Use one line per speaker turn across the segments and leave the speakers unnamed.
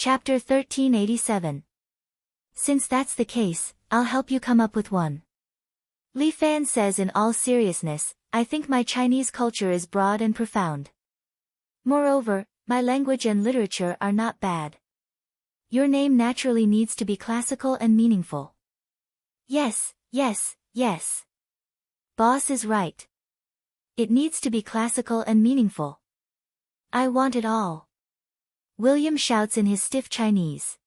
Chapter 1387. Since that's the case, I'll help you come up with one. Li Fan says in all seriousness, I think my Chinese culture is broad and profound. Moreover, my language and literature are not bad. Your name naturally needs to be classical and meaningful. Yes, yes, yes. Boss is right. It needs to be classical and meaningful. I want it all. William shouts in his stiff Chinese.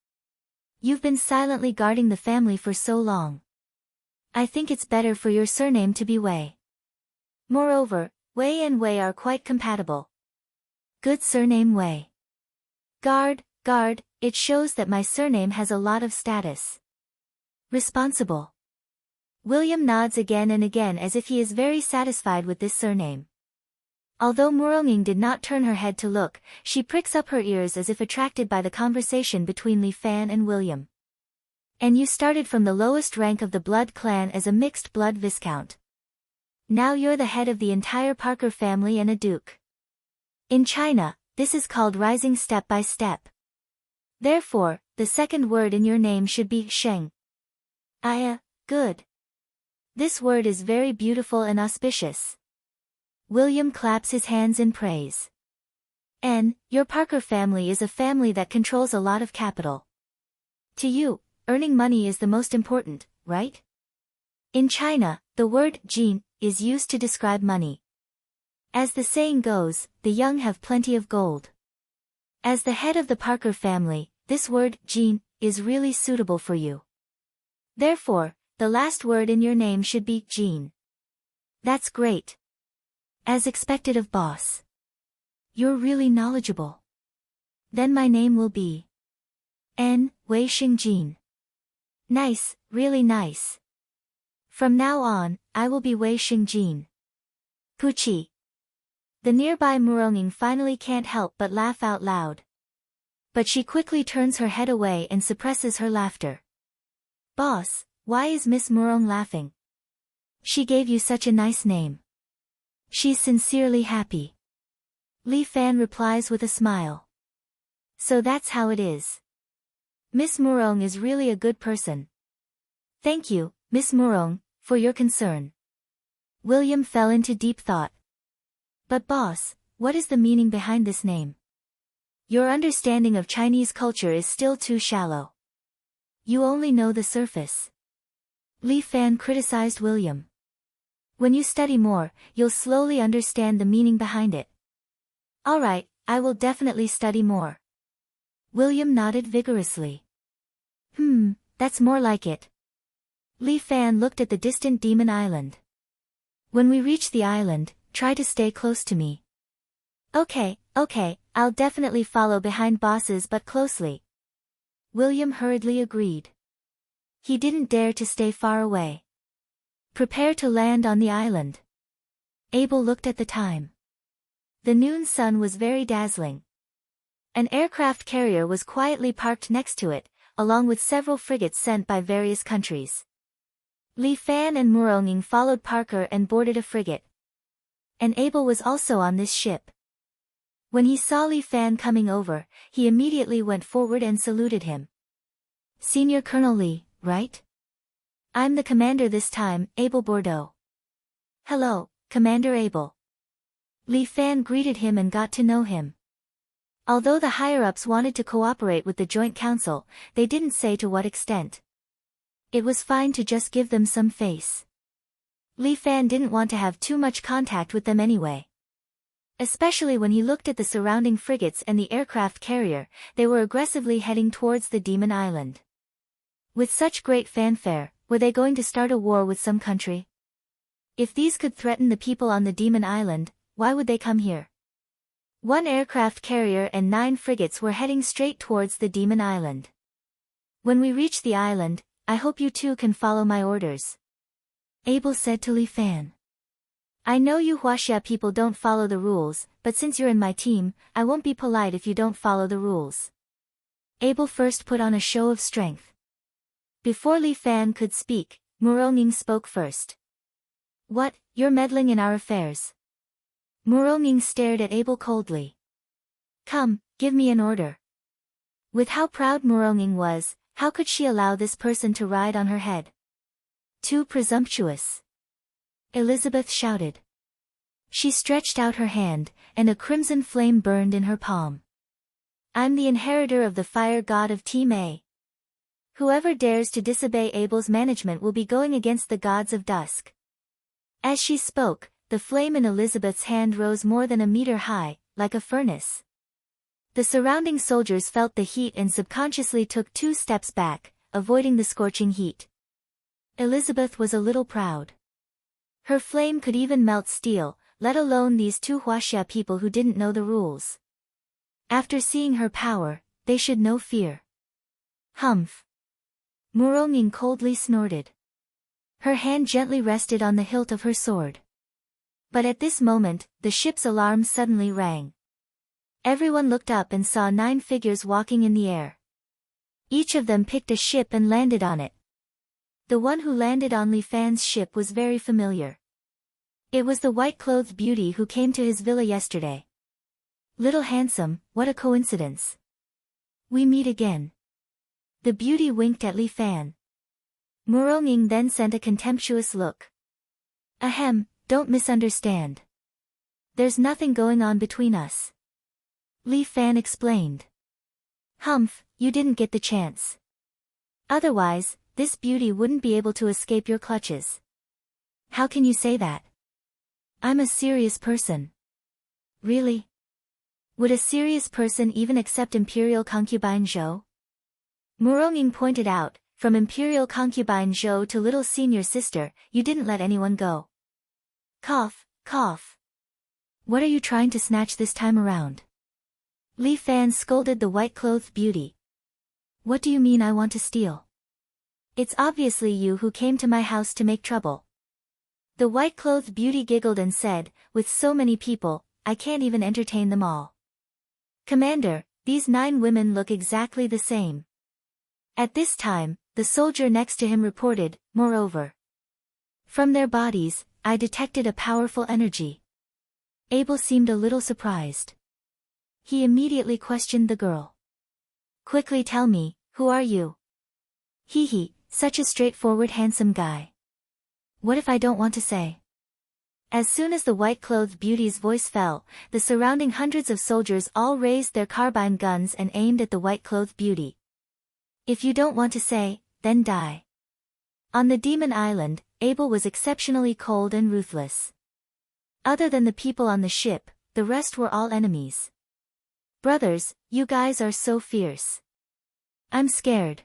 You've been silently guarding the family for so long. I think it's better for your surname to be Wei. Moreover, Wei and Wei are quite compatible. Good surname Wei. Guard, it shows that my surname has a lot of status. Responsible. William nods again and again as if he is very satisfied with this surname. Although Muronging did not turn her head to look, she pricks up her ears as if attracted by the conversation between Li Fan and William. And you started from the lowest rank of the blood clan as a mixed blood viscount. Now you're the head of the entire Parker family and a duke. In China, this is called rising step by step. Therefore, the second word in your name should be Sheng. Good. This word is very beautiful and auspicious. William claps his hands in praise. Your Parker family is a family that controls a lot of capital. To you, earning money is the most important, right? In China, the word jin is used to describe money. As the saying goes, the young have plenty of gold. As the head of the Parker family, this word jin is really suitable for you. Therefore, the last word in your name should be Jean. That's great. As expected of boss. You're really knowledgeable. Then my name will be Wei Xingjin. Nice, really nice. From now on, I will be Wei Xingjin. Puchi. The nearby Muronging finally can't help but laugh out loud. But she quickly turns her head away and suppresses her laughter. Boss, why is Miss Murong laughing? She gave you such a nice name. She's sincerely happy. Li Fan replies with a smile. So that's how it is. Miss Murong is really a good person. Thank you, Miss Murong, for your concern. William fell into deep thought. But boss, what is the meaning behind this name? Your understanding of Chinese culture is still too shallow. You only know the surface. Li Fan criticized William. When you study more, you'll slowly understand the meaning behind it. Alright, I will definitely study more. William nodded vigorously. That's more like it. Li Fan looked at the distant Demon Island. When we reach the island, try to stay close to me. Okay, I'll definitely follow behind bosses but closely. William hurriedly agreed. He didn't dare to stay far away. Prepare to land on the island. Abel looked at the time. The noon sun was very dazzling. An aircraft carrier was quietly parked next to it, along with several frigates sent by various countries. Li Fan and Muronging followed Parker and boarded a frigate. And Abel was also on this ship. When he saw Li Fan coming over, he immediately went forward and saluted him. Senior Colonel Li, right? I'm the commander this time, Abel Bordeaux. Hello, Commander Abel. Li Fan greeted him and got to know him. Although the higher-ups wanted to cooperate with the Joint Council, they didn't say to what extent. It was fine to just give them some face. Li Fan didn't want to have too much contact with them anyway. Especially when he looked at the surrounding frigates and the aircraft carrier, they were aggressively heading towards the Demon Island. With such great fanfare, were they going to start a war with some country? If these could threaten the people on the Demon Island, why would they come here? One aircraft carrier and 9 frigates were heading straight towards the Demon Island. When we reach the island, I hope you two can follow my orders. Abel said to Li Fan. I know you Huaxia people don't follow the rules, but since you're in my team, I won't be polite if you don't follow the rules. Abel first put on a show of strength. Before Li Fan could speak, Muronging spoke first. What, you're meddling in our affairs? Muronging stared at Abel coldly. Come, give me an order. With how proud Moronging was, how could she allow this person to ride on her head? Too presumptuous. Elizabeth shouted. She stretched out her hand, and a crimson flame burned in her palm. I'm the inheritor of the fire god of Team A. Whoever dares to disobey Abel's management will be going against the gods of dusk. As she spoke, the flame in Elizabeth's hand rose more than a meter high, like a furnace. The surrounding soldiers felt the heat and subconsciously took 2 steps back, avoiding the scorching heat. Elizabeth was a little proud. Her flame could even melt steel, let alone these 2 Huaxia people who didn't know the rules. After seeing her power, they should know fear. Humph. Moronging coldly snorted. Her hand gently rested on the hilt of her sword. But at this moment, the ship's alarm suddenly rang. Everyone looked up and saw 9 figures walking in the air. Each of them picked a ship and landed on it. The one who landed on Li Fan's ship was very familiar. It was the white-clothed beauty who came to his villa yesterday. Little handsome, what a coincidence. We meet again. The beauty winked at Li Fan. Moronging then sent a contemptuous look. Ahem, don't misunderstand. There's nothing going on between us. Li Fan explained. Humph, you didn't get the chance. Otherwise, this beauty wouldn't be able to escape your clutches. How can you say that? I'm a serious person. Really? Would a serious person even accept imperial concubine Zhou? Moronging pointed out, from imperial concubine Zhou to little senior sister, you didn't let anyone go. Cough, cough. What are you trying to snatch this time around? Li Fan scolded the white-clothed beauty. What do you mean I want to steal? It's obviously you who came to my house to make trouble. The white-clothed beauty giggled and said, with so many people, I can't even entertain them all. Commander, these 9 women look exactly the same. At this time, the soldier next to him reported, moreover. From their bodies, I detected a powerful energy. Abel seemed a little surprised. He immediately questioned the girl. Quickly tell me, who are you? Hee, such a straightforward handsome guy. What if I don't want to say? As soon as the white-clothed beauty's voice fell, the surrounding hundreds of soldiers all raised their carbine guns and aimed at the white-clothed beauty. If you don't want to say, then die. On the Demon Island, Abel was exceptionally cold and ruthless. Other than the people on the ship, the rest were all enemies. Brothers, you guys are so fierce. I'm scared.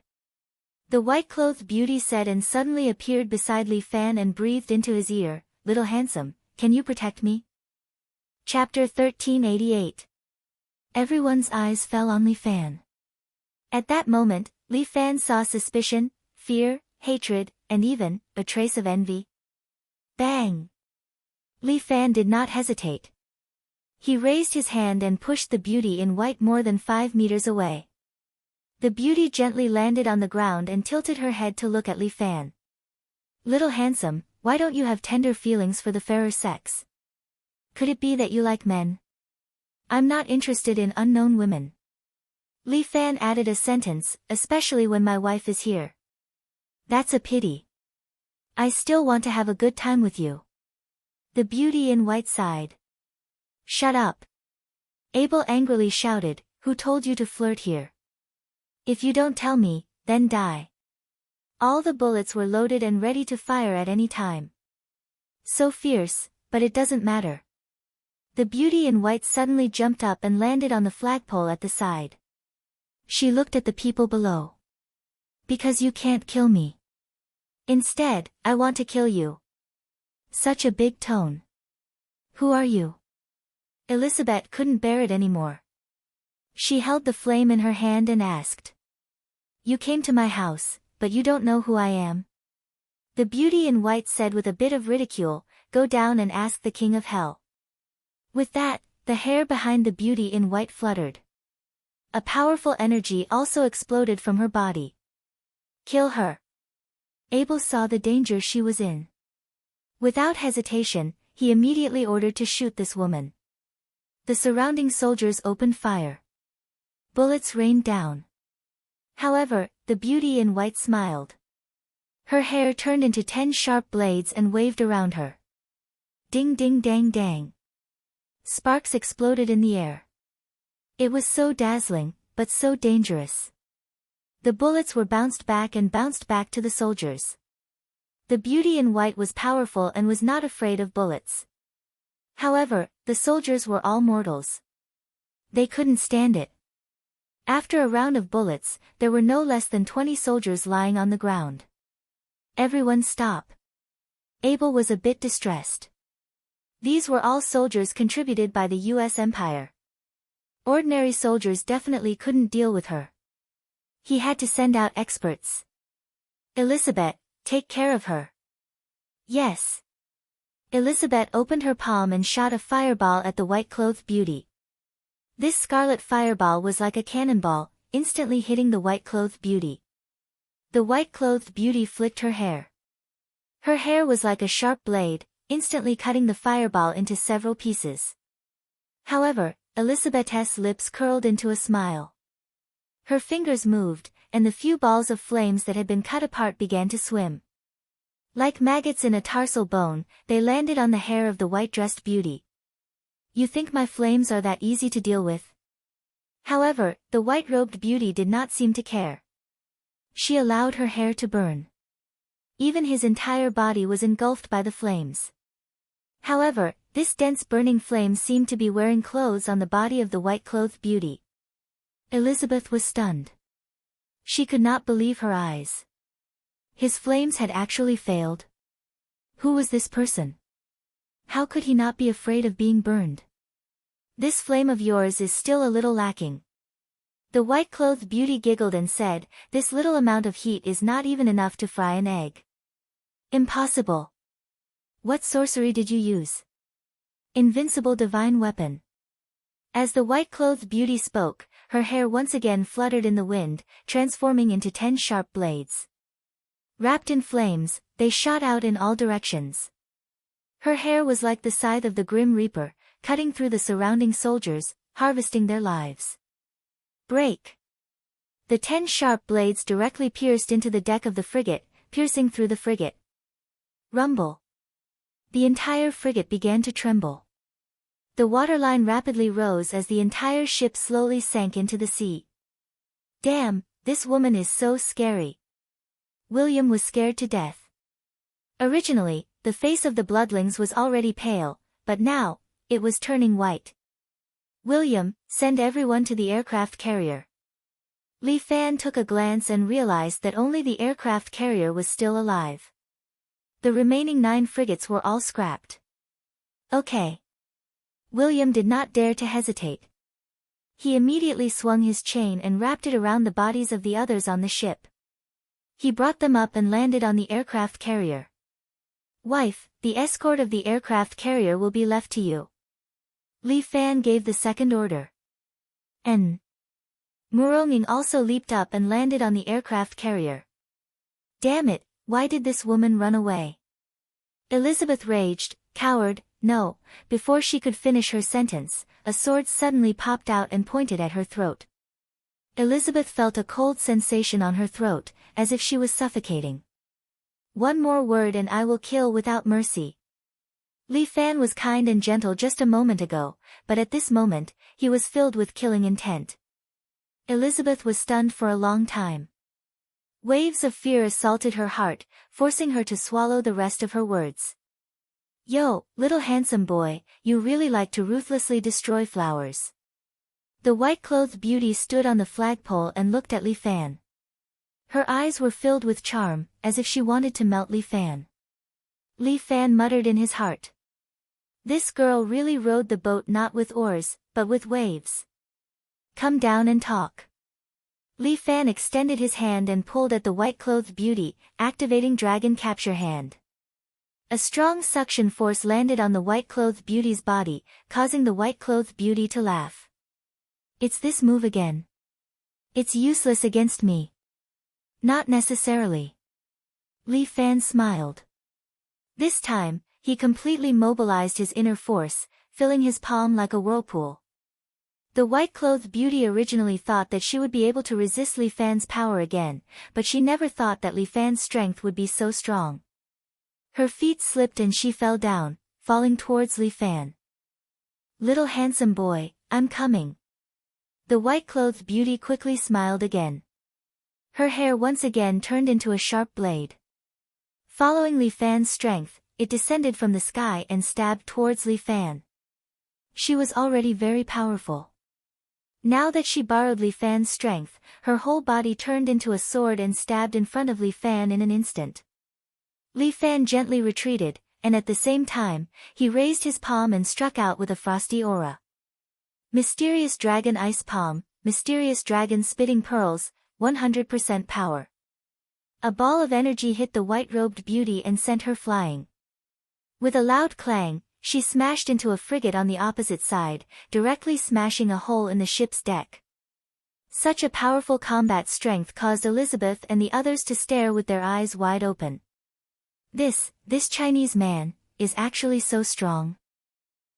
The white-clothed beauty said and suddenly appeared beside Li Fan and breathed into his ear, Little handsome, can you protect me? Chapter 1388. Everyone's eyes fell on Li Fan. At that moment, Li Fan saw suspicion, fear, hatred, and even a trace of envy. Bang! Li Fan did not hesitate. He raised his hand and pushed the beauty in white more than 5 meters away. The beauty gently landed on the ground and tilted her head to look at Li Fan. Little handsome, why don't you have tender feelings for the fairer sex? Could it be that you like men? I'm not interested in unknown women. Li Fan added a sentence, especially when my wife is here. That's a pity. I still want to have a good time with you. The beauty in white sighed. Shut up. Abel angrily shouted, who told you to flirt here? If you don't tell me, then die. All the bullets were loaded and ready to fire at any time. So fierce, but it doesn't matter. The beauty in white suddenly jumped up and landed on the flagpole at the side. She looked at the people below. Because you can't kill me. Instead, I want to kill you. Such a big tone. Who are you? Elizabeth couldn't bear it anymore. She held the flame in her hand and asked. You came to my house, but you don't know who I am? The beauty in white said with a bit of ridicule, go down and ask the king of hell. With that, the hair behind the beauty in white fluttered. A powerful energy also exploded from her body. Kill her. Abel saw the danger she was in. Without hesitation, he immediately ordered to shoot this woman. The surrounding soldiers opened fire. Bullets rained down. However, the beauty in white smiled. Her hair turned into 10 sharp blades and waved around her. Ding ding dang dang. Sparks exploded in the air. It was so dazzling, but so dangerous. The bullets were bounced back to the soldiers. The beauty in white was powerful and was not afraid of bullets. However, the soldiers were all mortals. They couldn't stand it. After a round of bullets, there were no less than 20 soldiers lying on the ground. Everyone stop. Abel was a bit distressed. These were all soldiers contributed by the U.S. Empire. Ordinary soldiers definitely couldn't deal with her. He had to send out experts. Elizabeth, take care of her. Yes. Elizabeth opened her palm and shot a fireball at the white-clothed beauty. This scarlet fireball was like a cannonball, instantly hitting the white-clothed beauty. The white-clothed beauty flicked her hair. Her hair was like a sharp blade, instantly cutting the fireball into several pieces. However, Elizabeth's lips curled into a smile. Her fingers moved, and the few balls of flames that had been cut apart began to swim. Like maggots in a tarsal bone, they landed on the hair of the white-dressed beauty. You think my flames are that easy to deal with? However, the white-robed beauty did not seem to care. She allowed her hair to burn. Even his entire body was engulfed by the flames. However, this dense burning flame seemed to be wearing clothes on the body of the white-clothed beauty. Elizabeth was stunned. She could not believe her eyes. His flames had actually failed. Who was this person? How could he not be afraid of being burned? This flame of yours is still a little lacking. The white-clothed beauty giggled and said, this little amount of heat is not even enough to fry an egg. Impossible. What sorcery did you use? Invincible divine weapon. As the white-clothed beauty spoke, her hair once again fluttered in the wind, transforming into 10 sharp blades. Wrapped in flames, they shot out in all directions. Her hair was like the scythe of the Grim Reaper, cutting through the surrounding soldiers, harvesting their lives. Break! The 10 sharp blades directly pierced into the deck of the frigate, piercing through the frigate. Rumble! The entire frigate began to tremble. The waterline rapidly rose as the entire ship slowly sank into the sea. Damn, this woman is so scary. William was scared to death. Originally, the face of the bloodlings was already pale, but now, it was turning white. William, send everyone to the aircraft carrier. Li Fan took a glance and realized that only the aircraft carrier was still alive. The remaining 9 frigates were all scrapped. Okay. William did not dare to hesitate. He immediately swung his chain and wrapped it around the bodies of the others on the ship. He brought them up and landed on the aircraft carrier. Wife, the escort of the aircraft carrier will be left to you. Li Fan gave the second order. Muronging also leaped up and landed on the aircraft carrier. Damn it, why did this woman run away? Elizabeth raged, coward, no, before she could finish her sentence, a sword suddenly popped out and pointed at her throat. Elizabeth felt a cold sensation on her throat, as if she was suffocating. One more word and I will kill without mercy. Li Fan was kind and gentle just a moment ago, but at this moment, he was filled with killing intent. Elizabeth was stunned for a long time. Waves of fear assaulted her heart, forcing her to swallow the rest of her words. Yo, little handsome boy, you really like to ruthlessly destroy flowers. The white-clothed beauty stood on the flagpole and looked at Li Fan. Her eyes were filled with charm, as if she wanted to melt Li Fan. Li Fan muttered in his heart. This girl really rowed the boat not with oars, but with waves. Come down and talk. Li Fan extended his hand and pulled at the white-clothed beauty, activating Dragon Capture Hand. A strong suction force landed on the white-clothed beauty's body, causing the white-clothed beauty to laugh. It's this move again. It's useless against me. Not necessarily. Li Fan smiled. This time, he completely mobilized his inner force, filling his palm like a whirlpool. The white-clothed beauty originally thought that she would be able to resist Li Fan's power again, but she never thought that Li Fan's strength would be so strong. Her feet slipped and she fell down, falling towards Li Fan. "Little handsome boy, I'm coming." The white-clothed beauty quickly smiled again. Her hair once again turned into a sharp blade. Following Li Fan's strength, it descended from the sky and stabbed towards Li Fan. She was already very powerful. Now that she borrowed Li Fan's strength, her whole body turned into a sword and stabbed in front of Li Fan in an instant. Li Fan gently retreated, and at the same time, he raised his palm and struck out with a frosty aura. Mysterious Dragon Ice Palm, Mysterious Dragon Spitting Pearls, 100% power. A ball of energy hit the white-robed beauty and sent her flying. With a loud clang, she smashed into a frigate on the opposite side, directly smashing a hole in the ship's deck. Such a powerful combat strength caused Elizabeth and the others to stare with their eyes wide open. This Chinese man, is actually so strong.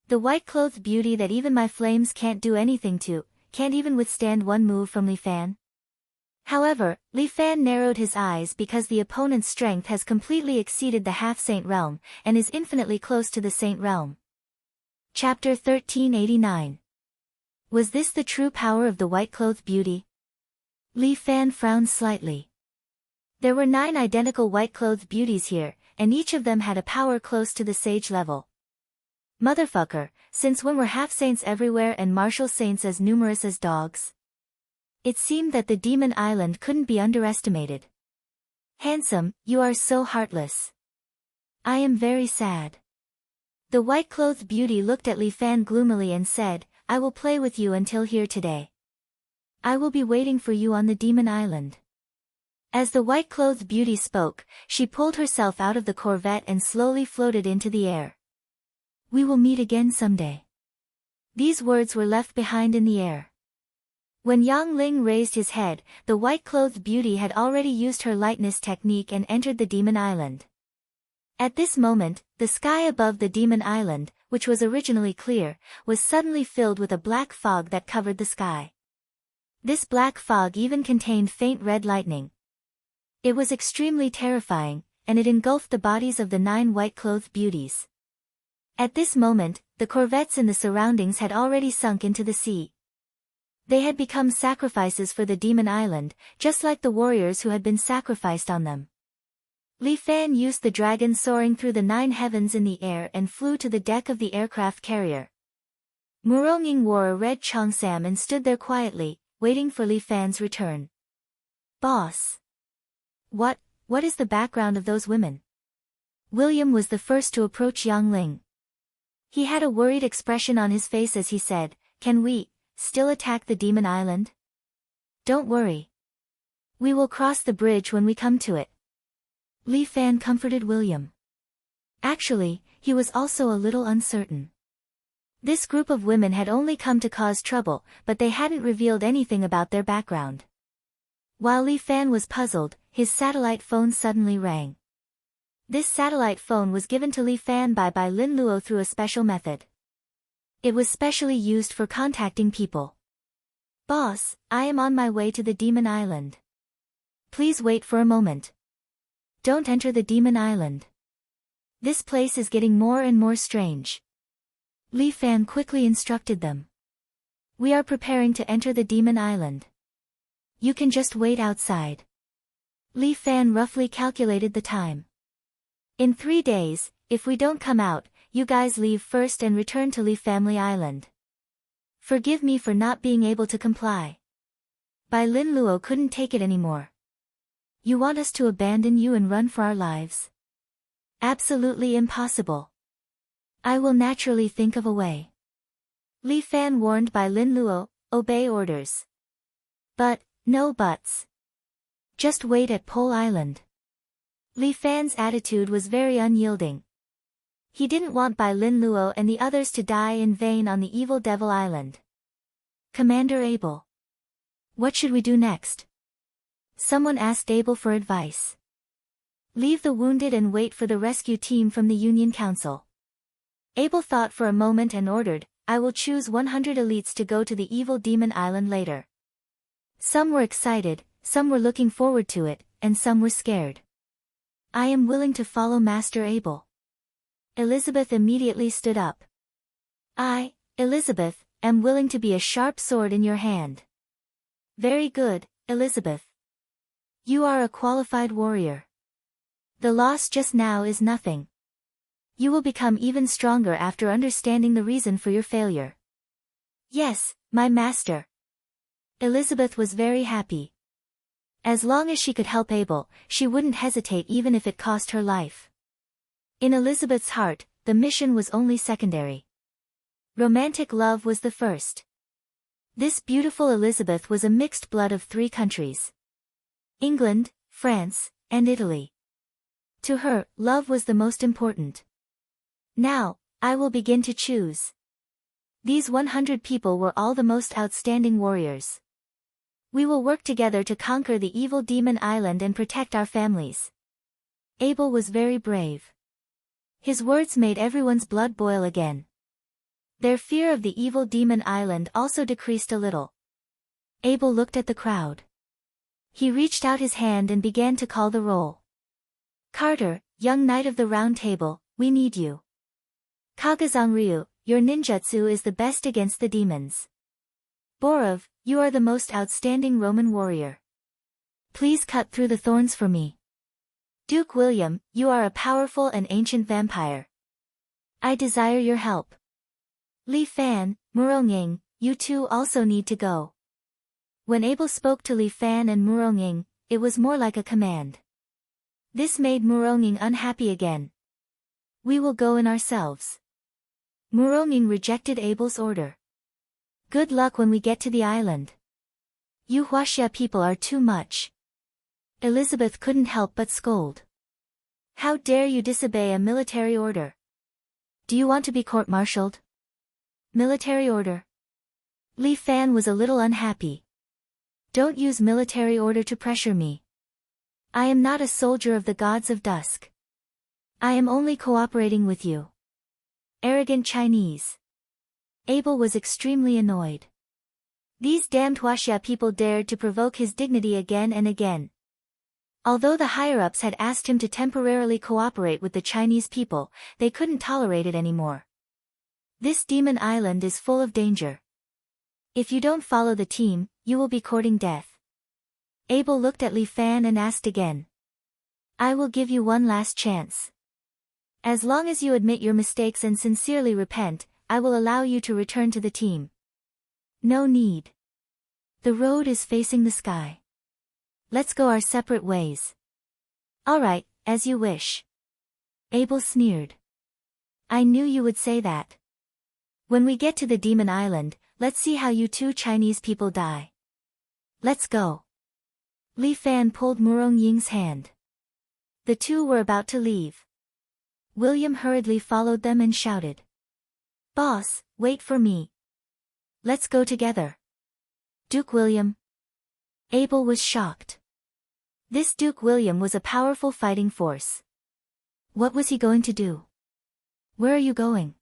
The white-clothed beauty that even my flames can't do anything to, can't even withstand one move from Li Fan. However, Li Fan narrowed his eyes because the opponent's strength has completely exceeded the half-saint realm, and is infinitely close to the saint realm. Chapter 1389. Was this the true power of the white-clothed beauty? Li Fan frowned slightly. There were 9 identical white-clothed beauties here, and each of them had a power close to the sage level. Motherfucker, since when were half-saints everywhere and martial saints as numerous as dogs? It seemed that the demon island couldn't be underestimated. Handsome, you are so heartless. I am very sad. The white-clothed beauty looked at Li Fan gloomily and said, I will play with you until here today. I will be waiting for you on the demon island. As the white-clothed beauty spoke, she pulled herself out of the corvette and slowly floated into the air. We will meet again someday. These words were left behind in the air. When Yang Ling raised his head, the white-clothed beauty had already used her lightness technique and entered the demon island. At this moment, the sky above the demon island, which was originally clear, was suddenly filled with a black fog that covered the sky. This black fog even contained faint red lightning. It was extremely terrifying, and it engulfed the bodies of the 9 white-clothed beauties. At this moment, the corvettes in the surroundings had already sunk into the sea. They had become sacrifices for the demon island, just like the warriors who had been sacrificed on them. Li Fan used the dragon soaring through the 9 heavens in the air and flew to the deck of the aircraft carrier. Muronging wore a red cheongsam and stood there quietly, waiting for Li Fan's return. Boss. What is the background of those women? William was the first to approach Yang Ling. He had a worried expression on his face as he said, Can we still attack the demon island? Don't worry. We will cross the bridge when we come to it. Li Fan comforted William. Actually, he was also a little uncertain. This group of women had only come to cause trouble, but they hadn't revealed anything about their background. While Li Fan was puzzled, his satellite phone suddenly rang. This satellite phone was given to Li Fan by Lin Luo through a special method. It was specially used for contacting people. Boss, I am on my way to the demon island. Please wait for a moment. Don't enter the demon island. This place is getting more and more strange. Li Fan quickly instructed them. We are preparing to enter the demon island. You can just wait outside. Li Fan roughly calculated the time. In 3 days, if we don't come out, you guys leave first and return to Li Family Island. Forgive me for not being able to comply. Bai Lin Luo couldn't take it anymore. You want us to abandon you and run for our lives? Absolutely impossible. I will naturally think of a way. Li Fan warned Bai Lin Luo, obey orders. But, no buts. Just wait at Pole Island. Li Fan's attitude was very unyielding. He didn't want Bai Lin Luo and the others to die in vain on the evil Devil Island. Commander Abel. What should we do next? Someone asked Abel for advice. Leave the wounded and wait for the rescue team from the Union Council. Abel thought for a moment and ordered, I will choose 100 elites to go to the evil demon island later. Some were excited, some were looking forward to it, and some were scared. I am willing to follow Master Abel. Elizabeth immediately stood up. I, Elizabeth, am willing to be a sharp sword in your hand. Very good, Elizabeth. You are a qualified warrior. The loss just now is nothing. You will become even stronger after understanding the reason for your failure. Yes, my master. Elizabeth was very happy. As long as she could help Abel, she wouldn't hesitate even if it cost her life. In Elizabeth's heart, the mission was only secondary. Romantic love was the first. This beautiful Elizabeth was a mixed blood of 3 countries. England, France, and Italy. To her, love was the most important. Now, I will begin to choose. These 100 people were all the most outstanding warriors. We will work together to conquer the evil demon island and protect our families. Abel was very brave. His words made everyone's blood boil again. Their fear of the evil demon island also decreased a little. Abel looked at the crowd. He reached out his hand and began to call the roll. Carter, young knight of the Round Table, we need you. Kagazanryu, your ninjutsu is the best against the demons. Borov, you are the most outstanding Roman warrior. Please cut through the thorns for me. Duke William, you are a powerful and ancient vampire. I desire your help. Li Fan, Muronging, you two also need to go. When Abel spoke to Li Fan and Muronging, it was more like a command. This made Muronging unhappy again. We will go in ourselves. Muronging rejected Abel's order. Good luck when we get to the island. You Huaxia people are too much. Elizabeth couldn't help but scold. How dare you disobey a military order? Do you want to be court-martialed? Military order? Li Fan was a little unhappy. Don't use military order to pressure me. I am not a soldier of the gods of dusk. I am only cooperating with you. Arrogant Chinese. Abel was extremely annoyed. These damned Huaxia people dared to provoke his dignity again and again. Although the higher-ups had asked him to temporarily cooperate with the Chinese people, they couldn't tolerate it anymore. This demon island is full of danger. If you don't follow the team, you will be courting death. Abel looked at Li Fan and asked again. I will give you one last chance. As long as you admit your mistakes and sincerely repent, I will allow you to return to the team. No need. The road is facing the sky. Let's go our separate ways. Alright, as you wish. Abel sneered. I knew you would say that. When we get to the demon island, let's see how you 2 Chinese people die. Let's go. Li Fan pulled Murong Ying's hand. The 2 were about to leave. William hurriedly followed them and shouted. Boss, wait for me. Let's go together. Duke William. Abel was shocked. This Duke William was a powerful fighting force. What was he going to do? Where are you going?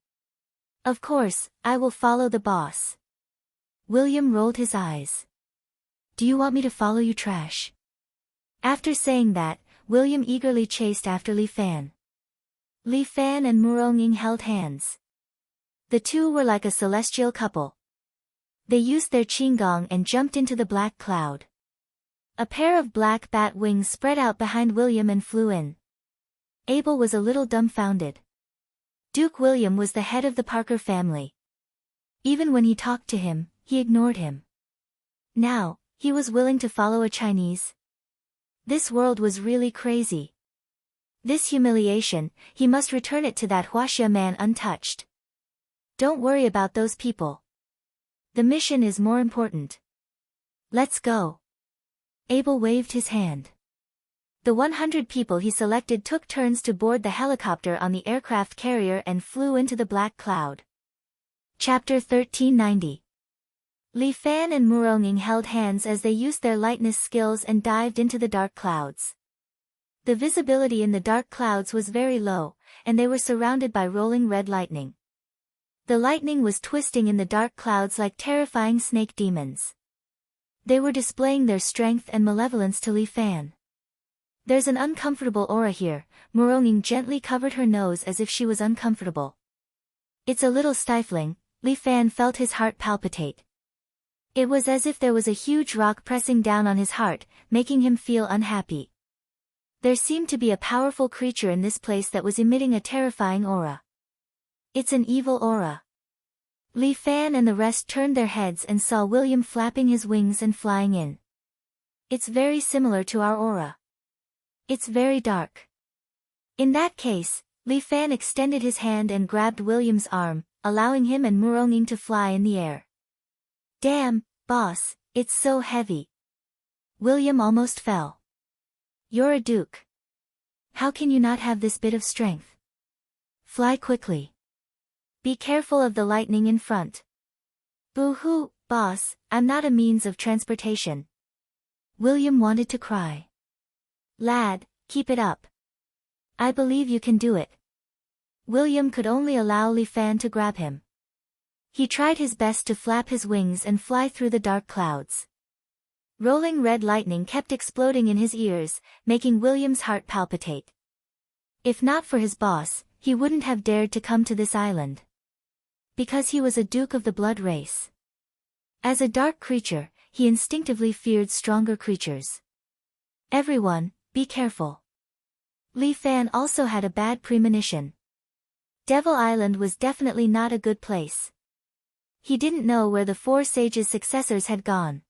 Of course, I will follow the boss. William rolled his eyes. Do you want me to follow you, trash? After saying that, William eagerly chased after Li Fan. Li Fan and Murong Ying held hands. The 2 were like a celestial couple. They used their qinggong and jumped into the black cloud. A pair of black bat wings spread out behind William and flew in. Abel was a little dumbfounded. Duke William was the head of the Parker family. Even when he talked to him, he ignored him. Now, he was willing to follow a Chinese. This world was really crazy. This humiliation, he must return it to that Huaxia man untouched. Don't worry about those people. The mission is more important. Let's go. Abel waved his hand. The 100 people he selected took turns to board the helicopter on the aircraft carrier and flew into the black cloud. Chapter 1390. Li Fan and Muronging held hands as they used their lightness skills and dived into the dark clouds. The visibility in the dark clouds was very low, and they were surrounded by rolling red lightning. The lightning was twisting in the dark clouds like terrifying snake demons. They were displaying their strength and malevolence to Li Fan. There's an uncomfortable aura here. Muronging gently covered her nose as if she was uncomfortable. It's a little stifling. Li Fan felt his heart palpitate. It was as if there was a huge rock pressing down on his heart, making him feel unhappy. There seemed to be a powerful creature in this place that was emitting a terrifying aura. It's an evil aura. Li Fan and the rest turned their heads and saw William flapping his wings and flying in. It's very similar to our aura. It's very dark. In that case, Li Fan extended his hand and grabbed William's arm, allowing him and Muronging to fly in the air. Damn, boss, it's so heavy. William almost fell. You're a duke. How can you not have this bit of strength? Fly quickly. Be careful of the lightning in front. Boo-hoo, boss, I'm not a means of transportation. William wanted to cry. Lad, keep it up. I believe you can do it. William could only allow Li Fan to grab him. He tried his best to flap his wings and fly through the dark clouds. Rolling red lightning kept exploding in his ears, making William's heart palpitate. If not for his boss, he wouldn't have dared to come to this island. Because he was a duke of the blood race. As a dark creature, he instinctively feared stronger creatures. Everyone, be careful. Li Fan also had a bad premonition. Devil Island was definitely not a good place. He didn't know where the four sages' successors had gone.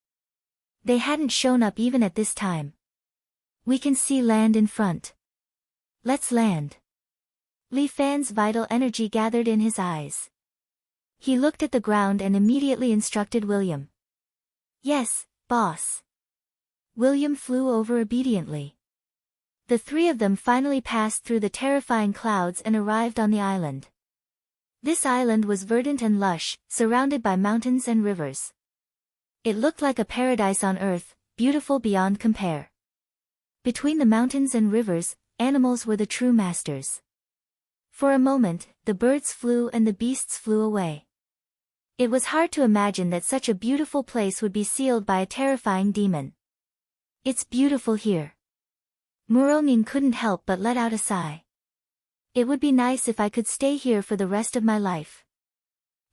They hadn't shown up even at this time. We can see land in front. Let's land. Li Fan's vital energy gathered in his eyes. He looked at the ground and immediately instructed William. Yes, boss. William flew over obediently. The three of them finally passed through the terrifying clouds and arrived on the island. This island was verdant and lush, surrounded by mountains and rivers. It looked like a paradise on earth, beautiful beyond compare. Between the mountains and rivers, animals were the true masters. For a moment, the birds flew and the beasts flew away. It was hard to imagine that such a beautiful place would be sealed by a terrifying demon. It's beautiful here. Muronging couldn't help but let out a sigh. It would be nice if I could stay here for the rest of my life.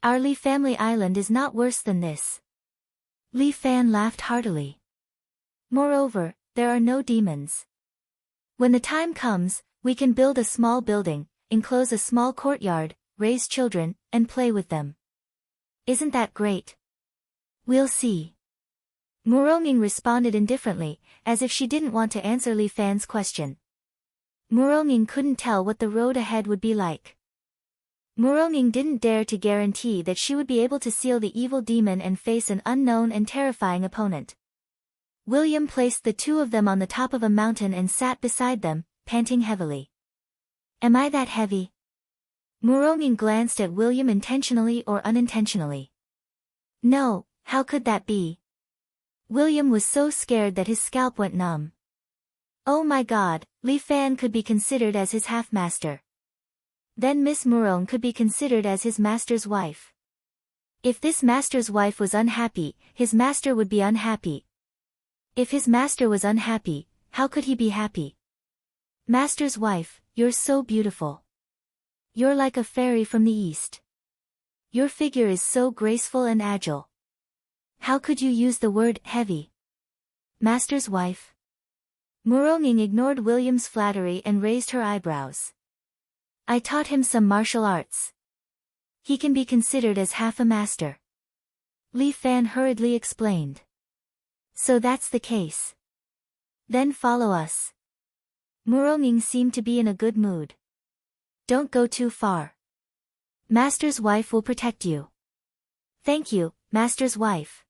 Our Li family island is not worse than this. Li Fan laughed heartily. Moreover, there are no demons. When the time comes, we can build a small building, enclose a small courtyard, raise children, and play with them. Isn't that great? We'll see. Muronging responded indifferently, as if she didn't want to answer Li Fan's question. Muronging couldn't tell what the road ahead would be like. Muronging didn't dare to guarantee that she would be able to seal the evil demon and face an unknown and terrifying opponent. William placed the two of them on the top of a mountain and sat beside them, panting heavily. Am I that heavy? Muronging glanced at William intentionally or unintentionally. No, how could that be? William was so scared that his scalp went numb. Oh my God, Li Fan could be considered as his half-master. Then Miss Murong could be considered as his master's wife. If this master's wife was unhappy, his master would be unhappy. If his master was unhappy, how could he be happy? Master's wife, you're so beautiful. You're like a fairy from the east. Your figure is so graceful and agile. How could you use the word heavy? Master's wife? Muronging ignored William's flattery and raised her eyebrows. I taught him some martial arts. He can be considered as half a master. Li Fan hurriedly explained. So that's the case. Then follow us. Muronging seemed to be in a good mood. Don't go too far. Master's wife will protect you. Thank you, Master's wife.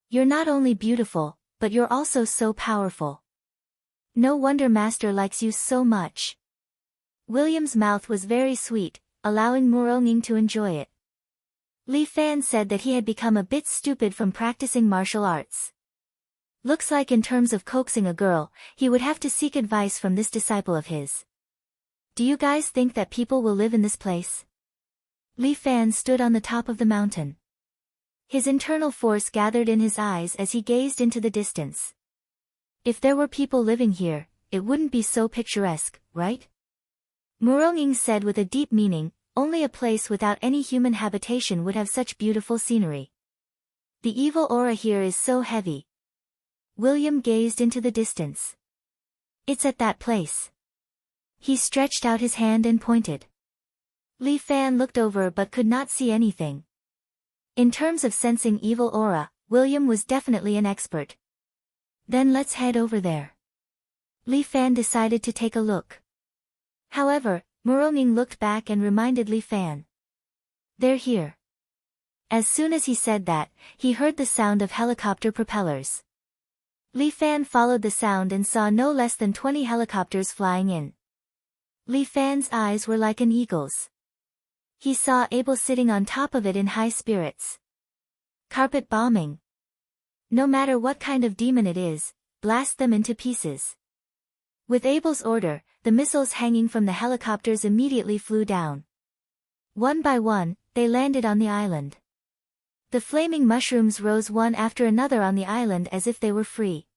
You're not only beautiful, but you're also so powerful. No wonder Master likes you so much. William's mouth was very sweet, allowing Muronging to enjoy it. Li Fan said that he had become a bit stupid from practicing martial arts. Looks like in terms of coaxing a girl, he would have to seek advice from this disciple of his. Do you guys think that people will live in this place? Li Fan stood on the top of the mountain. His internal force gathered in his eyes as he gazed into the distance. If there were people living here, it wouldn't be so picturesque, right? Murong said with a deep meaning, only a place without any human habitation would have such beautiful scenery. The evil aura here is so heavy. William gazed into the distance. It's at that place. He stretched out his hand and pointed. Li Fan looked over but could not see anything. In terms of sensing evil aura, William was definitely an expert. Then let's head over there. Li Fan decided to take a look. However, Murong looked back and reminded Li Fan. They're here. As soon as he said that, he heard the sound of helicopter propellers. Li Fan followed the sound and saw no less than 20 helicopters flying in. Li Fan's eyes were like an eagle's. He saw Abel sitting on top of it in high spirits. Carpet bombing. No matter what kind of demon it is, blast them into pieces. With Abel's order, the missiles hanging from the helicopters immediately flew down. One by one, they landed on the island. The flaming mushrooms rose one after another on the island as if they were free.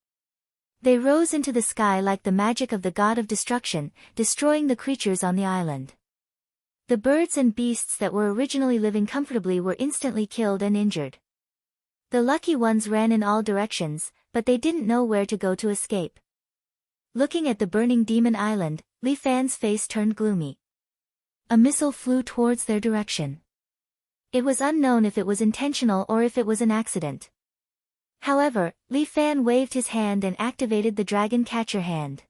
They rose into the sky like the magic of the god of destruction, destroying the creatures on the island. The birds and beasts that were originally living comfortably were instantly killed and injured. The lucky ones ran in all directions, but they didn't know where to go to escape. Looking at the burning demon island, Li Fan's face turned gloomy. A missile flew towards their direction. It was unknown if it was intentional or if it was an accident. However, Li Fan waved his hand and activated the dragon catcher hand.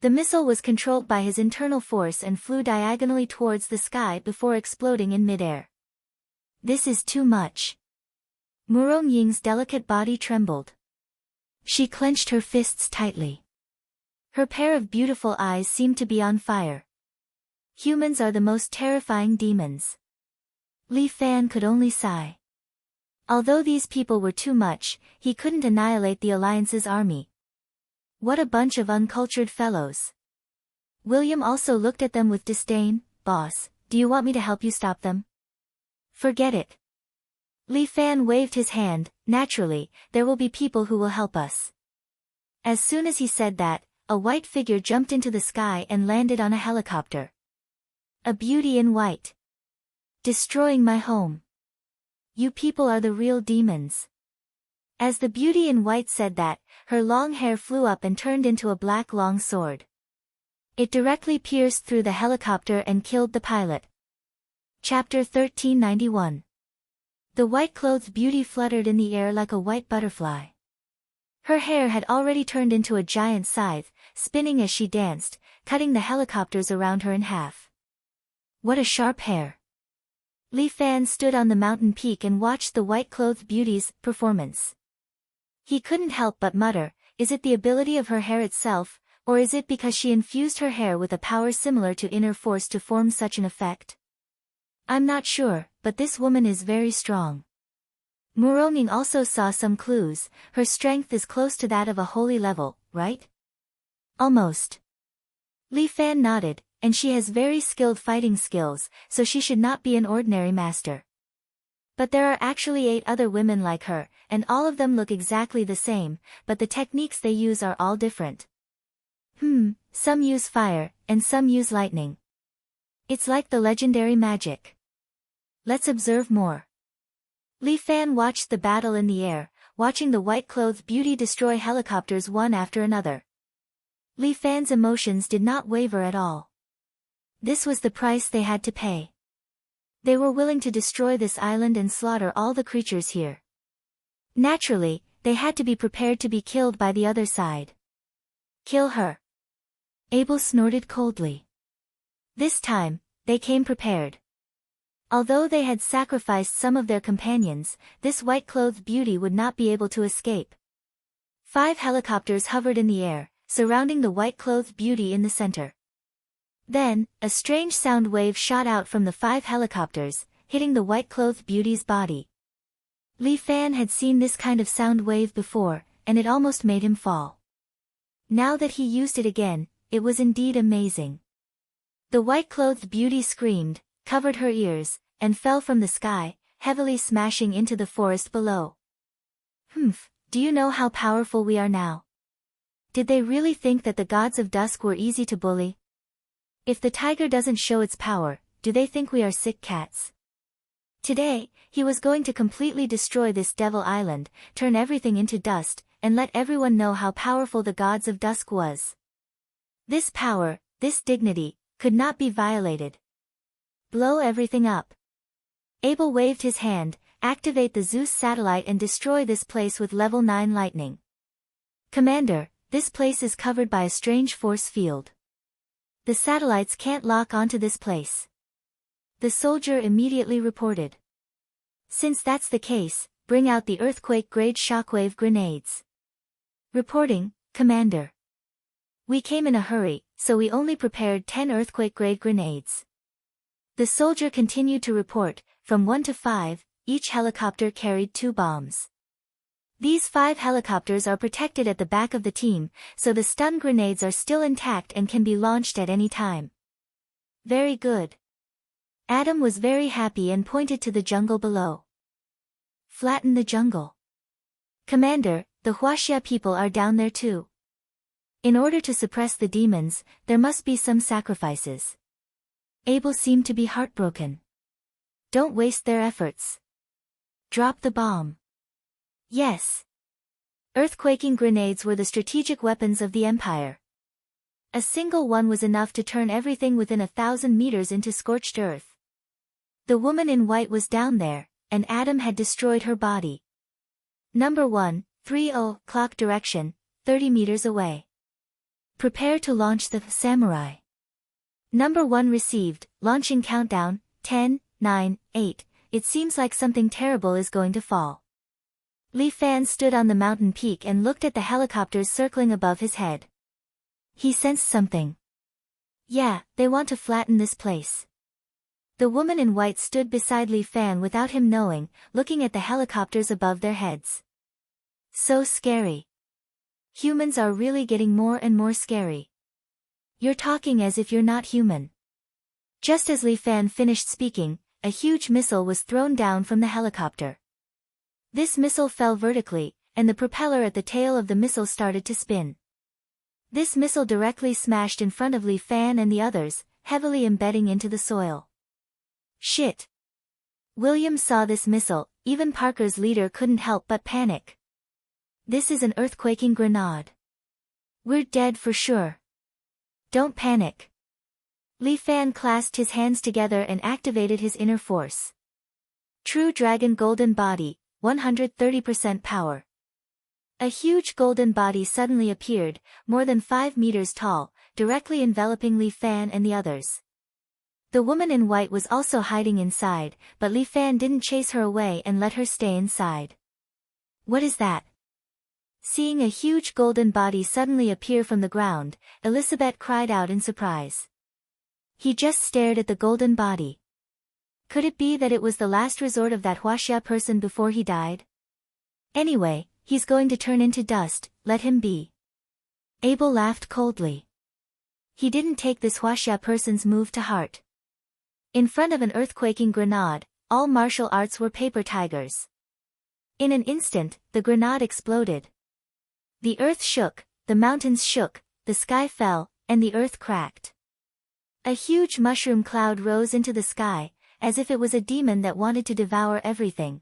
The missile was controlled by his internal force and flew diagonally towards the sky before exploding in midair. This is too much. Murong Ying's delicate body trembled. She clenched her fists tightly. Her pair of beautiful eyes seemed to be on fire. Humans are the most terrifying demons. Li Fan could only sigh. Although these people were too much, he couldn't annihilate the Alliance's army. What a bunch of uncultured fellows. William also looked at them with disdain. Boss, do you want me to help you stop them? Forget it. Li Fan waved his hand. Naturally, there will be people who will help us. As soon as he said that, a white figure jumped into the sky and landed on a helicopter. A beauty in white. Destroying my home. You people are the real demons. As the beauty in white said that, her long hair flew up and turned into a black long sword. It directly pierced through the helicopter and killed the pilot. Chapter 1391. The white-clothed beauty fluttered in the air like a white butterfly. Her hair had already turned into a giant scythe, spinning as she danced, cutting the helicopters around her in half. What a sharp hair! Li Fan stood on the mountain peak and watched the white-clothed beauty's performance. He couldn't help but mutter, is it the ability of her hair itself, or is it because she infused her hair with a power similar to inner force to form such an effect? I'm not sure, but this woman is very strong. Murong also saw some clues. Her strength is close to that of a holy level, right? Almost. Li Fan nodded, and she has very skilled fighting skills, so she should not be an ordinary master. But there are actually 8 other women like her, and all of them look exactly the same, but the techniques they use are all different. Some use fire, and some use lightning. It's like the legendary magic. Let's observe more. Li Fan watched the battle in the air, watching the white-clothed beauty destroy helicopters one after another. Li Fan's emotions did not waver at all. This was the price they had to pay. They were willing to destroy this island and slaughter all the creatures here. Naturally, they had to be prepared to be killed by the other side. Kill her. Abel snorted coldly. This time, they came prepared. Although they had sacrificed some of their companions, this white-clothed beauty would not be able to escape. 5 helicopters hovered in the air, surrounding the white-clothed beauty in the center. Then, a strange sound wave shot out from the 5 helicopters, hitting the white-clothed beauty's body. Li Fan had seen this kind of sound wave before, and it almost made him fall. Now that he used it again, it was indeed amazing. The white-clothed beauty screamed, covered her ears, and fell from the sky, heavily smashing into the forest below. Humph, do you know how powerful we are now? Did they really think that the gods of dusk were easy to bully? If the tiger doesn't show its power, do they think we are sick cats? Today, he was going to completely destroy this devil island, turn everything into dust, and let everyone know how powerful the gods of dusk was. This power, this dignity, could not be violated. Blow everything up. Abel waved his hand, activate the Zeus satellite and destroy this place with level 9 lightning. Commander, this place is covered by a strange force field. The satellites can't lock onto this place. The soldier immediately reported. Since that's the case, bring out the earthquake-grade shockwave grenades. Reporting, Commander. We came in a hurry, so we only prepared 10 earthquake-grade grenades. The soldier continued to report, from 1 to 5, each helicopter carried 2 bombs. These 5 helicopters are protected at the back of the team, so the stun grenades are still intact and can be launched at any time. Very good. Adam was very happy and pointed to the jungle below. Flatten the jungle. Commander, the Huaxia people are down there too. In order to suppress the demons, there must be some sacrifices. Abel seemed to be heartbroken. Don't waste their efforts. Drop the bomb. Yes. Earthquaking grenades were the strategic weapons of the Empire. A single one was enough to turn everything within 1,000 meters into scorched earth. The woman in white was down there, and Adam had destroyed her body. Number 1, 30 clock direction, 30 meters away. Prepare to launch the samurai. Number 1 received, launching countdown, 10, 9, 8, it seems like something terrible is going to fall. Li Fan stood on the mountain peak and looked at the helicopters circling above his head. He sensed something. Yeah, they want to flatten this place. The woman in white stood beside Li Fan without him knowing, looking at the helicopters above their heads. So scary. Humans are really getting more and more scary. You're talking as if you're not human. Just as Li Fan finished speaking, a huge missile was thrown down from the helicopter. This missile fell vertically, and the propeller at the tail of the missile started to spin. This missile directly smashed in front of Li Fan and the others, heavily embedding into the soil. Shit. William saw this missile, even Parker's leader couldn't help but panic. This is an earthquaking grenade. We're dead for sure. Don't panic. Li Fan clasped his hands together and activated his inner force. True Dragon Golden Body, 130% power. A huge golden body suddenly appeared, more than 5 meters tall, directly enveloping Li Fan and the others. The woman in white was also hiding inside, but Li Fan didn't chase her away and let her stay inside. What is that? Seeing a huge golden body suddenly appear from the ground, Elizabeth cried out in surprise. He just stared at the golden body. Could it be that it was the last resort of that Huaxia person before he died? Anyway, he's going to turn into dust, let him be. Abel laughed coldly. He didn't take this Huaxia person's move to heart. In front of an earthquaking grenade, all martial arts were paper tigers. In an instant, the grenade exploded. The earth shook, the mountains shook, the sky fell, and the earth cracked. A huge mushroom cloud rose into the sky, as if it was a demon that wanted to devour everything.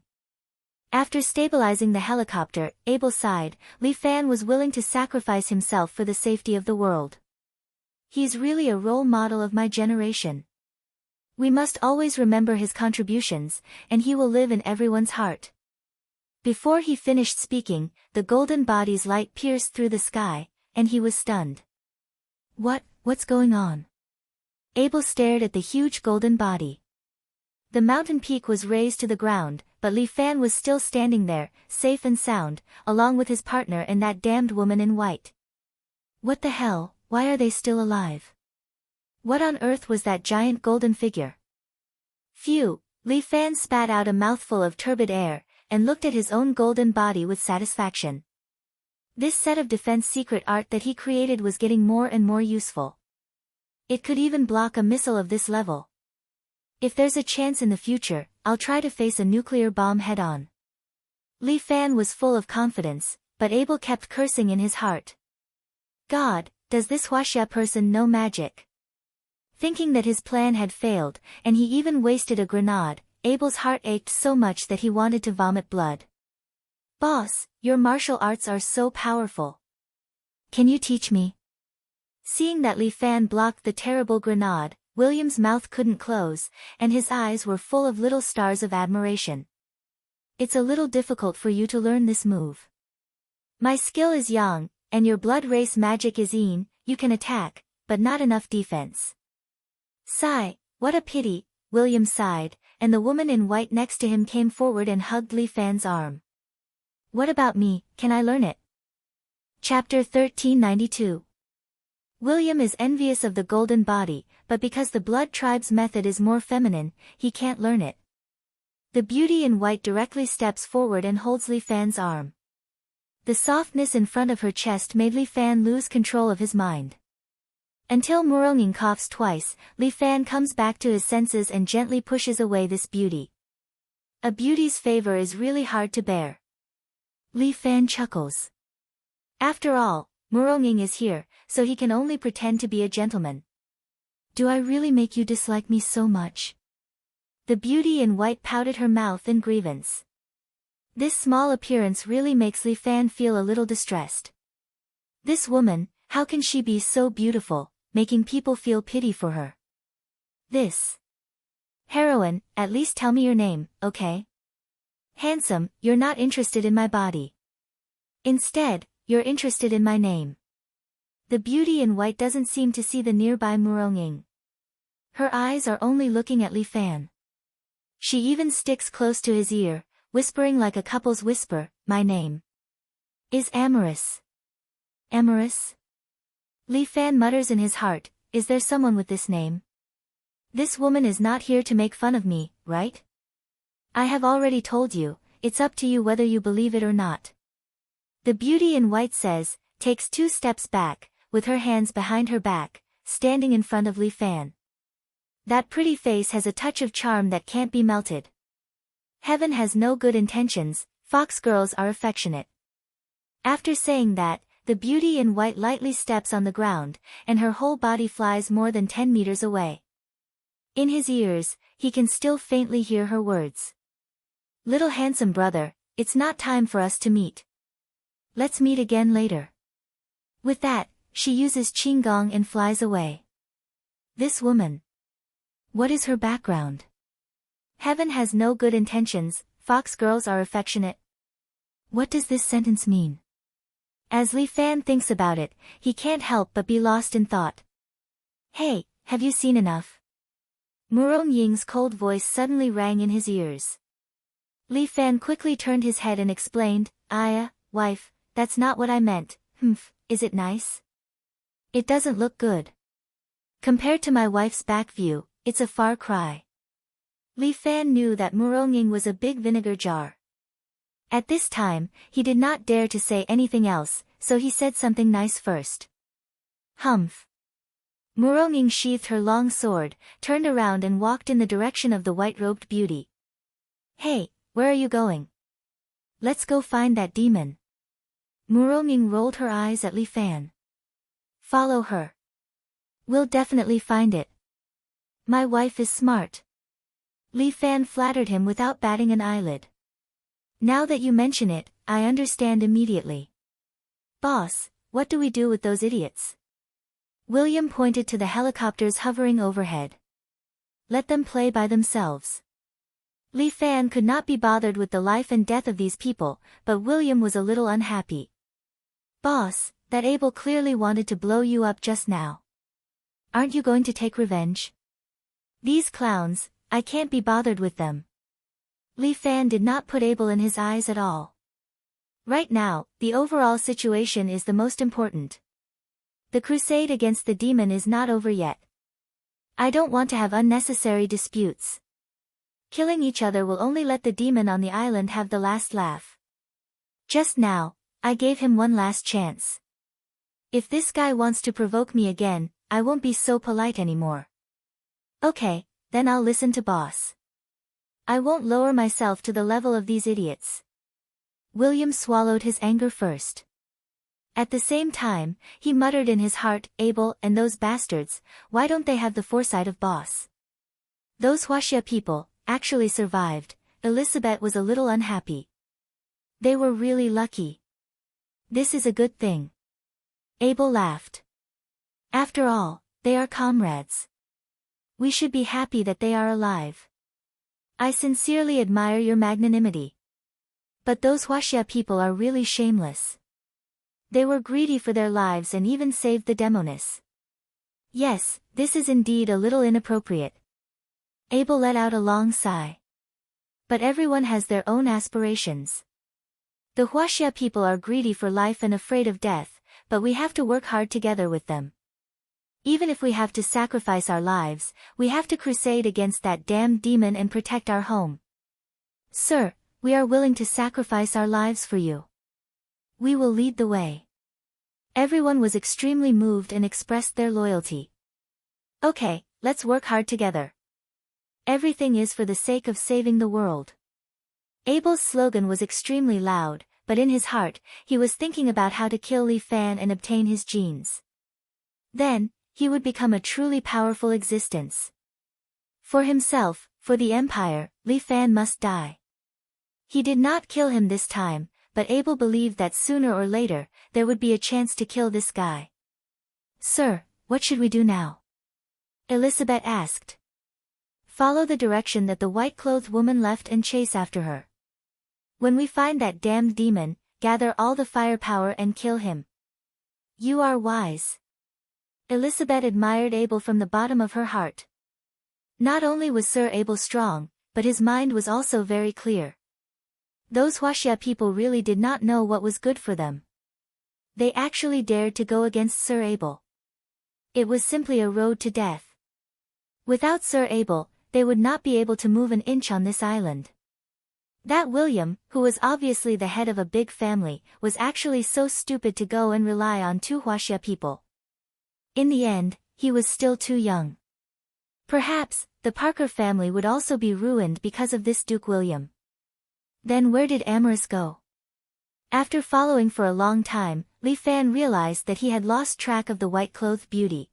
After stabilizing the helicopter, Abel sighed. Li Fan was willing to sacrifice himself for the safety of the world. He's really a role model of my generation. We must always remember his contributions, and he will live in everyone's heart. Before he finished speaking, the golden body's light pierced through the sky, and he was stunned. What's going on? Abel stared at the huge golden body. The mountain peak was raised to the ground, but Li Fan was still standing there, safe and sound, along with his partner and that damned woman in white. What the hell, why are they still alive? What on earth was that giant golden figure? Phew, Li Fan spat out a mouthful of turbid air, and looked at his own golden body with satisfaction. This set of defense secret art that he created was getting more and more useful. It could even block a missile of this level. If there's a chance in the future, I'll try to face a nuclear bomb head-on. Li Fan was full of confidence, but Abel kept cursing in his heart. God, does this Huaxia person know magic? Thinking that his plan had failed, and he even wasted a grenade, Abel's heart ached so much that he wanted to vomit blood. Boss, your martial arts are so powerful. Can you teach me? Seeing that Li Fan blocked the terrible grenade, William's mouth couldn't close, and his eyes were full of little stars of admiration. It's a little difficult for you to learn this move. My skill is yang, and your blood race magic is yin, you can attack, but not enough defense. Sigh, what a pity, William sighed, and the woman in white next to him came forward and hugged Li Fan's arm. What about me, can I learn it? Chapter 1392. William is envious of the golden body, but because the blood tribe's method is more feminine, he can't learn it. The beauty in white directly steps forward and holds Li Fan's arm. The softness in front of her chest made Li Fan lose control of his mind. Until Muronging coughs twice, Li Fan comes back to his senses and gently pushes away this beauty. A beauty's favor is really hard to bear. Li Fan chuckles. After all, Muronging is here, so he can only pretend to be a gentleman. Do I really make you dislike me so much? The beauty in white pouted her mouth in grievance. This small appearance really makes Li Fan feel a little distressed. This woman, how can she be so beautiful, making people feel pity for her? This heroine, at least tell me your name, okay? Handsome, you're not interested in my body. Instead, you're interested in my name. The beauty in white doesn't seem to see the nearby Muronging. Her eyes are only looking at Li Fan. She even sticks close to his ear, whispering like a couple's whisper, my name is Amorous. Amorous? Li Fan mutters in his heart, is there someone with this name? This woman is not here to make fun of me, right? I have already told you, it's up to you whether you believe it or not. The beauty in white says, takes 2 steps back, with her hands behind her back, standing in front of Li Fan. That pretty face has a touch of charm that can't be melted. Heaven has no good intentions, fox girls are affectionate. After saying that, the beauty in white lightly steps on the ground, and her whole body flies more than 10 meters away. In his ears, he can still faintly hear her words. Little handsome brother, it's not time for us to meet. Let's meet again later. With that, she uses Qinggong and flies away. This woman. What is her background? Heaven has no good intentions, fox girls are affectionate. What does this sentence mean? As Li Fan thinks about it, he can't help but be lost in thought. Hey, have you seen enough? Murong Ying's cold voice suddenly rang in his ears. Li Fan quickly turned his head and explained, wife, that's not what I meant, is it nice? It doesn't look good. Compared to my wife's back view, it's a far cry. Li Fan knew that Murong Ying was a big vinegar jar. At this time, he did not dare to say anything else, so he said something nice first. Humph. Murong Ying sheathed her long sword, turned around and walked in the direction of the white-robed beauty. Hey, where are you going? Let's go find that demon. Murong Ying rolled her eyes at Li Fan. Follow her. We'll definitely find it. My wife is smart. Li Fan flattered him without batting an eyelid. Now that you mention it, I understand immediately. Boss, what do we do with those idiots? William pointed to the helicopters hovering overhead. Let them play by themselves. Li Fan could not be bothered with the life and death of these people, but William was a little unhappy. Boss, that Abel clearly wanted to blow you up just now. Aren't you going to take revenge? These clowns, I can't be bothered with them. Li Fan did not put Abel in his eyes at all. Right now, the overall situation is the most important. The crusade against the demon is not over yet. I don't want to have unnecessary disputes. Killing each other will only let the demon on the island have the last laugh. Just now, I gave him one last chance. If this guy wants to provoke me again, I won't be so polite anymore. Okay, then I'll listen to boss. I won't lower myself to the level of these idiots. William swallowed his anger first. At the same time, he muttered in his heart, Abel and those bastards, why don't they have the foresight of boss? Those Huaxia people actually survived. Elizabeth was a little unhappy. They were really lucky. This is a good thing. Abel laughed. After all, they are comrades. We should be happy that they are alive. I sincerely admire your magnanimity. But those Huaxia people are really shameless. They were greedy for their lives and even saved the demoness. Yes, this is indeed a little inappropriate. Abel let out a long sigh. But everyone has their own aspirations. The Huaxia people are greedy for life and afraid of death, but we have to work hard together with them. Even if we have to sacrifice our lives, we have to crusade against that damned demon and protect our home. Sir, we are willing to sacrifice our lives for you. We will lead the way. Everyone was extremely moved and expressed their loyalty. Okay, let's work hard together. Everything is for the sake of saving the world. Abel's slogan was extremely loud, but in his heart, he was thinking about how to kill Li Fan and obtain his genes. Then, he would become a truly powerful existence. For himself, for the Empire, Li Fan must die. He did not kill him this time, but Abel believed that sooner or later, there would be a chance to kill this guy. Sir, what should we do now? Elizabeth asked. Follow the direction that the white-clothed woman left and chase after her. When we find that damned demon, gather all the firepower and kill him. You are wise. Elizabeth admired Abel from the bottom of her heart. Not only was Sir Abel strong, but his mind was also very clear. Those Huaxia people really did not know what was good for them. They actually dared to go against Sir Abel. It was simply a road to death. Without Sir Abel, they would not be able to move an inch on this island. That William, who was obviously the head of a big family, was actually so stupid to go and rely on two Huaxia people. In the end, he was still too young. Perhaps, the Parker family would also be ruined because of this Duke William. Then where did Amaris go? After following for a long time, Li Fan realized that he had lost track of the white-clothed beauty.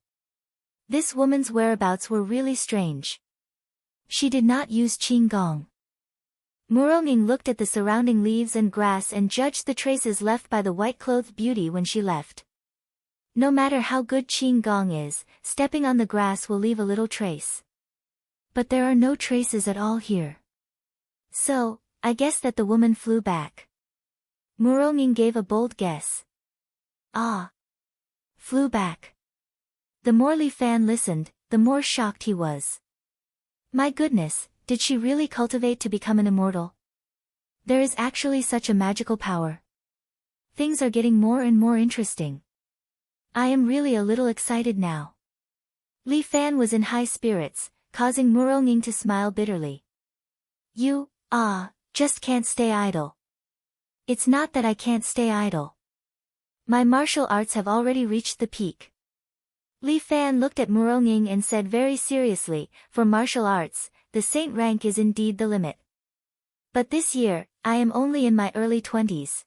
This woman's whereabouts were really strange. She did not use qigong. Muronging looked at the surrounding leaves and grass and judged the traces left by the white-clothed beauty when she left. No matter how good qigong is, stepping on the grass will leave a little trace. But there are no traces at all here. So, I guess that the woman flew back. Muronging gave a bold guess. Ah. Flew back. The more Li Fan listened, the more shocked he was. My goodness, did she really cultivate to become an immortal? There is actually such a magical power. Things are getting more and more interesting. I am really a little excited now. Li Fan was in high spirits, causing Muronging to smile bitterly. You, just can't stay idle. It's not that I can't stay idle. My martial arts have already reached the peak. Li Fan looked at Muronging and said very seriously, for martial arts, the saint rank is indeed the limit. But this year, I am only in my early 20s.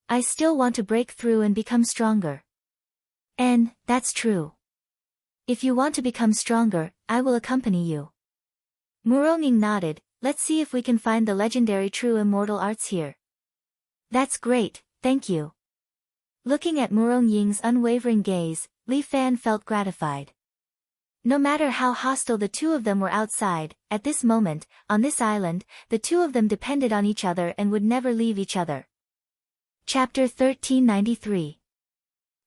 I still want to break through and become stronger. And, that's true. If you want to become stronger, I will accompany you. Muronging nodded. Let's see if we can find the legendary true immortal arts here. That's great, thank you. Looking at Murongying's unwavering gaze, Li Fan felt gratified. No matter how hostile the two of them were outside, at this moment, on this island, the two of them depended on each other and would never leave each other. Chapter 1393.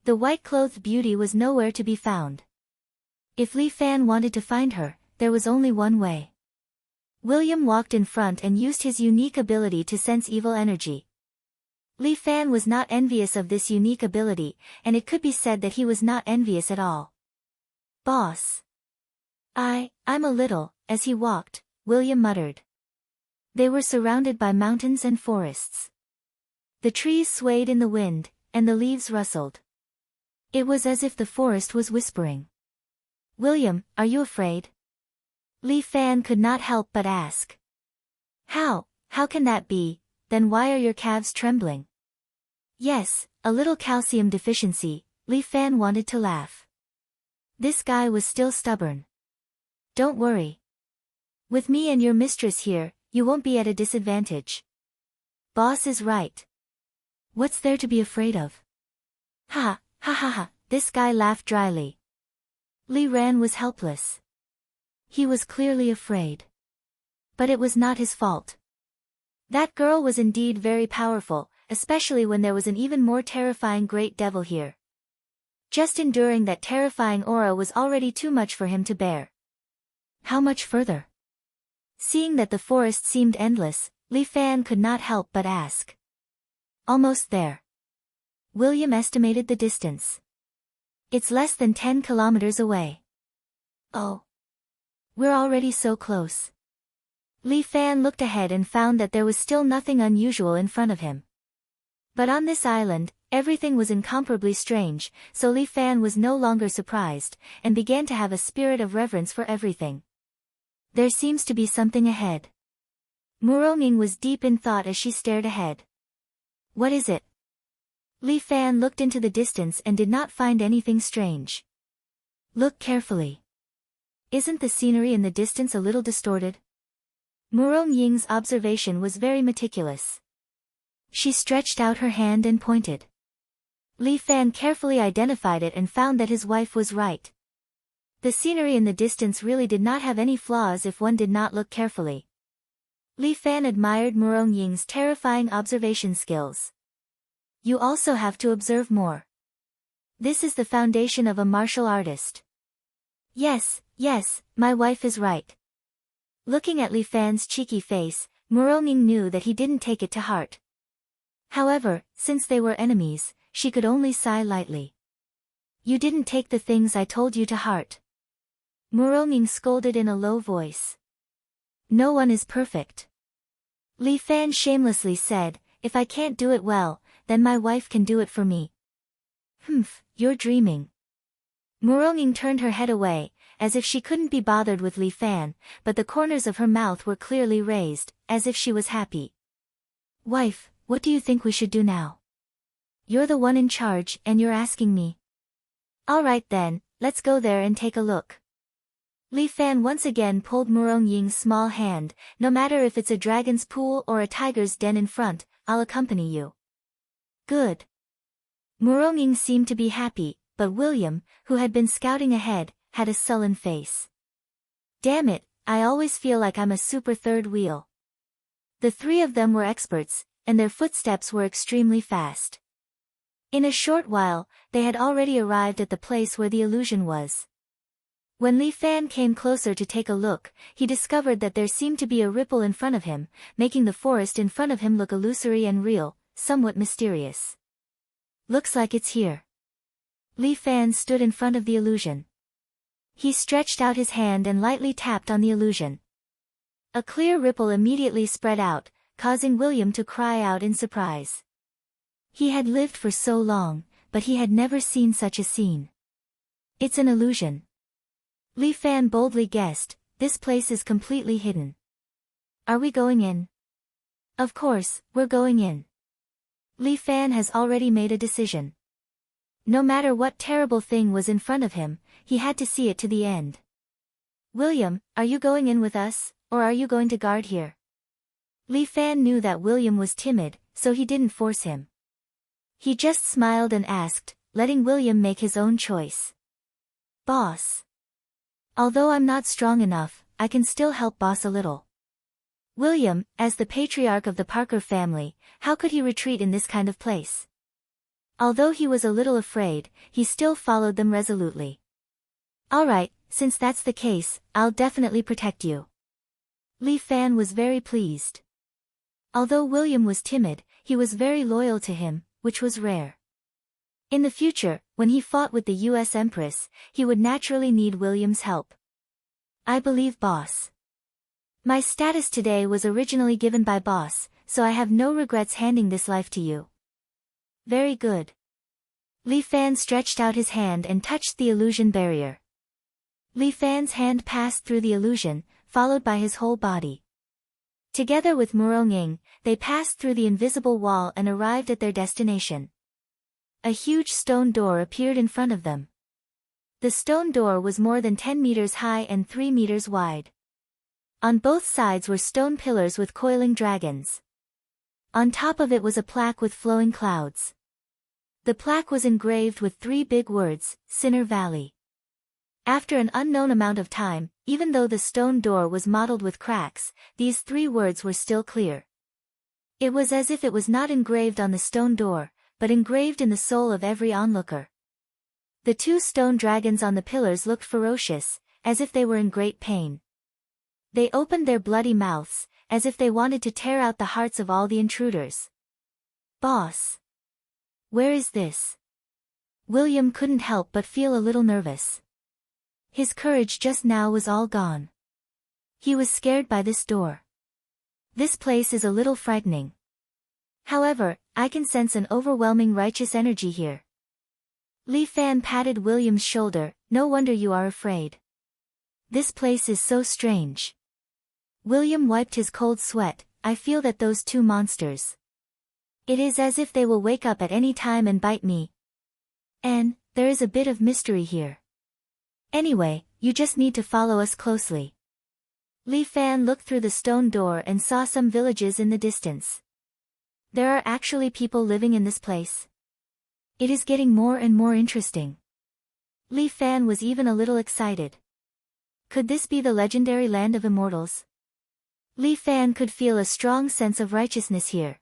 The white-clothed beauty was nowhere to be found. If Li Fan wanted to find her, there was only one way. William walked in front and used his unique ability to sense evil energy. Li Fan was not envious of this unique ability, and it could be said that he was not envious at all. Boss. I'm a little, as he walked, William muttered. They were surrounded by mountains and forests. The trees swayed in the wind, and the leaves rustled. It was as if the forest was whispering. William, are you afraid? Li Fan could not help but ask. How can that be? Then why are your calves trembling? Yes, a little calcium deficiency, Li Fan wanted to laugh. This guy was still stubborn. Don't worry. With me and your mistress here, you won't be at a disadvantage. Boss is right. What's there to be afraid of? Ha, ha ha ha, this guy laughed dryly. Li Ran was helpless. He was clearly afraid. But it was not his fault. That girl was indeed very powerful, especially when there was an even more terrifying great devil here. Just enduring that terrifying aura was already too much for him to bear. How much further? Seeing that the forest seemed endless, Li Fan could not help but ask. Almost there. William estimated the distance. It's less than 10 kilometers away. Oh. We're already so close. Li Fan looked ahead and found that there was still nothing unusual in front of him. But on this island, everything was incomparably strange, so Li Fan was no longer surprised, and began to have a spirit of reverence for everything. There seems to be something ahead. Muronging was deep in thought as she stared ahead. What is it? Li Fan looked into the distance and did not find anything strange. Look carefully. Isn't the scenery in the distance a little distorted? Murong-Ying's observation was very meticulous. She stretched out her hand and pointed. Li Fan carefully identified it and found that his wife was right. The scenery in the distance really did not have any flaws if one did not look carefully. Li Fan admired Murong-Ying's terrifying observation skills. You also have to observe more. This is the foundation of a martial artist. Yes, my wife is right. Looking at Li Fan's cheeky face, Murong-Ying knew that he didn't take it to heart. However, since they were enemies, she could only sigh lightly. You didn't take the things I told you to heart. Murong-Ying scolded in a low voice. No one is perfect. Li Fan shamelessly said, if I can't do it well, then my wife can do it for me. You're dreaming. Murong-Ying turned her head away, as if she couldn't be bothered with Li Fan, but the corners of her mouth were clearly raised, as if she was happy. Wife, what do you think we should do now? You're the one in charge and you're asking me. All right then, let's go there and take a look. Li Fan once again pulled Murong-Ying's small hand. No matter if it's a dragon's pool or a tiger's den in front, I'll accompany you. Good. Murong-Ying seemed to be happy, but William, who had been scouting ahead, had a sullen face. Damn it, I always feel like I'm a super third wheel. The three of them were experts, and their footsteps were extremely fast. In a short while, they had already arrived at the place where the illusion was. When Li Fan came closer to take a look, he discovered that there seemed to be a ripple in front of him, making the forest in front of him look illusory and real, somewhat mysterious. Looks like it's here. Li Fan stood in front of the illusion. He stretched out his hand and lightly tapped on the illusion. A clear ripple immediately spread out, causing William to cry out in surprise. He had lived for so long, but he had never seen such a scene. It's an illusion. Li Fan boldly guessed, this place is completely hidden. Are we going in? Of course, we're going in. Li Fan has already made a decision. No matter what terrible thing was in front of him, he had to see it to the end. William, are you going in with us, or are you going to guard here? Li Fan knew that William was timid, so he didn't force him. He just smiled and asked, letting William make his own choice. Boss. Although I'm not strong enough, I can still help boss a little. William, as the patriarch of the Parker family, how could he retreat in this kind of place? Although he was a little afraid, he still followed them resolutely. All right, since that's the case, I'll definitely protect you. Li Fan was very pleased. Although William was timid, he was very loyal to him, which was rare. In the future, when he fought with the U.S. Empress, he would naturally need William's help. I believe boss. My status today was originally given by boss, so I have no regrets handing this life to you. Very good. Li Fan stretched out his hand and touched the illusion barrier. Li Fan's hand passed through the illusion, followed by his whole body. Together with Murong, they passed through the invisible wall and arrived at their destination. A huge stone door appeared in front of them. The stone door was more than 10 meters high and 3 meters wide. On both sides were stone pillars with coiling dragons. On top of it was a plaque with flowing clouds. The plaque was engraved with 3 big words, Sinner Valley. After an unknown amount of time, even though the stone door was mottled with cracks, these 3 words were still clear. It was as if it was not engraved on the stone door, but engraved in the soul of every onlooker. The 2 stone dragons on the pillars looked ferocious, as if they were in great pain. They opened their bloody mouths, as if they wanted to tear out the hearts of all the intruders. "Boss. Where is this?" William couldn't help but feel a little nervous. His courage just now was all gone. He was scared by this door. This place is a little frightening. However, I can sense an overwhelming righteous energy here. Li Fan patted William's shoulder. "No wonder you are afraid. This place is so strange." William wiped his cold sweat. "I feel that those 2 monsters. It is as if they will wake up at any time and bite me. And there is a bit of mystery here. Anyway, you just need to follow us closely." Li Fan looked through the stone door and saw some villages in the distance. There are actually people living in this place. It is getting more and more interesting. Li Fan was even a little excited. Could this be the legendary land of immortals? Li Fan could feel a strong sense of righteousness here.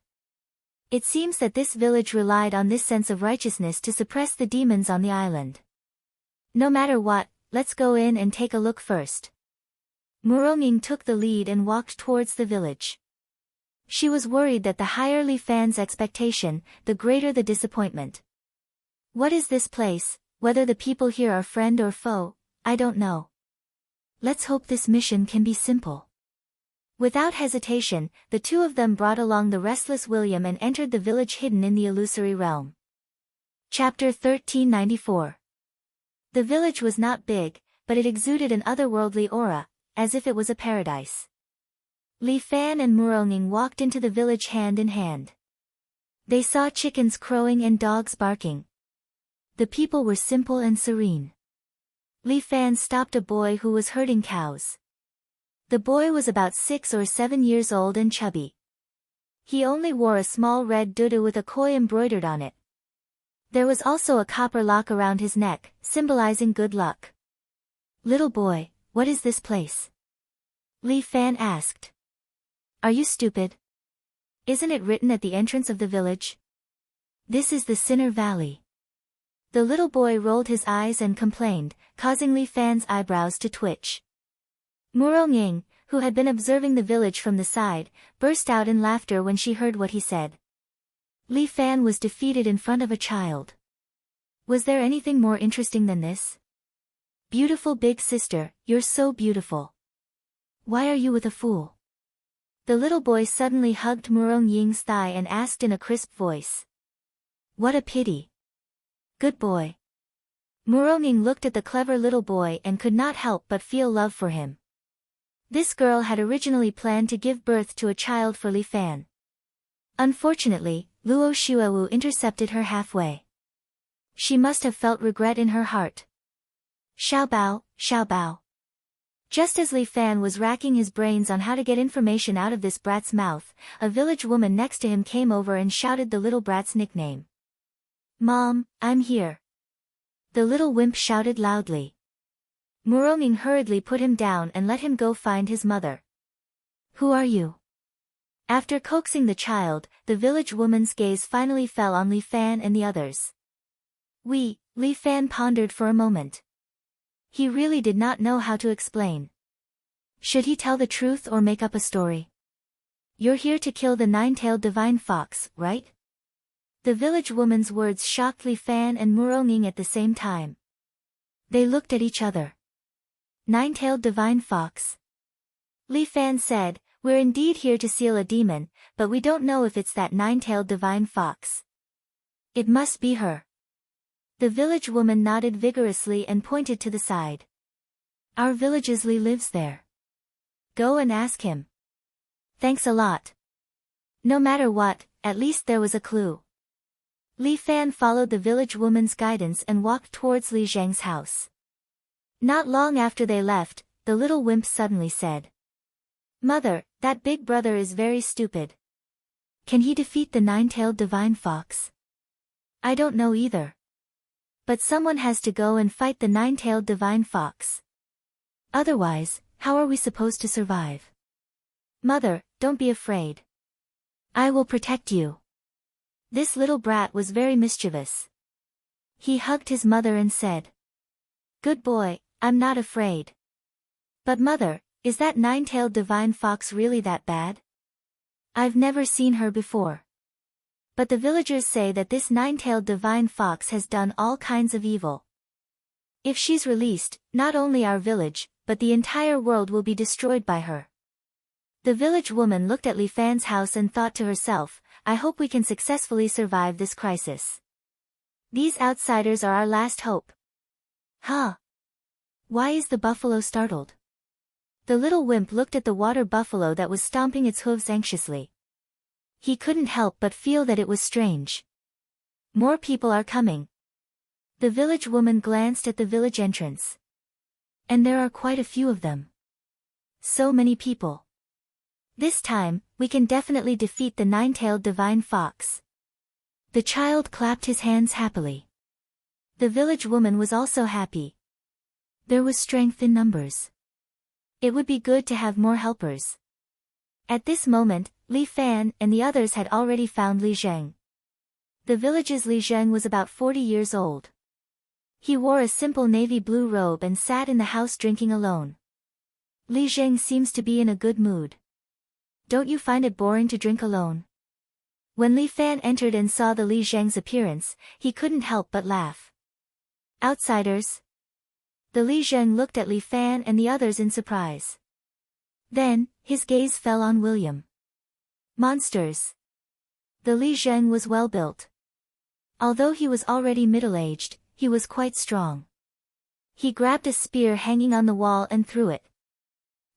It seems that this village relied on this sense of righteousness to suppress the demons on the island. No matter what, let's go in and take a look first. Murong took the lead and walked towards the village. She was worried that the higher Li Fan's expectation, the greater the disappointment. What is this place? Whether the people here are friend or foe, I don't know. Let's hope this mission can be simple. Without hesitation, the 2 of them brought along the restless William and entered the village hidden in the illusory realm. Chapter 1394. The village was not big, but it exuded an otherworldly aura, as if it was a paradise. Li Fan and Murong walked into the village hand in hand. They saw chickens crowing and dogs barking. The people were simple and serene. Li Fan stopped a boy who was herding cows. The boy was about 6 or 7 years old and chubby. He only wore a small red dudu with a koi embroidered on it. There was also a copper lock around his neck, symbolizing good luck. "Little boy, what is this place?" Li Fan asked. "Are you stupid? Isn't it written at the entrance of the village? This is the Sinner Valley." The little boy rolled his eyes and complained, causing Li Fan's eyebrows to twitch. Murong, who had been observing the village from the side, burst out in laughter when she heard what he said. Li Fan was defeated in front of a child. Was there anything more interesting than this? "Beautiful big sister, you're so beautiful. Why are you with a fool?" The little boy suddenly hugged Murong thigh and asked in a crisp voice. "What a pity. Good boy." Murong looked at the clever little boy and could not help but feel love for him. This girl had originally planned to give birth to a child for Li Fan. Unfortunately, Luo Shuewu intercepted her halfway. She must have felt regret in her heart. Xiao Bao, Xiao Bao. Just as Li Fan was racking his brains on how to get information out of this brat's mouth, a village woman next to him came over and shouted the little brat's nickname. "Mom, I'm here." The little wimp shouted loudly. Murong hurriedly put him down and let him go find his mother. "Who are you?" After coaxing the child, the village woman's gaze finally fell on Li Fan and the others. Li Fan pondered for a moment. He really did not know how to explain. Should he tell the truth or make up a story? "You're here to kill the 9-tailed divine fox, right?" The village woman's words shocked Li Fan and Murong at the same time. They looked at each other. 9-tailed divine fox. Li Fan said, "We're indeed here to seal a demon, but we don't know if it's that 9-tailed divine fox. It must be her." The village woman nodded vigorously and pointed to the side. "Our village's Li lives there." Go and ask him. Thanks a lot. No matter what, at least there was a clue. Li Fan followed the village woman's guidance and walked towards Li Zheng's house. Not long after they left, the little wimp suddenly said, "Mother, that big brother is very stupid. Can he defeat the nine-tailed divine fox?" "I don't know either. But someone has to go and fight the nine-tailed divine fox. Otherwise, how are we supposed to survive?" "Mother, don't be afraid. I will protect you." This little brat was very mischievous. He hugged his mother and said, "Good boy, I'm not afraid." "But mother, is that nine-tailed divine fox really that bad? I've never seen her before. But the villagers say that this nine-tailed divine fox has done all kinds of evil. If she's released, not only our village, but the entire world will be destroyed by her." The village woman looked at Li Fan's house and thought to herself, "I hope we can successfully survive this crisis. These outsiders are our last hope." "Huh? Why is the buffalo startled?" The little wimp looked at the water buffalo that was stomping its hooves anxiously. He couldn't help but feel that it was strange. "More people are coming." The village woman glanced at the village entrance. "And there are quite a few of them. So many people. This time, we can definitely defeat the nine-tailed divine fox." The child clapped his hands happily. The village woman was also happy. There was strength in numbers. It would be good to have more helpers. At this moment, Li Fan and the others had already found Li Zheng. The village's Li Zheng was about 40 years old. He wore a simple navy blue robe and sat in the house drinking alone. Li Zheng seems to be in a good mood. Don't you find it boring to drink alone? When Li Fan entered and saw the Li Zheng's appearance, he couldn't help but laugh. "Outsiders?" The Li Zheng looked at Li Fan and the others in surprise. Then, his gaze fell on William. "Monsters." The Li Zheng was well built. Although he was already middle-aged, he was quite strong. He grabbed a spear hanging on the wall and threw it.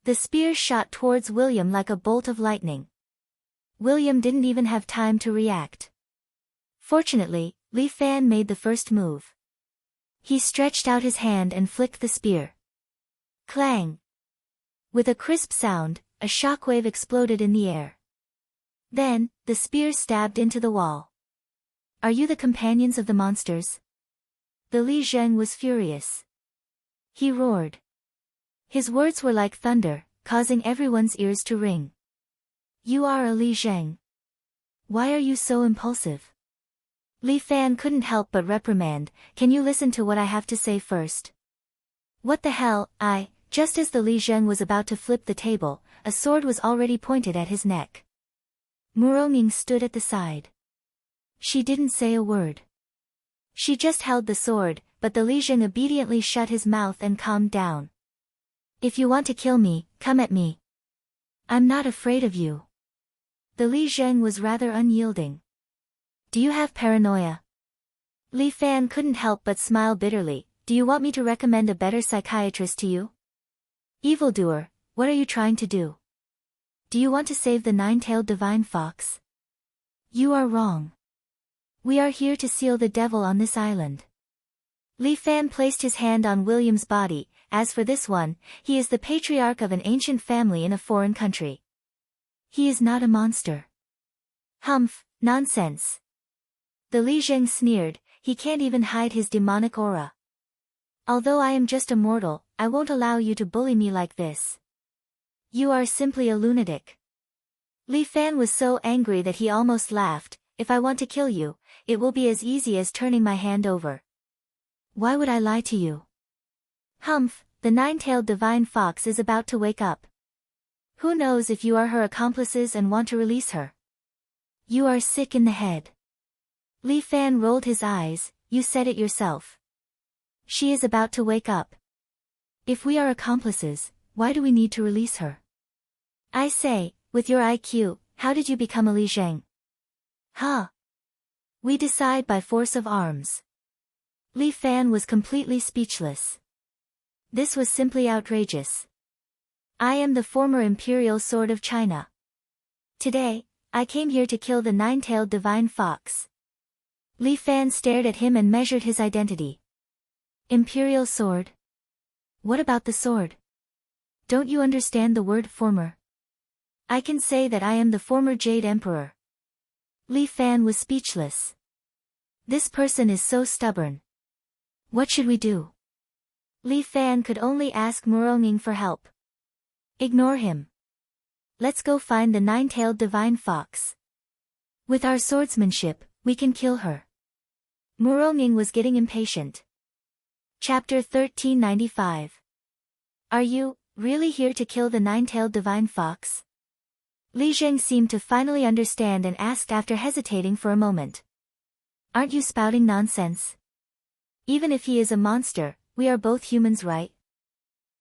The spear shot towards William like a bolt of lightning. William didn't even have time to react. Fortunately, Li Fan made the first move. He stretched out his hand and flicked the spear. Clang! With a crisp sound, a shockwave exploded in the air. Then, the spear stabbed into the wall. "Are you the companions of the monsters?" The Li Zheng was furious. He roared. His words were like thunder, causing everyone's ears to ring. "You are a Li Zheng. Why are you so impulsive?" Li Fan couldn't help but reprimand, "Can you listen to what I have to say first?" "What the hell, Just as the Li Zheng was about to flip the table, a sword was already pointed at his neck. Muronging stood at the side. She didn't say a word. She just held the sword, but the Li Zheng obediently shut his mouth and calmed down. "If you want to kill me, come at me. I'm not afraid of you." The Li Zheng was rather unyielding. "Do you have paranoia?" Li Fan couldn't help but smile bitterly. "Do you want me to recommend a better psychiatrist to you?" "Evildoer, what are you trying to do? Do you want to save the nine-tailed divine fox?" "You are wrong. We are here to seal the devil on this island." Li Fan placed his hand on William's body. "As for this one, he is the patriarch of an ancient family in a foreign country. He is not a monster." "Humph, nonsense." The Li Zheng sneered, "He can't even hide his demonic aura. Although I am just a mortal, I won't allow you to bully me like this. You are simply a lunatic." Li Fan was so angry that he almost laughed. "If I want to kill you, it will be as easy as turning my hand over. Why would I lie to you?" "Humph, the nine-tailed divine fox is about to wake up. Who knows if you are her accomplices and want to release her? You are sick in the head." Li Fan rolled his eyes. "You said it yourself. She is about to wake up. If we are accomplices, why do we need to release her? I say, with your IQ, how did you become a Li Zheng?" "Huh? We decide by force of arms." Li Fan was completely speechless. This was simply outrageous. I am the former Imperial Sword of China. Today, I came here to kill the nine-tailed divine fox. Li Fan stared at him and measured his identity. Imperial Sword? What about the sword? Don't you understand the word former? I can say that I am the former Jade Emperor. Li Fan was speechless. This person is so stubborn. What should we do? Li Fan could only ask Muronging for help. Ignore him. Let's go find the nine-tailed divine fox. With our swordsmanship, we can kill her. Muronging was getting impatient. Chapter 1395. Are you really here to kill the nine-tailed divine fox? Li Zheng seemed to finally understand and asked after hesitating for a moment. Aren't you spouting nonsense? Even if he is a monster, we are both humans, right?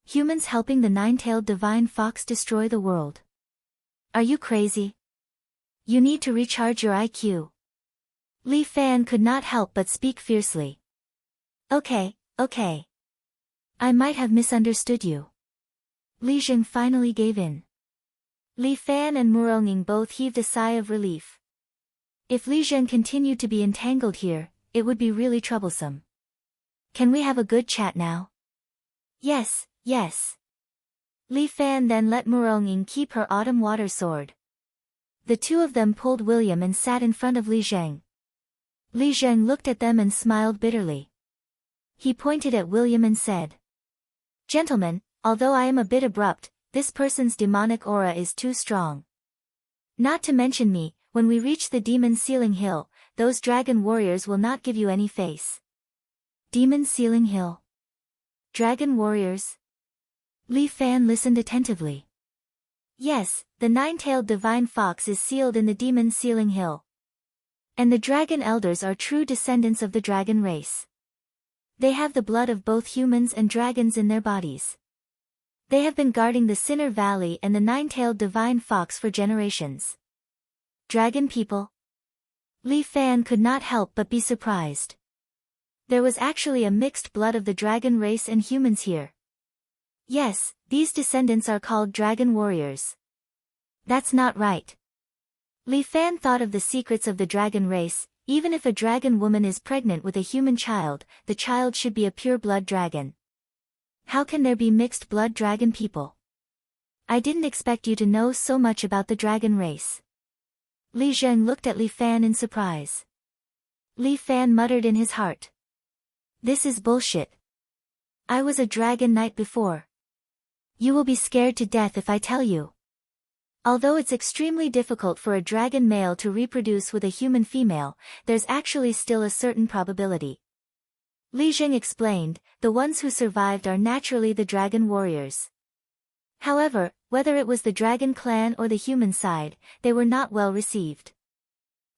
Humans helping the nine-tailed divine fox destroy the world. Are you crazy? You need to recharge your IQ. Li Fan could not help but speak fiercely. Okay. I might have misunderstood you. Li Zheng finally gave in. Li Fan and Muronging both heaved a sigh of relief. If Li Zheng continued to be entangled here, it would be really troublesome. Can we have a good chat now? Yes. Li Fan then let Muronging keep her autumn water sword. The two of them pulled William and sat in front of Li Zheng. Li Zheng looked at them and smiled bitterly. He pointed at William and said, "Gentlemen, although I am a bit abrupt, this person's demonic aura is too strong. Not to mention me, when we reach the Demon Ceiling Hill, those dragon warriors will not give you any face." Demon Ceiling Hill. Dragon warriors? Li Fan listened attentively. Yes, the nine-tailed divine fox is sealed in the Demon Ceiling Hill. And the dragon elders are true descendants of the dragon race. They have the blood of both humans and dragons in their bodies. They have been guarding the Sinner Valley and the nine-tailed divine fox for generations. Dragon people? Li Fan could not help but be surprised. There was actually a mixed blood of the dragon race and humans here. Yes, these descendants are called dragon warriors. That's not right. Li Fan thought of the secrets of the dragon race. Even if a dragon woman is pregnant with a human child, the child should be a pure-blood dragon. How can there be mixed-blood dragon people? I didn't expect you to know so much about the dragon race. Li Zheng looked at Li Fan in surprise. Li Fan muttered in his heart. This is bullshit. I was a dragon knight before. You will be scared to death if I tell you. Although it's extremely difficult for a dragon male to reproduce with a human female, there's actually still a certain probability. Li Zheng explained, the ones who survived are naturally the dragon warriors. However, whether it was the dragon clan or the human side, they were not well received.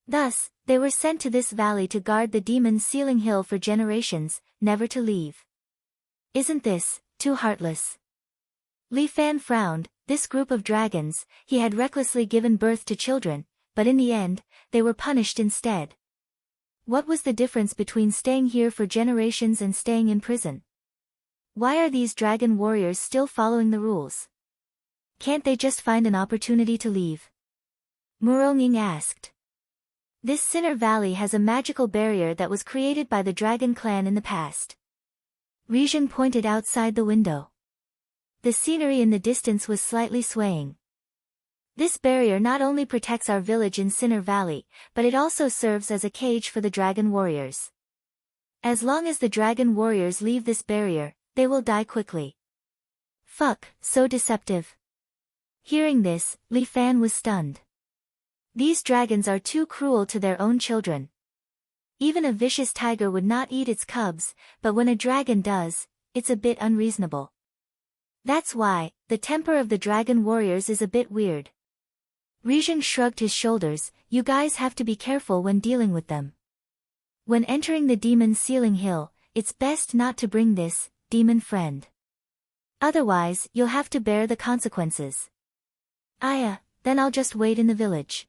Thus, they were sent to this valley to guard the Demon Ceiling Hill for generations, never to leave. Isn't this too heartless? Li Fan frowned. This group of dragons, he had recklessly given birth to children, but in the end, they were punished instead. What was the difference between staying here for generations and staying in prison? Why are these dragon warriors still following the rules? Can't they just find an opportunity to leave? Muronging asked. This Sinner Valley has a magical barrier that was created by the dragon clan in the past. Rizheng pointed outside the window. The scenery in the distance was slightly swaying. This barrier not only protects our village in Sinner Valley, but it also serves as a cage for the dragon warriors. As long as the dragon warriors leave this barrier, they will die quickly. Fuck, so deceptive. Hearing this, Li Fan was stunned. These dragons are too cruel to their own children. Even a vicious tiger would not eat its cubs, but when a dragon does, it's a bit unreasonable. That's why, the temper of the dragon warriors is a bit weird. Rizheng shrugged his shoulders. You guys have to be careful when dealing with them. When entering the Demon Ceiling Hill, it's best not to bring this demon friend. Otherwise, you'll have to bear the consequences. Then I'll just wait in the village.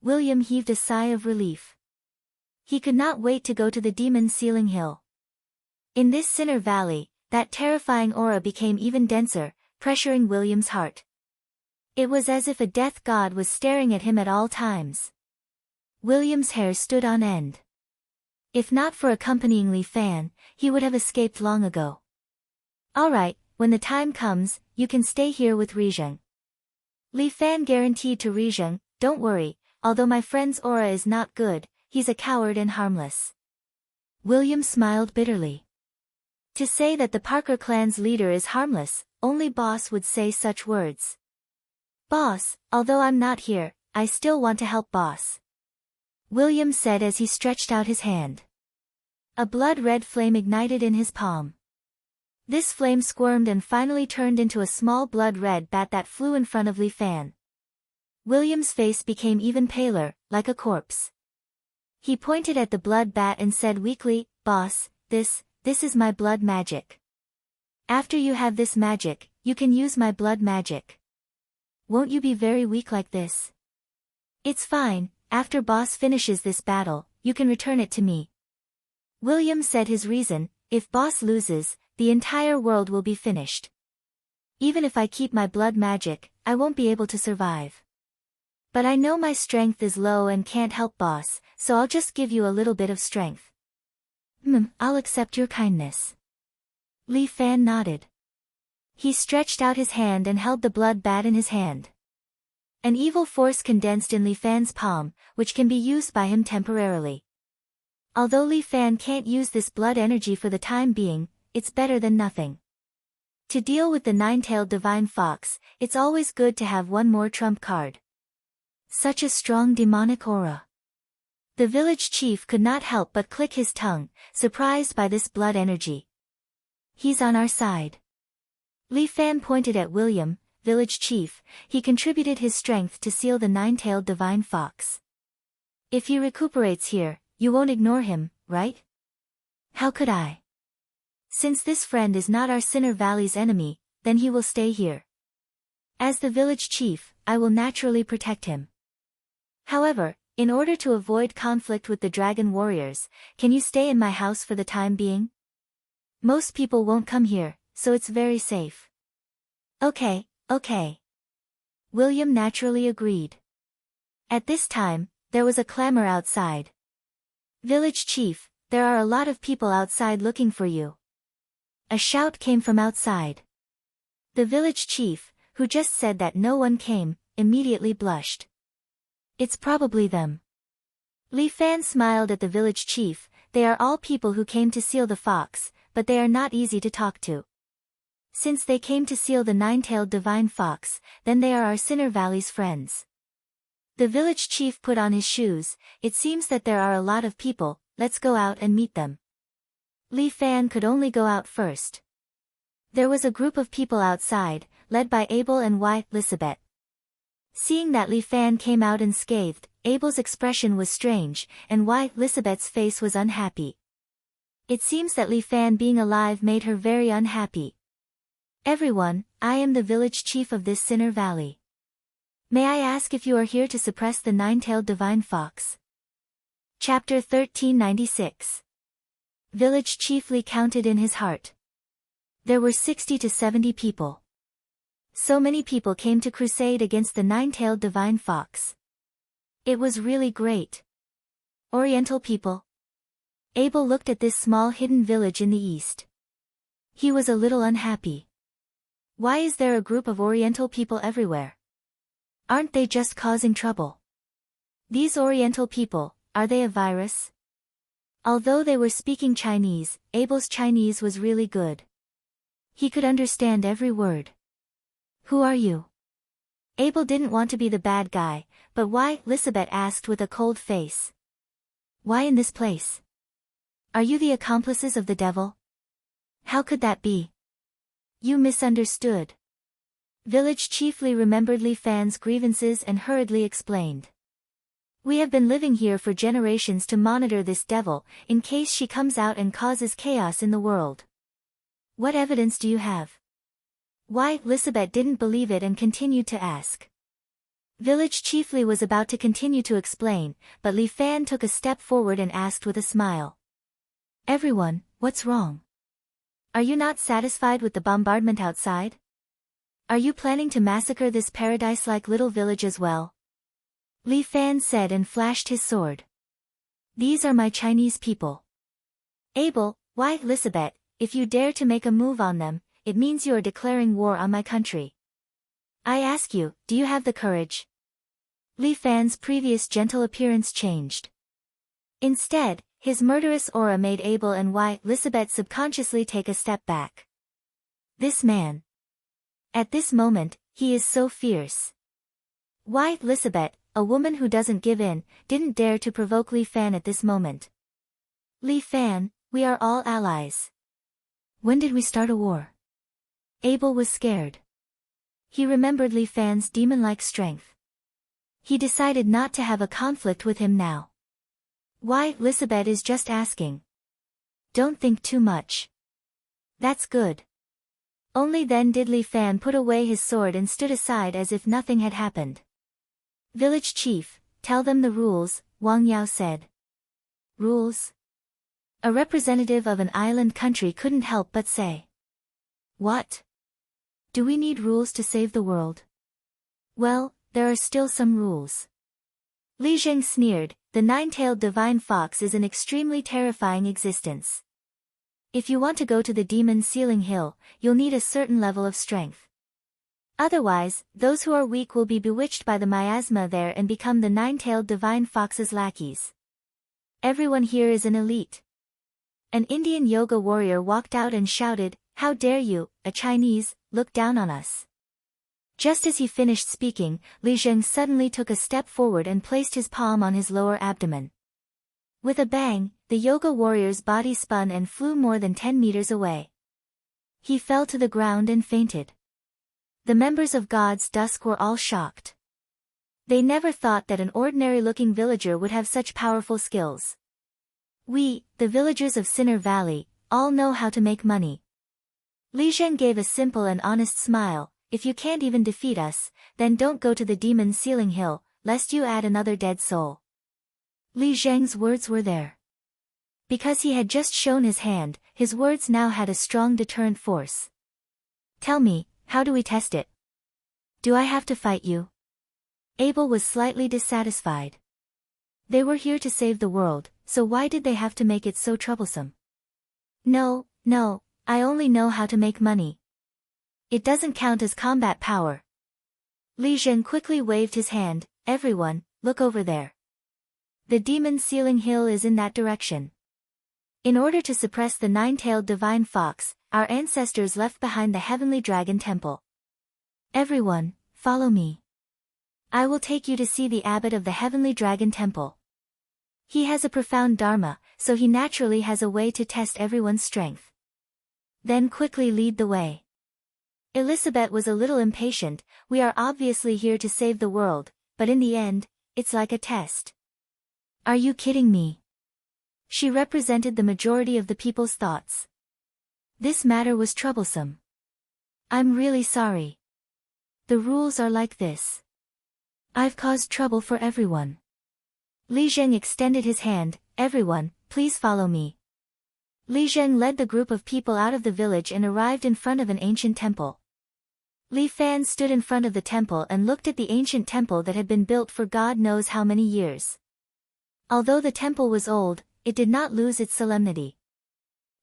William heaved a sigh of relief. He could not wait to go to the Demon Ceiling Hill. In this Sinner Valley, that terrifying aura became even denser, pressuring William's heart. It was as if a death god was staring at him at all times. William's hair stood on end. If not for accompanying Li Fan, he would have escaped long ago. All right, when the time comes, you can stay here with Rizheng. Li Fan guaranteed to Rizheng, don't worry, although my friend's aura is not good, he's a coward and harmless. William smiled bitterly. To say that the Parker clan's leader is harmless, only Boss would say such words. Boss, although I'm not here, I still want to help Boss. William said as he stretched out his hand. A blood-red flame ignited in his palm. This flame squirmed and finally turned into a small blood-red bat that flew in front of Li Fan. William's face became even paler, like a corpse. He pointed at the blood bat and said weakly, Boss, this is my blood magic. After you have this magic, you can use my blood magic. Won't you be very weak like this? It's fine, after Boss finishes this battle, you can return it to me. William said his reason, if Boss loses, the entire world will be finished. Even if I keep my blood magic, I won't be able to survive. But I know my strength is low and can't help Boss, so I'll just give you a little bit of strength. I'll accept your kindness. Li Fan nodded. He stretched out his hand and held the blood bat in his hand. An evil force condensed in Li Fan's palm, which can be used by him temporarily. Although Li Fan can't use this blood energy for the time being, it's better than nothing. To deal with the nine-tailed divine fox, it's always good to have one more trump card. Such a strong demonic aura. The village chief could not help but click his tongue, surprised by this blood energy. He's on our side. Li Fan pointed at William, village chief. He contributed his strength to seal the nine-tailed divine fox. If he recuperates here, you won't ignore him, right? How could I? Since this friend is not our Sinner Valley's enemy, then he will stay here. As the village chief, I will naturally protect him. However, in order to avoid conflict with the dragon warriors, can you stay in my house for the time being? Most people won't come here, so it's very safe. Okay. William naturally agreed. At this time, there was a clamor outside. Village chief, there are a lot of people outside looking for you. A shout came from outside. The village chief, who just said that no one came, immediately blushed. It's probably them. Li Fan smiled at the village chief. They are all people who came to seal the fox, but they are not easy to talk to. Since they came to seal the nine-tailed divine fox, then they are our Sinner Valley's friends. The village chief put on his shoes. It seems that there are a lot of people, let's go out and meet them. Li Fan could only go out first. There was a group of people outside, led by Abel and Elizabeth. Seeing that Li Fan came out unscathed, Abel's expression was strange, and Elizabeth's face was unhappy. It seems that Li Fan being alive made her very unhappy. Everyone, I am the village chief of this Sinner Valley. May I ask if you are here to suppress the nine-tailed divine fox? Chapter 1396. Village chief Li counted in his heart. There were 60 to 70 people. So many people came to crusade against the nine-tailed divine fox. It was really great. Oriental people. Abel looked at this small hidden village in the east. He was a little unhappy. Why is there a group of Oriental people everywhere? Aren't they just causing trouble? These Oriental people, are they a virus? Although they were speaking Chinese, Abel's Chinese was really good. He could understand every word. Who are you? Abel didn't want to be the bad guy, but why? Elizabeth asked with a cold face. Why in this place? Are you the accomplices of the devil? How could that be? You misunderstood. Village chief Li remembered Li Fan's grievances and hurriedly explained. We have been living here for generations to monitor this devil, in case she comes out and causes chaos in the world. What evidence do you have? Why? Elizabeth didn't believe it and continued to ask. Village chief Li was about to continue to explain, but Li Fan took a step forward and asked with a smile. Everyone, what's wrong? Are you not satisfied with the bombardment outside? Are you planning to massacre this paradise-like little village as well? Li Fan said and flashed his sword. These are my Chinese people. Abel, why, Elizabeth, if you dare to make a move on them, it means you are declaring war on my country. I ask you, do you have the courage? Li Fan's previous gentle appearance changed. Instead, his murderous aura made Abel and Elizabeth subconsciously take a step back. This man. At this moment, he is so fierce. Elizabeth, a woman who doesn't give in, didn't dare to provoke Li Fan at this moment. Li Fan, we are all allies. When did we start a war? Abel was scared. He remembered Li Fan's demon-like strength. He decided not to have a conflict with him now. Elizabeth is just asking. Don't think too much. That's good. Only then did Li Fan put away his sword and stood aside as if nothing had happened. Village chief, tell them the rules, Wang Yao said. Rules? A representative of an island country couldn't help but say. What? Do we need rules to save the world? Well, there are still some rules. Li Zheng sneered, the nine-tailed divine fox is an extremely terrifying existence. If you want to go to the demon ceiling hill, you'll need a certain level of strength. Otherwise, those who are weak will be bewitched by the miasma there and become the nine-tailed divine fox's lackeys. Everyone here is an elite. An Indian yoga warrior walked out and shouted, how dare you, a Chinese, look down on us. Just as he finished speaking, Li Zheng suddenly took a step forward and placed his palm on his lower abdomen. With a bang, the yoga warrior's body spun and flew more than 10 meters away. He fell to the ground and fainted. The members of God's Dusk were all shocked. They never thought that an ordinary-looking villager would have such powerful skills. We, the villagers of Sinner Valley, all know how to make money. Li Zheng gave a simple and honest smile, if you can't even defeat us, then don't go to the demon ceiling hill, lest you add another dead soul. Li Zheng's words were there. Because he had just shown his hand, his words now had a strong deterrent force. Tell me, how do we test it? Do I have to fight you? Abel was slightly dissatisfied. They were here to save the world, so why did they have to make it so troublesome? No, I only know how to make money. It doesn't count as combat power. Li Zheng quickly waved his hand, everyone, look over there. The demon ceiling hill is in that direction. In order to suppress the nine-tailed divine fox, our ancestors left behind the heavenly dragon temple. Everyone, follow me. I will take you to see the abbot of the heavenly dragon temple. He has a profound dharma, so he naturally has a way to test everyone's strength. Then quickly lead the way. Elizabeth was a little impatient, we are obviously here to save the world, but in the end, it's like a test. Are you kidding me? She represented the majority of the people's thoughts. This matter was troublesome. I'm really sorry. The rules are like this. I've caused trouble for everyone. Li Zheng extended his hand, everyone, please follow me. Li Zheng led the group of people out of the village and arrived in front of an ancient temple. Li Fan stood in front of the temple and looked at the ancient temple that had been built for God knows how many years. Although the temple was old, it did not lose its solemnity.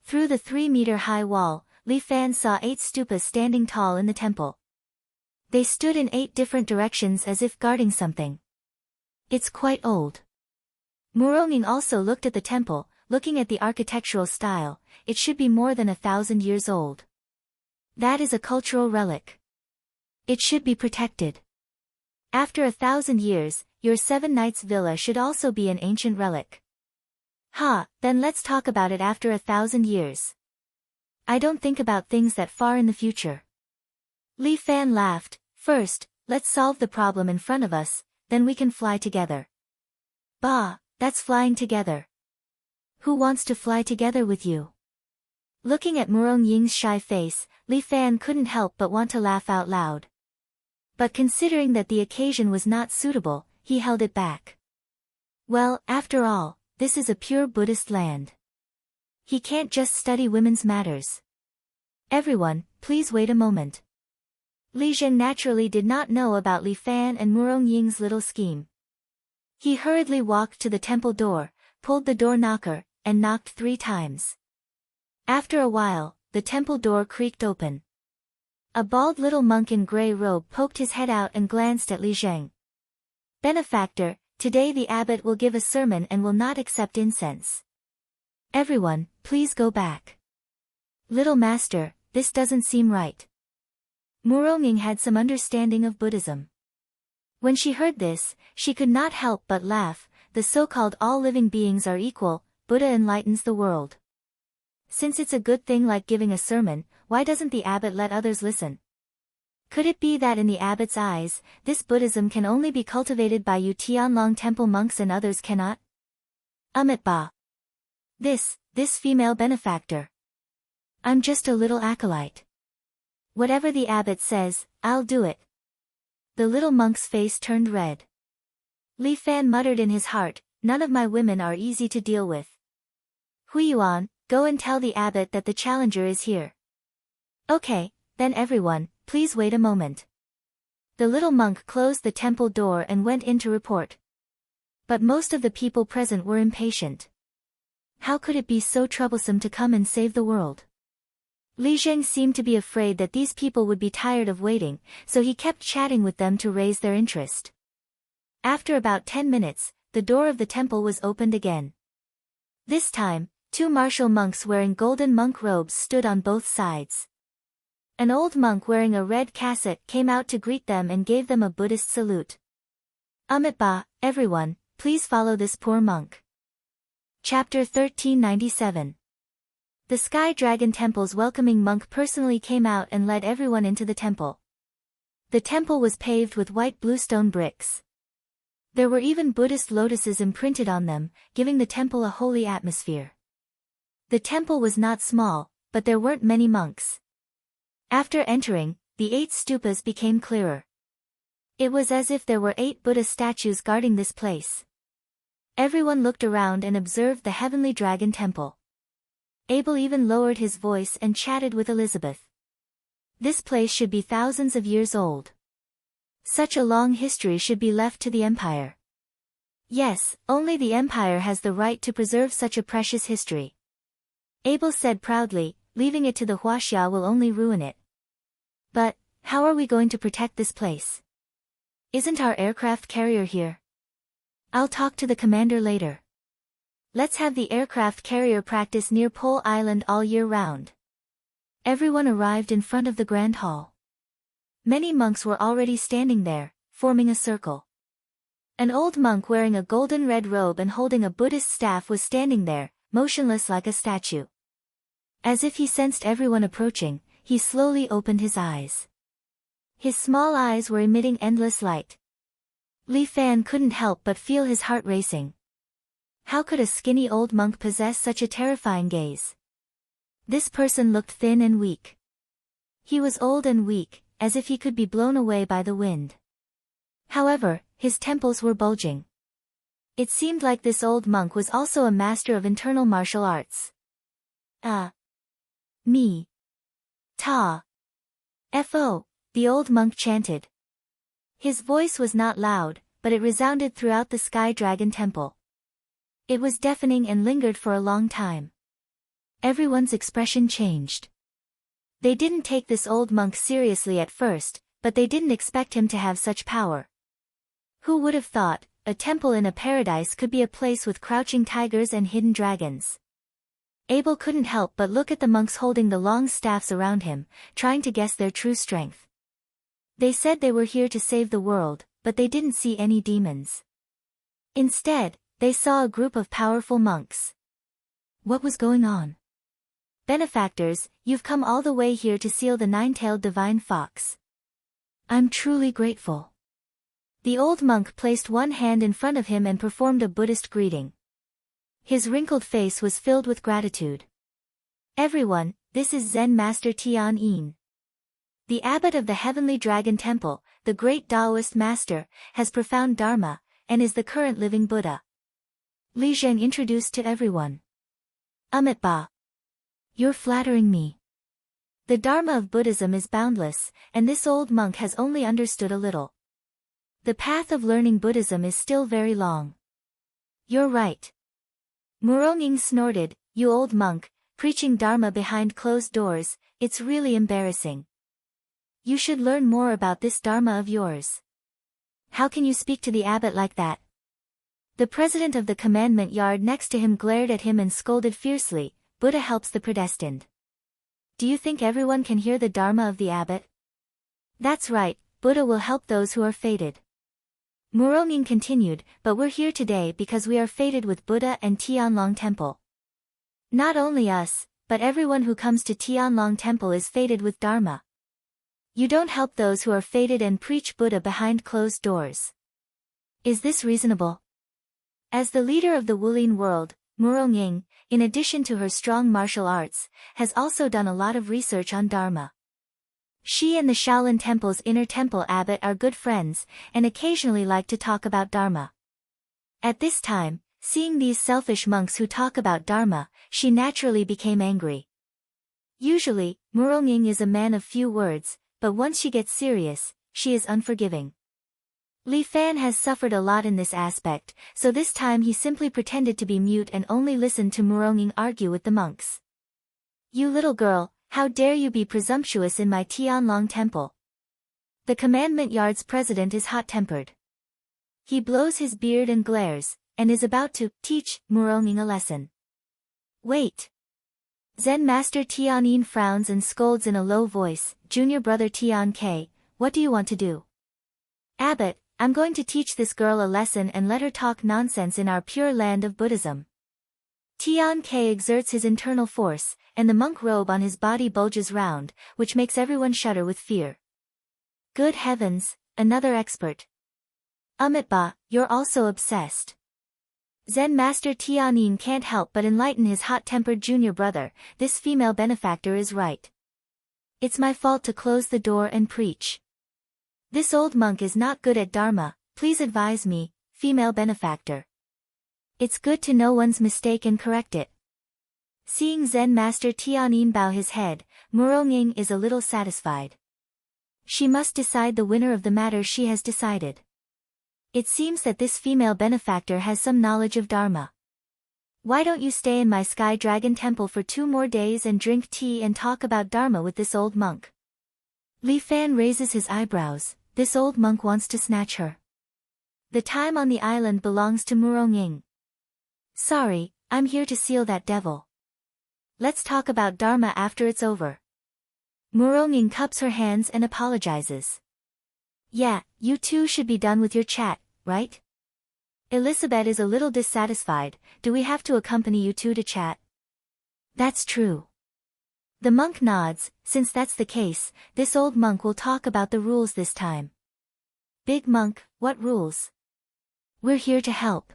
Through the 3-meter-high wall, Li Fan saw 8 stupas standing tall in the temple. They stood in 8 different directions as if guarding something. It's quite old. Muronging also looked at the temple, looking at the architectural style, it should be more than 1,000 years old. That is a cultural relic. It should be protected. After 1,000 years, your 7 Knights villa should also be an ancient relic. Then let's talk about it after 1,000 years. I don't think about things that far in the future. Li Fan laughed, first, let's solve the problem in front of us, then we can fly together. Bah, that's flying together. Who wants to fly together with you? Looking at Murong Ying's shy face, Li Fan couldn't help but want to laugh out loud. But considering that the occasion was not suitable, he held it back. Well, after all, this is a pure Buddhist land. He can't just study women's matters. Everyone, please wait a moment. Li Zheng naturally did not know about Li Fan and Murong Ying's little scheme. He hurriedly walked to the temple door, pulled the door knocker, and knocked 3 times. After a while, the temple door creaked open. A bald little monk in grey robe poked his head out and glanced at Li Zheng. "Benefactor, today the abbot will give a sermon and will not accept incense. Everyone, please go back." "Little master, this doesn't seem right." Muronging had some understanding of Buddhism. When she heard this, she could not help but laugh. The so-called all living beings are equal, Buddha enlightens the world. Since it's a good thing like giving a sermon, why doesn't the abbot let others listen? Could it be that in the abbot's eyes, this Buddhism can only be cultivated by you Tianlong temple monks and others cannot? Ba. This female benefactor. I'm just a little acolyte. Whatever the abbot says, I'll do it. The little monk's face turned red. Li Fan muttered in his heart, none of my women are easy to deal with. Huiyuan, go and tell the abbot that the challenger is here. Okay, then everyone, please wait a moment. The little monk closed the temple door and went in to report. But most of the people present were impatient. How could it be so troublesome to come and save the world? Li Zheng seemed to be afraid that these people would be tired of waiting, so he kept chatting with them to raise their interest. After about 10 minutes, the door of the temple was opened again. This time, 2 martial monks wearing golden monk robes stood on both sides. An old monk wearing a red cassock came out to greet them and gave them a Buddhist salute. Ba, everyone, please follow this poor monk. Chapter 1397. The Sky Dragon Temple's welcoming monk personally came out and led everyone into the temple. The temple was paved with white bluestone bricks. There were even Buddhist lotuses imprinted on them, giving the temple a holy atmosphere. The temple was not small, but there weren't many monks. After entering, the 8 stupas became clearer. It was as if there were 8 Buddha statues guarding this place. Everyone looked around and observed the heavenly dragon temple. Abel even lowered his voice and chatted with Elizabeth. This place should be thousands of years old. Such a long history should be left to the empire. Yes, only the empire has the right to preserve such a precious history. Abel said proudly, leaving it to the Huaxia will only ruin it. But, how are we going to protect this place? Isn't our aircraft carrier here? I'll talk to the commander later. Let's have the aircraft carrier practice near Pole Island all year round. Everyone arrived in front of the grand hall. Many monks were already standing there, forming a circle. An old monk wearing a golden red robe and holding a Buddhist staff was standing there, motionless like a statue. As if he sensed everyone approaching, he slowly opened his eyes. His small eyes were emitting endless light. Li Fan couldn't help but feel his heart racing. How could a skinny old monk possess such a terrifying gaze? This person looked thin and weak. He was old and weak, as if he could be blown away by the wind. However, his temples were bulging. It seemed like this old monk was also a master of internal martial arts. Me. Ta. Fo, the old monk chanted. His voice was not loud, but it resounded throughout the Sky Dragon Temple. It was deafening and lingered for a long time. Everyone's expression changed. They didn't take this old monk seriously at first, but they didn't expect him to have such power. Who would have thought, a temple in a paradise could be a place with crouching tigers and hidden dragons? Abel couldn't help but look at the monks holding the long staffs around him, trying to guess their true strength. They said they were here to save the world, but they didn't see any demons. Instead, they saw a group of powerful monks. What was going on? Benefactors, you've come all the way here to seal the 9-tailed divine fox. I'm truly grateful. The old monk placed one hand in front of him and performed a Buddhist greeting. His wrinkled face was filled with gratitude. Everyone, this is Zen Master Tian Yin. The abbot of the Heavenly Dragon Temple, the great Taoist master, has profound Dharma, and is the current living Buddha. Li Zheng introduced to everyone. Ba. You're flattering me. The Dharma of Buddhism is boundless, and this old monk has only understood a little. The path of learning Buddhism is still very long. You're right. Muronging snorted, you old monk, preaching Dharma behind closed doors, it's really embarrassing. You should learn more about this Dharma of yours. How can you speak to the abbot like that? The president of the commandment yard next to him glared at him and scolded fiercely, Buddha helps the predestined. Do you think everyone can hear the Dharma of the abbot? That's right, Buddha will help those who are fated. Muronging continued, but we're here today because we are fated with Buddha and Tianlong Temple. Not only us, but everyone who comes to Tianlong Temple is fated with Dharma. You don't help those who are fated and preach Buddha behind closed doors. Is this reasonable? As the leader of the Wulin world, Muronging, in addition to her strong martial arts, has also done a lot of research on Dharma. She and the Shaolin Temple's inner temple abbot are good friends, and occasionally like to talk about Dharma. At this time, seeing these selfish monks who talk about Dharma, she naturally became angry. Usually, Muronging is a man of few words, but once she gets serious, she is unforgiving. Li Fan has suffered a lot in this aspect, so this time he simply pretended to be mute and only listened to Muronging argue with the monks. You little girl, how dare you be presumptuous in my Tianlong temple? The commandment yard's president is hot-tempered. He blows his beard and glares, and is about to teach Muronging a lesson. Wait. Zen Master Tianyin frowns and scolds in a low voice, Junior brother Tian Ke, what do you want to do? Abbot, I'm going to teach this girl a lesson and let her talk nonsense in our pure land of Buddhism. Tian Ke exerts his internal force, and the monk robe on his body bulges round, which makes everyone shudder with fear. Good heavens, another expert. Amitba, you're also obsessed. Zen Master Tianyin can't help but enlighten his hot-tempered junior brother, this female benefactor is right. It's my fault to close the door and preach. This old monk is not good at Dharma, please advise me, female benefactor. It's good to know one's mistake and correct it. Seeing Zen Master Tianyin bow his head, Muronging is a little satisfied. She must decide the winner of the matter she has decided. It seems that this female benefactor has some knowledge of Dharma. Why don't you stay in my Sky Dragon Temple for 2 more days and drink tea and talk about Dharma with this old monk? Li Fan raises his eyebrows, this old monk wants to snatch her. The time on the island belongs to Muronging. Sorry, I'm here to seal that devil. Let's talk about Dharma after it's over. Muronging cups her hands and apologizes. Yeah, you two should be done with your chat, right? Elizabeth is a little dissatisfied, do we have to accompany you two to chat? That's true. The monk nods, since that's the case, this old monk will talk about the rules this time. Big monk, what rules? We're here to help.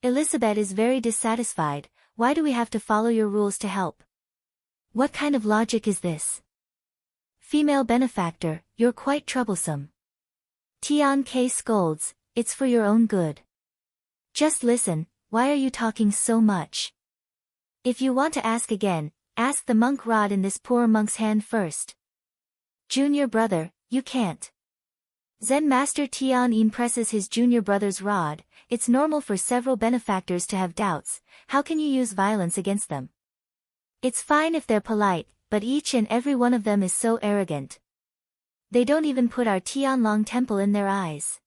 Elizabeth is very dissatisfied, why do we have to follow your rules to help? What kind of logic is this? Female benefactor, you're quite troublesome. Tian Ke scolds, it's for your own good. Just listen, why are you talking so much? If you want to ask again, ask the monk rod in this poor monk's hand first. Junior brother, you can't. Zen Master Tianyin presses his junior brother's rod, it's normal for several benefactors to have doubts, how can you use violence against them? It's fine if they're polite, but each and every one of them is so arrogant. They don't even put our Tianlong temple in their eyes.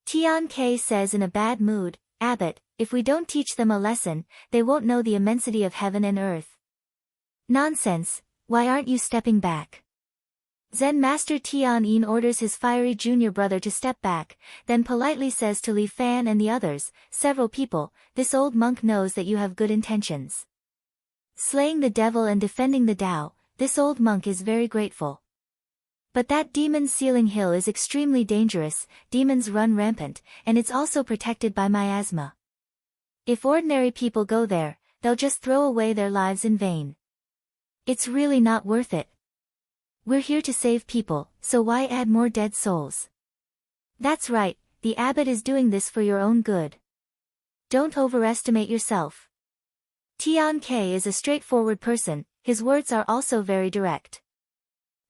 Tian Ke says in a bad mood, Abbot, if we don't teach them a lesson, they won't know the immensity of heaven and earth. Nonsense, why aren't you stepping back? Zen Master Tianyin orders his fiery junior brother to step back, then politely says to Li Fan and the others, several people, this old monk knows that you have good intentions. Slaying the devil and defending the Tao, this old monk is very grateful. But that demon's ceiling hill is extremely dangerous, demons run rampant, and it's also protected by miasma. If ordinary people go there, they'll just throw away their lives in vain. It's really not worth it. We're here to save people, so why add more dead souls? That's right, the abbot is doing this for your own good. Don't overestimate yourself. Tian Ke is a straightforward person, his words are also very direct.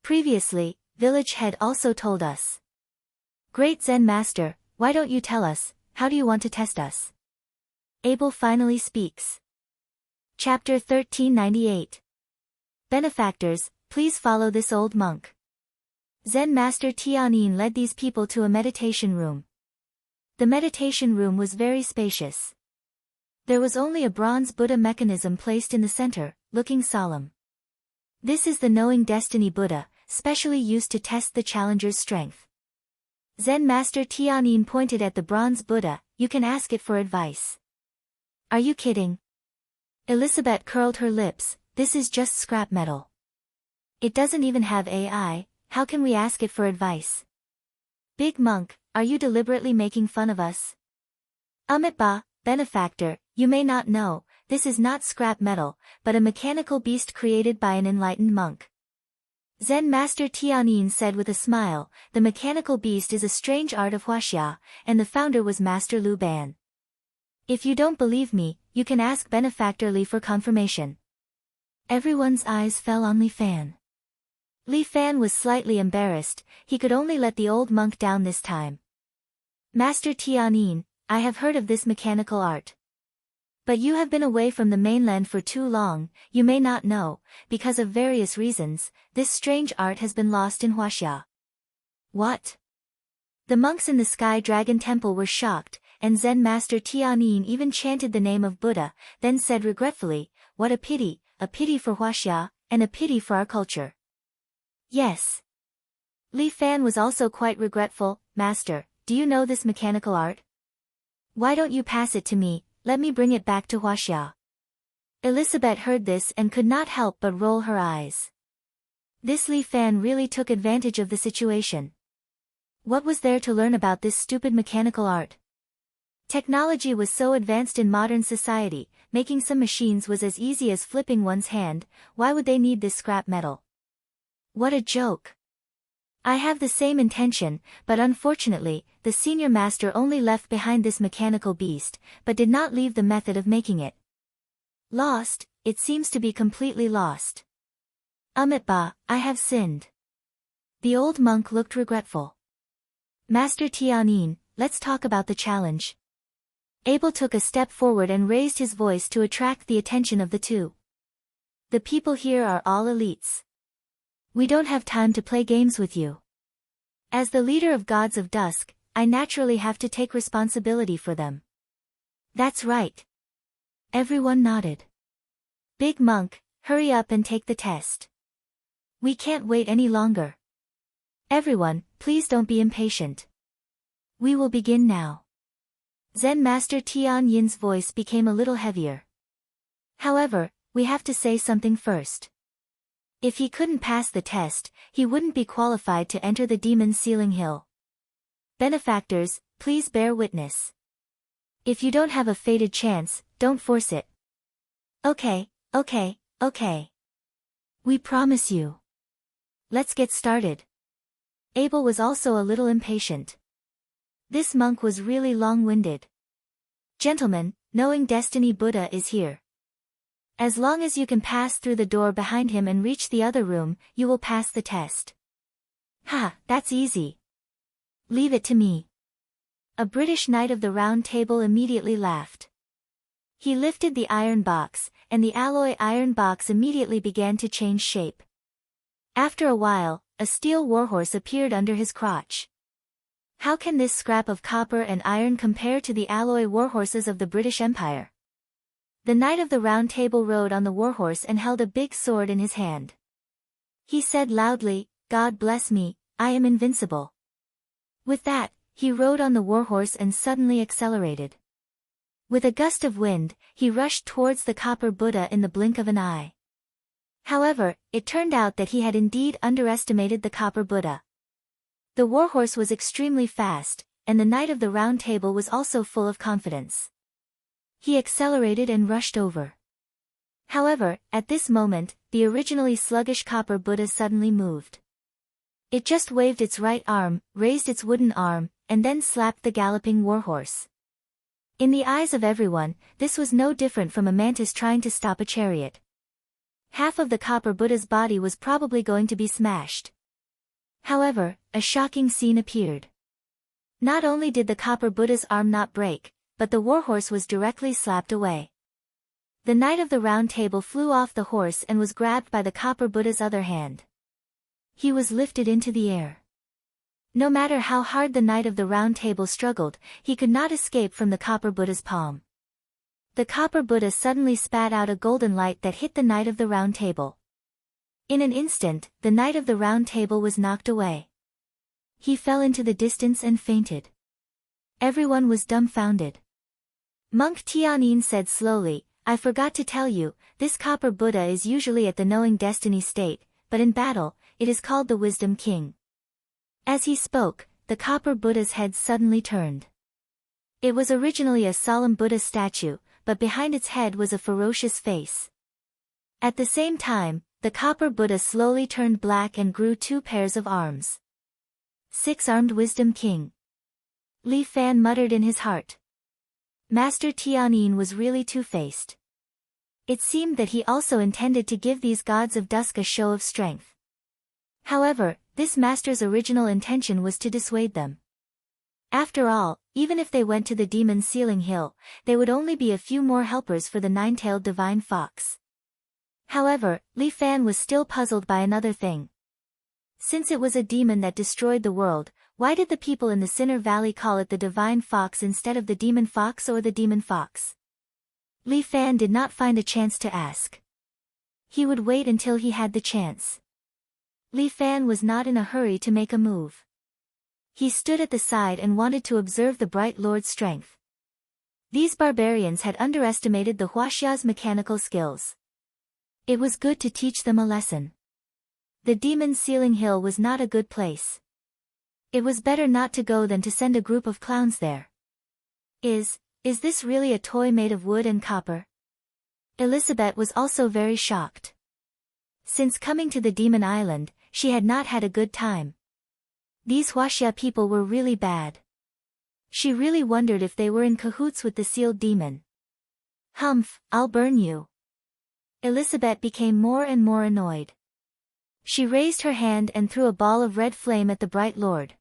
Previously, village head also told us. Great Zen master, why don't you tell us, how do you want to test us? Abel finally speaks. Chapter 1398. Benefactors, please follow this old monk. Zen master Tianyin led these people to a meditation room. The meditation room was very spacious. There was only a bronze Buddha mechanism placed in the center, looking solemn. This is the knowing destiny Buddha, specially used to test the challenger's strength. Zen master Tianyin pointed at the bronze Buddha, you can ask it for advice. Are you kidding? Elizabeth curled her lips, this is just scrap metal. It doesn't even have AI, how can we ask it for advice? Big monk, are you deliberately making fun of us? Amitabha, benefactor, you may not know, this is not scrap metal, but a mechanical beast created by an enlightened monk. Zen master Tianyin said with a smile, the mechanical beast is a strange art of Huaxia, and the founder was Master Liu Ban. If you don't believe me, you can ask benefactor Li for confirmation. Everyone's eyes fell on Li Fan. Li Fan was slightly embarrassed, he could only let the old monk down this time. Master Tianyin, I have heard of this mechanical art. But you have been away from the mainland for too long, you may not know, because of various reasons, this strange art has been lost in Huaxia. What? The monks in the Sky Dragon Temple were shocked, and Zen master Tianyin even chanted the name of Buddha, then said regretfully, what a pity for Huaxia, and a pity for our culture. Yes. Li Fan was also quite regretful, Master, do you know this mechanical art? Why don't you pass it to me, let me bring it back to Huaxia. Elizabeth heard this and could not help but roll her eyes. This Li Fan really took advantage of the situation. What was there to learn about this stupid mechanical art? Technology was so advanced in modern society, making some machines was as easy as flipping one's hand, why would they need this scrap metal? What a joke. I have the same intention, but unfortunately, the senior master only left behind this mechanical beast, but did not leave the method of making it. Lost, it seems to be completely lost. Amitabha, I have sinned. The old monk looked regretful. Master Tianyin, let's talk about the challenge. Abel took a step forward and raised his voice to attract the attention of the two. The people here are all elites. We don't have time to play games with you. As the leader of Gods of Dusk, I naturally have to take responsibility for them. That's right. Everyone nodded. Big monk, hurry up and take the test. We can't wait any longer. Everyone, please don't be impatient. We will begin now. Zen master Tianyin's voice became a little heavier. However, we have to say something first. If he couldn't pass the test, he wouldn't be qualified to enter the Demon Ceiling Hill. Benefactors, please bear witness. If you don't have a fated chance, don't force it. Okay. We promise you. Let's get started. Abel was also a little impatient. This monk was really long-winded. Gentlemen, knowing destiny Buddha is here. As long as you can pass through the door behind him and reach the other room, you will pass the test. Ha, that's easy. Leave it to me. A British knight of the Round Table immediately laughed. He lifted the iron box, and the alloy iron box immediately began to change shape. After a while, a steel warhorse appeared under his crotch. How can this scrap of copper and iron compare to the alloy warhorses of the British Empire? The Knight of the Round Table rode on the warhorse and held a big sword in his hand. He said loudly, God bless me, I am invincible. With that, he rode on the warhorse and suddenly accelerated. With a gust of wind, he rushed towards the copper Buddha in the blink of an eye. However, it turned out that he had indeed underestimated the copper Buddha. The warhorse was extremely fast, and the Knight of the Round Table was also full of confidence. He accelerated and rushed over. However, at this moment, the originally sluggish copper Buddha suddenly moved. It just waved its right arm, raised its wooden arm, and then slapped the galloping warhorse. In the eyes of everyone, this was no different from a mantis trying to stop a chariot. Half of the copper Buddha's body was probably going to be smashed. However, a shocking scene appeared. Not only did the copper Buddha's arm not break, but the warhorse was directly slapped away. The Knight of the Round Table flew off the horse and was grabbed by the copper Buddha's other hand. He was lifted into the air. No matter how hard the Knight of the Round Table struggled, he could not escape from the copper Buddha's palm. The copper Buddha suddenly spat out a golden light that hit the Knight of the Round Table. In an instant, the Knight of the Round Table was knocked away. He fell into the distance and fainted. Everyone was dumbfounded. Monk Tianyin said slowly, "I forgot to tell you, this copper Buddha is usually at the knowing destiny state, but in battle, it is called the Wisdom King." As he spoke, the copper Buddha's head suddenly turned. It was originally a solemn Buddha statue, but behind its head was a ferocious face. At the same time, the copper Buddha slowly turned black and grew 2 pairs of arms. Six-armed Wisdom King. Li Fan muttered in his heart. Master Tianyin was really two-faced. It seemed that he also intended to give these gods of dusk a show of strength. However, this master's original intention was to dissuade them. After all, even if they went to the demon Ceiling Hill, they would only be a few more helpers for the nine-tailed divine fox. However, Li Fan was still puzzled by another thing. Since it was a demon that destroyed the world, why did the people in the Sinner Valley call it the divine fox instead of the demon fox or the demon fox? Li Fan did not find a chance to ask. He would wait until he had the chance. Li Fan was not in a hurry to make a move. He stood at the side and wanted to observe the Bright Lord's strength. These barbarians had underestimated the Huaxia's mechanical skills. It was good to teach them a lesson. The demon Ceiling Hill was not a good place. It was better not to go than to send a group of clowns there. Is this really a toy made of wood and copper? Elizabeth was also very shocked. Since coming to the Demon Island, she had not had a good time. These Huaxia people were really bad. She really wondered if they were in cahoots with the sealed demon. Humph, I'll burn you. Elizabeth became more and more annoyed. She raised her hand and threw a ball of red flame at the Bright Lord.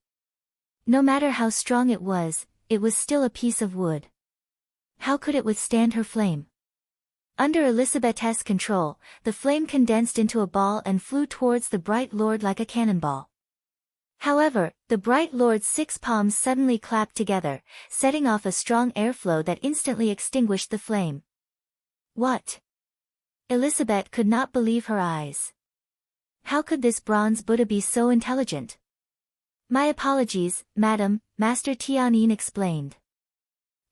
No matter how strong it was still a piece of wood. How could it withstand her flame? Under Elizabeth's control, the flame condensed into a ball and flew towards the Bright Lord like a cannonball. However, the Bright Lord's 6 palms suddenly clapped together, setting off a strong airflow that instantly extinguished the flame. What? Elizabeth could not believe her eyes. How could this bronze Buddha be so intelligent? My apologies, madam, Master Tianyin explained.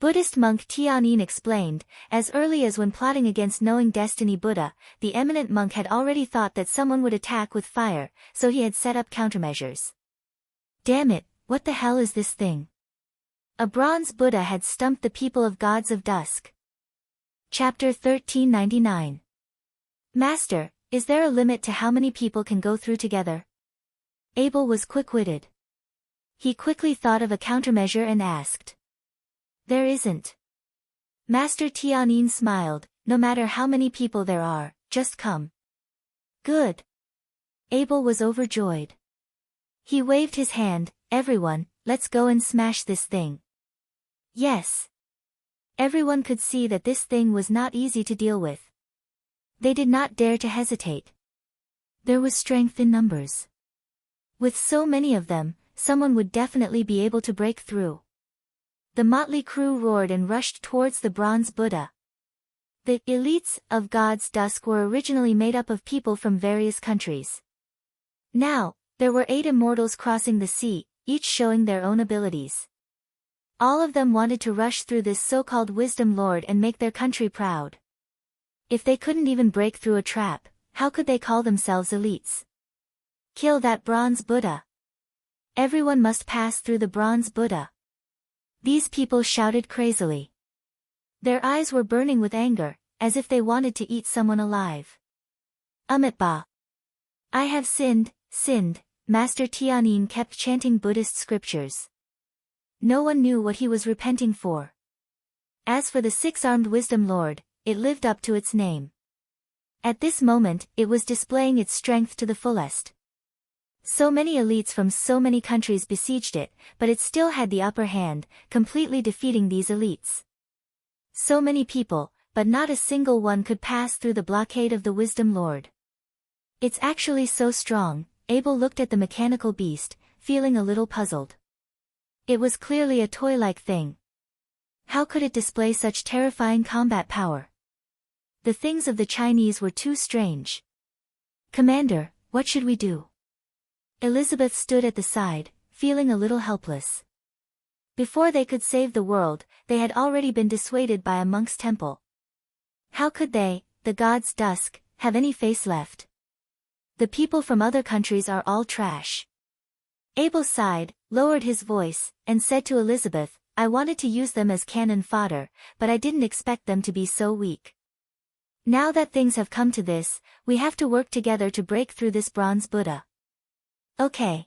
Buddhist monk Tianyin explained, as early as when plotting against knowing destiny Buddha, the eminent monk had already thought that someone would attack with fire, so he had set up countermeasures. Damn it, what the hell is this thing? A bronze Buddha had stumped the people of Gods of Dusk. Chapter 1399. Master, is there a limit to how many people can go through together? Abel was quick-witted. He quickly thought of a countermeasure and asked. There isn't. Master Tianyin smiled, no matter how many people there are, just come. Good. Abel was overjoyed. He waved his hand, everyone, let's go and smash this thing. Yes. Everyone could see that this thing was not easy to deal with. They did not dare to hesitate. There was strength in numbers. With so many of them, someone would definitely be able to break through. The motley crew roared and rushed towards the bronze Buddha. The elites of God's Dusk were originally made up of people from various countries. Now, there were 8 immortals crossing the sea, each showing their own abilities. All of them wanted to rush through this so-called Wisdom Lord and make their country proud. If they couldn't even break through a trap, how could they call themselves elites? Kill that bronze Buddha. Everyone must pass through the bronze Buddha. These people shouted crazily. Their eyes were burning with anger, as if they wanted to eat someone alive. Amitba. I have sinned, Master Tianyin kept chanting Buddhist scriptures. No one knew what he was repenting for. As for the 6-armed Wisdom Lord, it lived up to its name. At this moment, it was displaying its strength to the fullest. So many elites from so many countries besieged it, but it still had the upper hand, completely defeating these elites. So many people, but not a single one could pass through the blockade of the Wisdom Lord. It's actually so strong. Abel looked at the mechanical beast, feeling a little puzzled. It was clearly a toy-like thing. How could it display such terrifying combat power? The things of the Chinese were too strange. Commander, what should we do? Elizabeth stood at the side, feeling a little helpless. Before they could save the world, they had already been dissuaded by a monk's temple. How could they, the gods dusk, have any face left? The people from other countries are all trash. Abel sighed, lowered his voice, and said to Elizabeth, I wanted to use them as cannon fodder, but I didn't expect them to be so weak. Now that things have come to this, we have to work together to break through this bronze Buddha. Okay.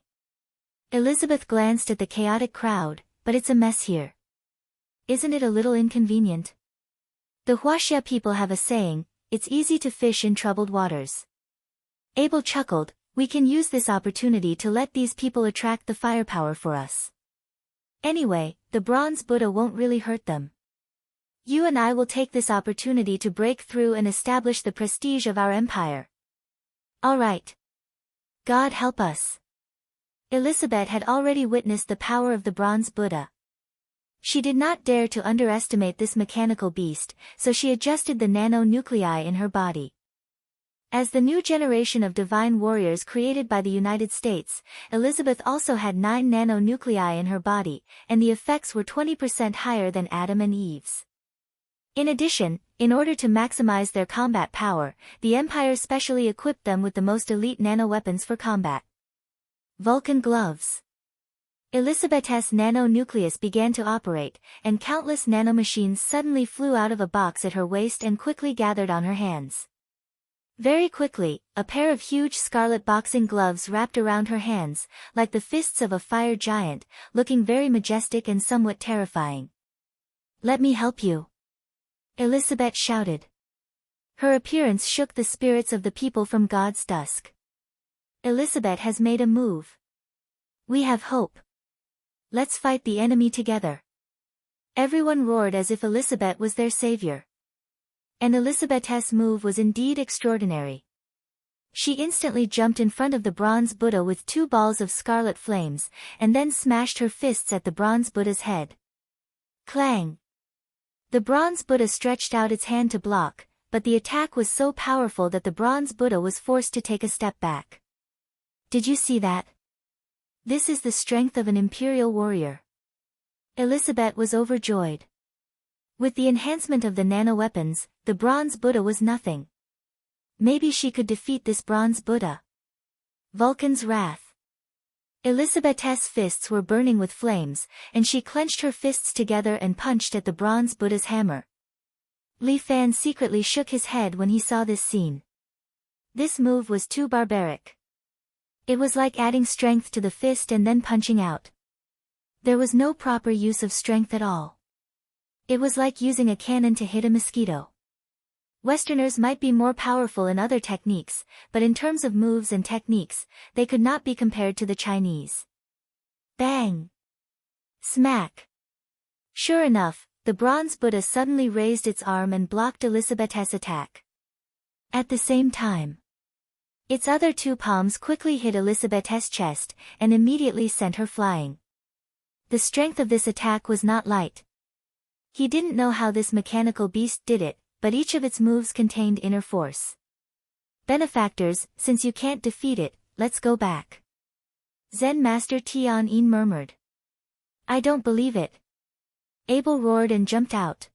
Elizabeth glanced at the chaotic crowd, but it's a mess here. Isn't it a little inconvenient? The Huaxia people have a saying, it's easy to fish in troubled waters. Abel chuckled, we can use this opportunity to let these people attract the firepower for us. Anyway, the bronze Buddha won't really hurt them. You and I will take this opportunity to break through and establish the prestige of our empire. All right. God help us. Elizabeth had already witnessed the power of the bronze Buddha. She did not dare to underestimate this mechanical beast, so she adjusted the nano-nuclei in her body. As the new generation of divine warriors created by the United States, Elizabeth also had 9 nano-nuclei in her body, and the effects were 20% higher than Adam and Eve's. In addition, in order to maximize their combat power, the Empire specially equipped them with the most elite nano-weapons for combat. Vulcan gloves. Elizabeth's nano-nucleus began to operate, and countless nanomachines suddenly flew out of a box at her waist and quickly gathered on her hands. Very quickly, a pair of huge scarlet boxing gloves wrapped around her hands, like the fists of a fire giant, looking very majestic and somewhat terrifying. Let me help you. Elizabeth shouted. Her appearance shook the spirits of the people from God's dusk. Elizabeth has made a move. We have hope. Let's fight the enemy together. Everyone roared as if Elizabeth was their savior. And Elizabeth's move was indeed extraordinary. She instantly jumped in front of the bronze Buddha with 2 balls of scarlet flames, and then smashed her fists at the bronze Buddha's head. Clang! The bronze Buddha stretched out its hand to block, but the attack was so powerful that the bronze Buddha was forced to take a step back. Did you see that? This is the strength of an imperial warrior. Elizabeth was overjoyed. With the enhancement of the nano-weapons, the bronze Buddha was nothing. Maybe she could defeat this bronze Buddha. Vulcan's wrath. Elizabeth's fists were burning with flames, and she clenched her fists together and punched at the bronze Buddha's hammer. Li Fan secretly shook his head when he saw this scene. This move was too barbaric. It was like adding strength to the fist and then punching out. There was no proper use of strength at all. It was like using a cannon to hit a mosquito. Westerners might be more powerful in other techniques, but in terms of moves and techniques, they could not be compared to the Chinese. Bang! Smack! Sure enough, the bronze Buddha suddenly raised its arm and blocked Elizabeth's attack. At the same time, its other 2 palms quickly hit Elizabeth's chest, and immediately sent her flying. The strength of this attack was not light. He didn't know how this mechanical beast did it, but each of its moves contained inner force. Benefactors, since you can't defeat it, let's go back. Zen Master Tian murmured. I don't believe it. Abel roared and jumped out.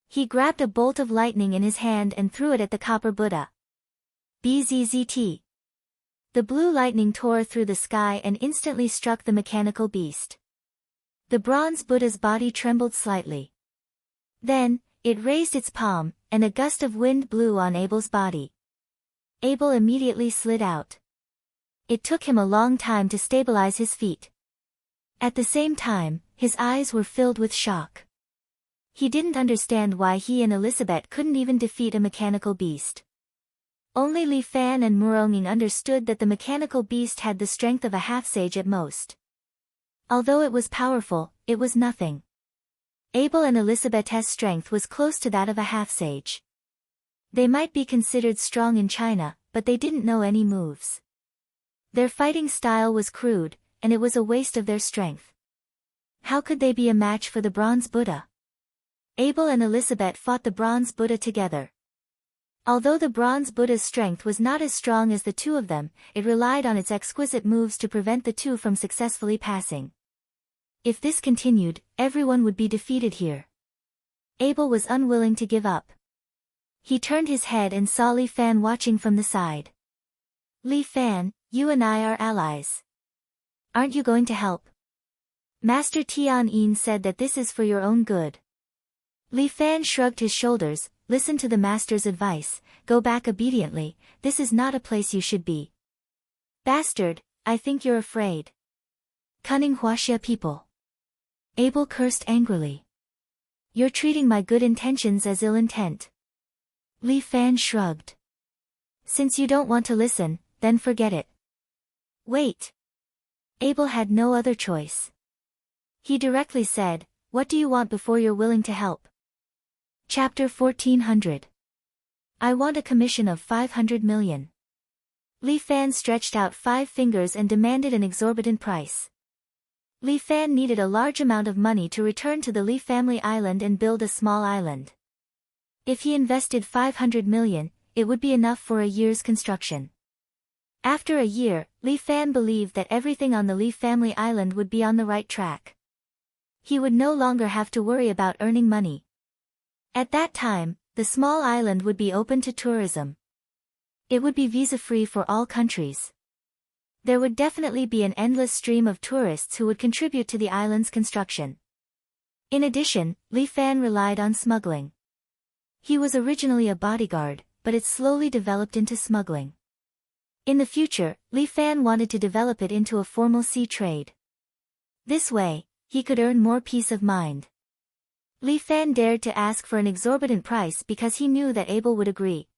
He grabbed a bolt of lightning in his hand and threw it at the copper Buddha. Bzzzt. The blue lightning tore through the sky and instantly struck the mechanical beast. The bronze Buddha's body trembled slightly. Then, it raised its palm, and a gust of wind blew on Abel's body. Abel immediately slid out. It took him a long time to stabilize his feet. At the same time, his eyes were filled with shock. He didn't understand why he and Elizabeth couldn't even defeat a mechanical beast. Only Li Fan and Muronging understood that the mechanical beast had the strength of a half-sage at most. Although it was powerful, it was nothing. Abel and Elizabeth's strength was close to that of a half-sage. They might be considered strong in China, but they didn't know any moves. Their fighting style was crude, and it was a waste of their strength. How could they be a match for the bronze Buddha? Abel and Elizabeth fought the bronze Buddha together. Although the bronze Buddha's strength was not as strong as the two of them, it relied on its exquisite moves to prevent the two from successfully passing. If this continued, everyone would be defeated here. Abel was unwilling to give up. He turned his head and saw Li Fan watching from the side. Li Fan, you and I are allies. Aren't you going to help? Master Tian said that this is for your own good. Li Fan shrugged his shoulders. Listen to the master's advice, go back obediently, this is not a place you should be. Bastard, I think you're afraid. Cunning Huaxia people. Abel cursed angrily. You're treating my good intentions as ill intent. Li Fan shrugged. Since you don't want to listen, then forget it. Wait. Abel had no other choice. He directly said, what do you want before you're willing to help? Chapter 1400. I want a commission of 500 million. Li Fan stretched out 5 fingers and demanded an exorbitant price. Li Fan needed a large amount of money to return to the Li family island and build a small island. If he invested 500 million, it would be enough for a year's construction. After a year, Li Fan believed that everything on the Li family island would be on the right track. He would no longer have to worry about earning money. At that time, the small island would be open to tourism. It would be visa-free for all countries. There would definitely be an endless stream of tourists who would contribute to the island's construction. In addition, Li Fan relied on smuggling. He was originally a bodyguard, but it slowly developed into smuggling. In the future, Li Fan wanted to develop it into a formal sea trade. This way, he could earn more peace of mind. Li Fan dared to ask for an exorbitant price because he knew that Abel would agree.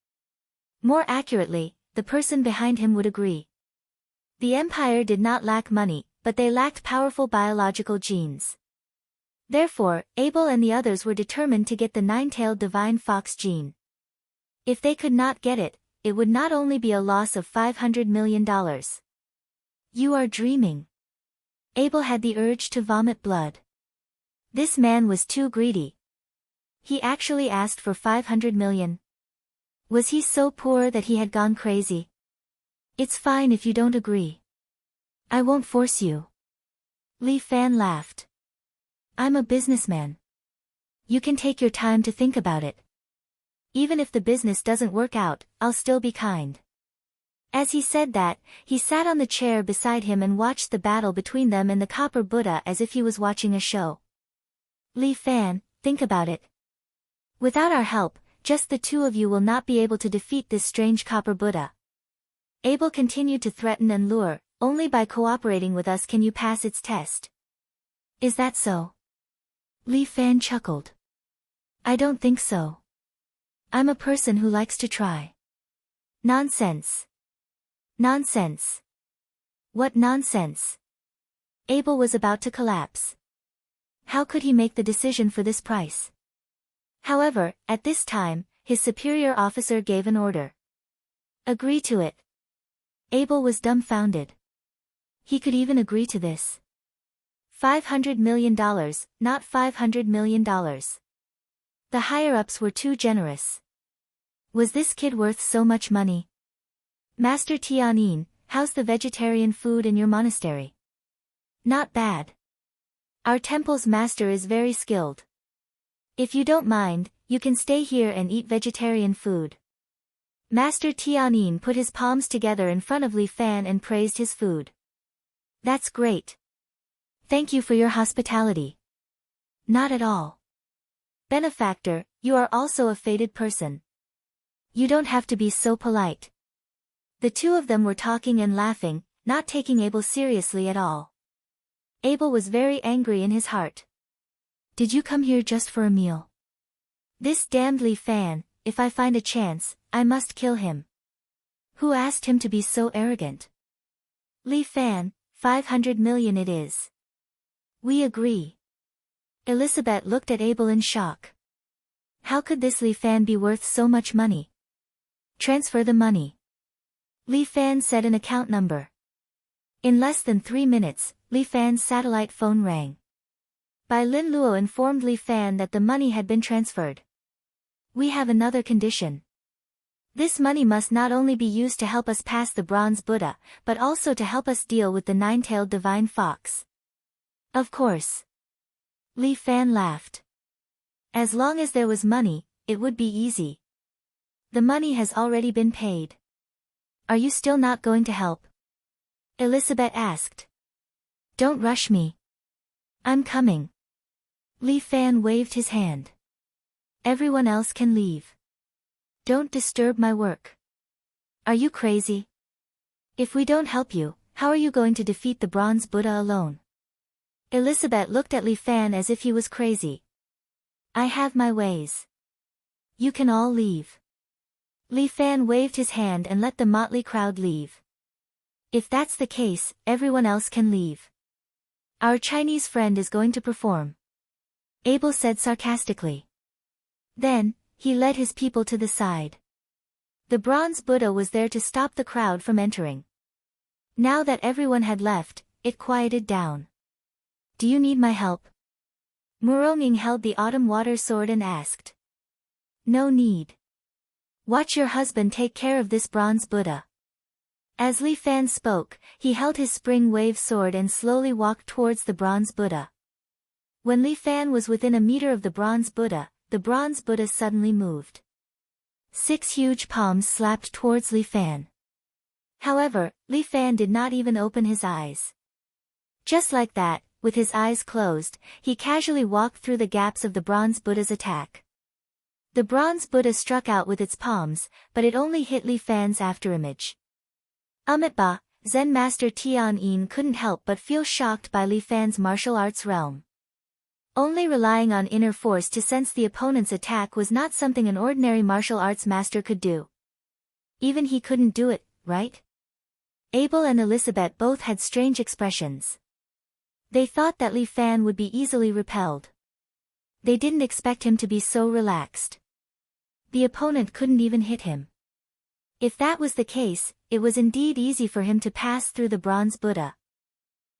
More accurately, the person behind him would agree. The empire did not lack money, but they lacked powerful biological genes. Therefore, Abel and the others were determined to get the 9-tailed divine fox gene. If they could not get it, it would not only be a loss of $500 million. You are dreaming. Abel had the urge to vomit blood. This man was too greedy. He actually asked for 500 million. Was he so poor that he had gone crazy? It's fine if you don't agree. I won't force you. Li Fan laughed. I'm a businessman. You can take your time to think about it. Even if the business doesn't work out, I'll still be kind. As he said that, he sat on the chair beside him and watched the battle between them and the Copper Buddha as if he was watching a show. Li Fan, think about it. Without our help, just the two of you will not be able to defeat this strange Copper Buddha. Abel continued to threaten and lure, only by cooperating with us can you pass its test. Is that so? Li Fan chuckled. I don't think so. I'm a person who likes to try. Nonsense. Nonsense. What nonsense? Abel was about to collapse. How could he make the decision for this price? However, at this time, his superior officer gave an order. Agree to it. Abel was dumbfounded. He could even agree to this. $500 million, not $500 million. The higher-ups were too generous. Was this kid worth so much money? Master Tianyin, how's the vegetarian food in your monastery? Not bad. Our temple's master is very skilled. If you don't mind, you can stay here and eat vegetarian food. Master Tianyin put his palms together in front of Li Fan and praised his food. That's great. Thank you for your hospitality. Not at all. Benefactor, you are also a fated person. You don't have to be so polite. The two of them were talking and laughing, not taking Abel seriously at all. Abel was very angry in his heart. Did you come here just for a meal? This damned Li Fan, if I find a chance, I must kill him. Who asked him to be so arrogant? Li Fan, 500 million it is. We agree. Elizabeth looked at Abel in shock. How could this Li Fan be worth so much money? Transfer the money. Li Fan said an account number. In less than 3 minutes, Li Fan's satellite phone rang. Bai Lin Luo informed Li Fan that the money had been transferred. We have another condition. This money must not only be used to help us pass the bronze Buddha, but also to help us deal with the nine-tailed divine fox. Of course. Li Fan laughed. As long as there was money, it would be easy. The money has already been paid. Are you still not going to help? Elizabeth asked. Don't rush me. I'm coming. Li Fan waved his hand. Everyone else can leave. Don't disturb my work. Are you crazy? If we don't help you, how are you going to defeat the bronze Buddha alone? Elizabeth looked at Li Fan as if he was crazy. I have my ways. You can all leave. Li Fan waved his hand and let the motley crowd leave. If that's the case, everyone else can leave. Our Chinese friend is going to perform. Abel said sarcastically. Then, he led his people to the side. The bronze Buddha was there to stop the crowd from entering. Now that everyone had left, it quieted down. Do you need my help? Muronging held the autumn water sword and asked. No need. Watch your husband take care of this bronze Buddha. As Li Fan spoke, he held his spring wave sword and slowly walked towards the bronze Buddha. When Li Fan was within a meter of the bronze Buddha suddenly moved. 6 huge palms slapped towards Li Fan. However, Li Fan did not even open his eyes. Just like that, with his eyes closed, he casually walked through the gaps of the bronze Buddha's attack. The bronze Buddha struck out with its palms, but it only hit Li Fan's afterimage. Amitabha, Zen Master Tian Yin couldn't help but feel shocked by Li Fan's martial arts realm. Only relying on inner force to sense the opponent's attack was not something an ordinary martial arts master could do. Even he couldn't do it, right? Abel and Elizabeth both had strange expressions. They thought that Li Fan would be easily repelled. They didn't expect him to be so relaxed. The opponent couldn't even hit him. If that was the case, it was indeed easy for him to pass through the bronze Buddha.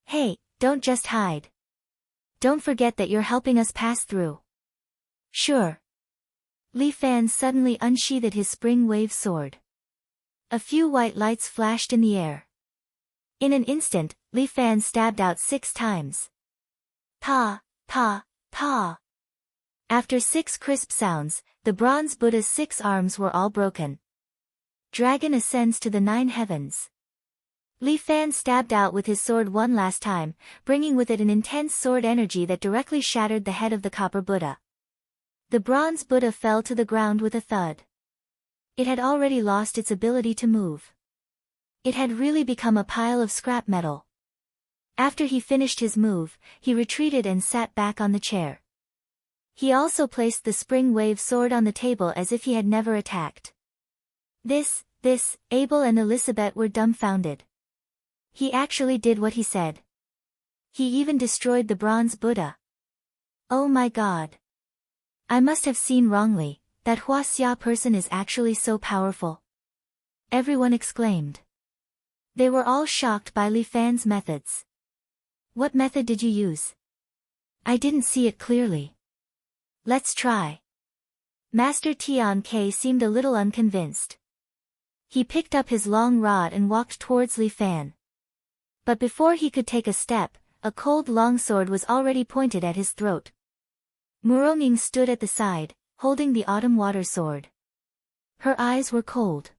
Hey, don't just hide. Don't forget that you're helping us pass through. Sure. Li Fan suddenly unsheathed his spring wave sword. A few white lights flashed in the air. In an instant, Li Fan stabbed out 6 times. Pa, pa, pa. After 6 crisp sounds, the bronze Buddha's 6 arms were all broken. Dragon ascends to the 9 heavens. Li Fan stabbed out with his sword one last time, bringing with it an intense sword energy that directly shattered the head of the copper Buddha. The bronze Buddha fell to the ground with a thud. It had already lost its ability to move. It had really become a pile of scrap metal. After he finished his move, he retreated and sat back on the chair. He also placed the spring wave sword on the table as if he had never attacked. Abel and Elizabeth were dumbfounded. He actually did what he said. He even destroyed the bronze Buddha. Oh my god. I must have seen wrongly, that Huaxia person is actually so powerful. Everyone exclaimed. They were all shocked by Li Fan's methods. What method did you use? I didn't see it clearly. Let's try. Master Tian Ke seemed a little unconvinced. He picked up his long rod and walked towards Li Fan. But before he could take a step, a cold longsword was already pointed at his throat. Muronging stood at the side, holding the autumn water sword. Her eyes were cold.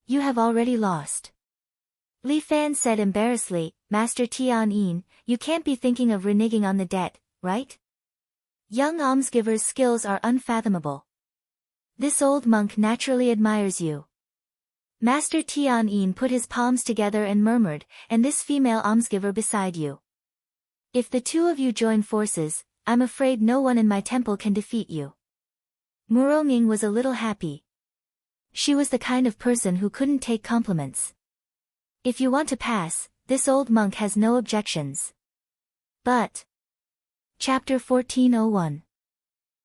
You have already lost. Li Fan said embarrassedly, Master Tian Yin, you can't be thinking of reneging on the debt, right? Young almsgiver's skills are unfathomable. This old monk naturally admires you. Master Tian Yin put his palms together and murmured, and this female almsgiver beside you. If the two of you join forces, I'm afraid no one in my temple can defeat you. Muronging was a little happy. She was the kind of person who couldn't take compliments. If you want to pass, this old monk has no objections. But. Chapter 1401.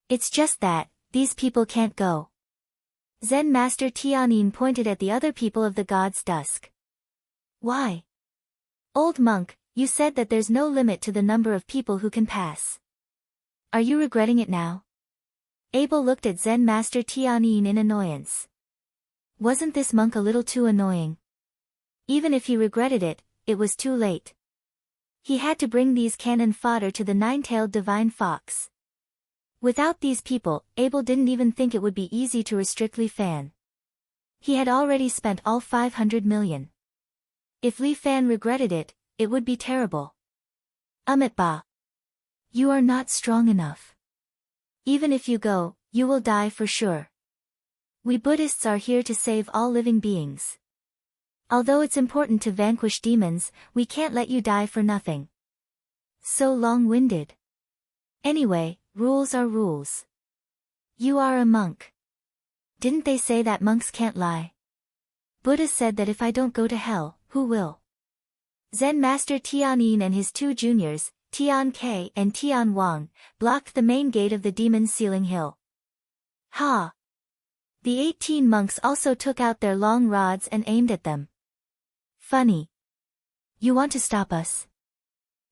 It's just that, these people can't go. Zen Master Tianyin pointed at the other people of the God's Dusk. Why? Old monk, you said that there's no limit to the number of people who can pass. Are you regretting it now? Abel looked at Zen Master Tianyin in annoyance. Wasn't this monk a little too annoying? Even if he regretted it, it was too late. He had to bring these cannon fodder to the nine-tailed divine fox. Without these people, Abel didn't even think it would be easy to restrict Li Fan. He had already spent all 500 million. If Li Fan regretted it, it would be terrible. Ba. You are not strong enough. Even if you go, you will die for sure. We Buddhists are here to save all living beings. Although it's important to vanquish demons, we can't let you die for nothing. So long-winded. Anyway, rules are rules. You are a monk. Didn't they say that monks can't lie? Buddha said that if I don't go to hell, who will? Zen Master Tianyin and his two juniors, Tian Ke and Tian Wang, blocked the main gate of the demon ceiling hill. Ha! The 18 monks also took out their long rods and aimed at them. Funny. You want to stop us?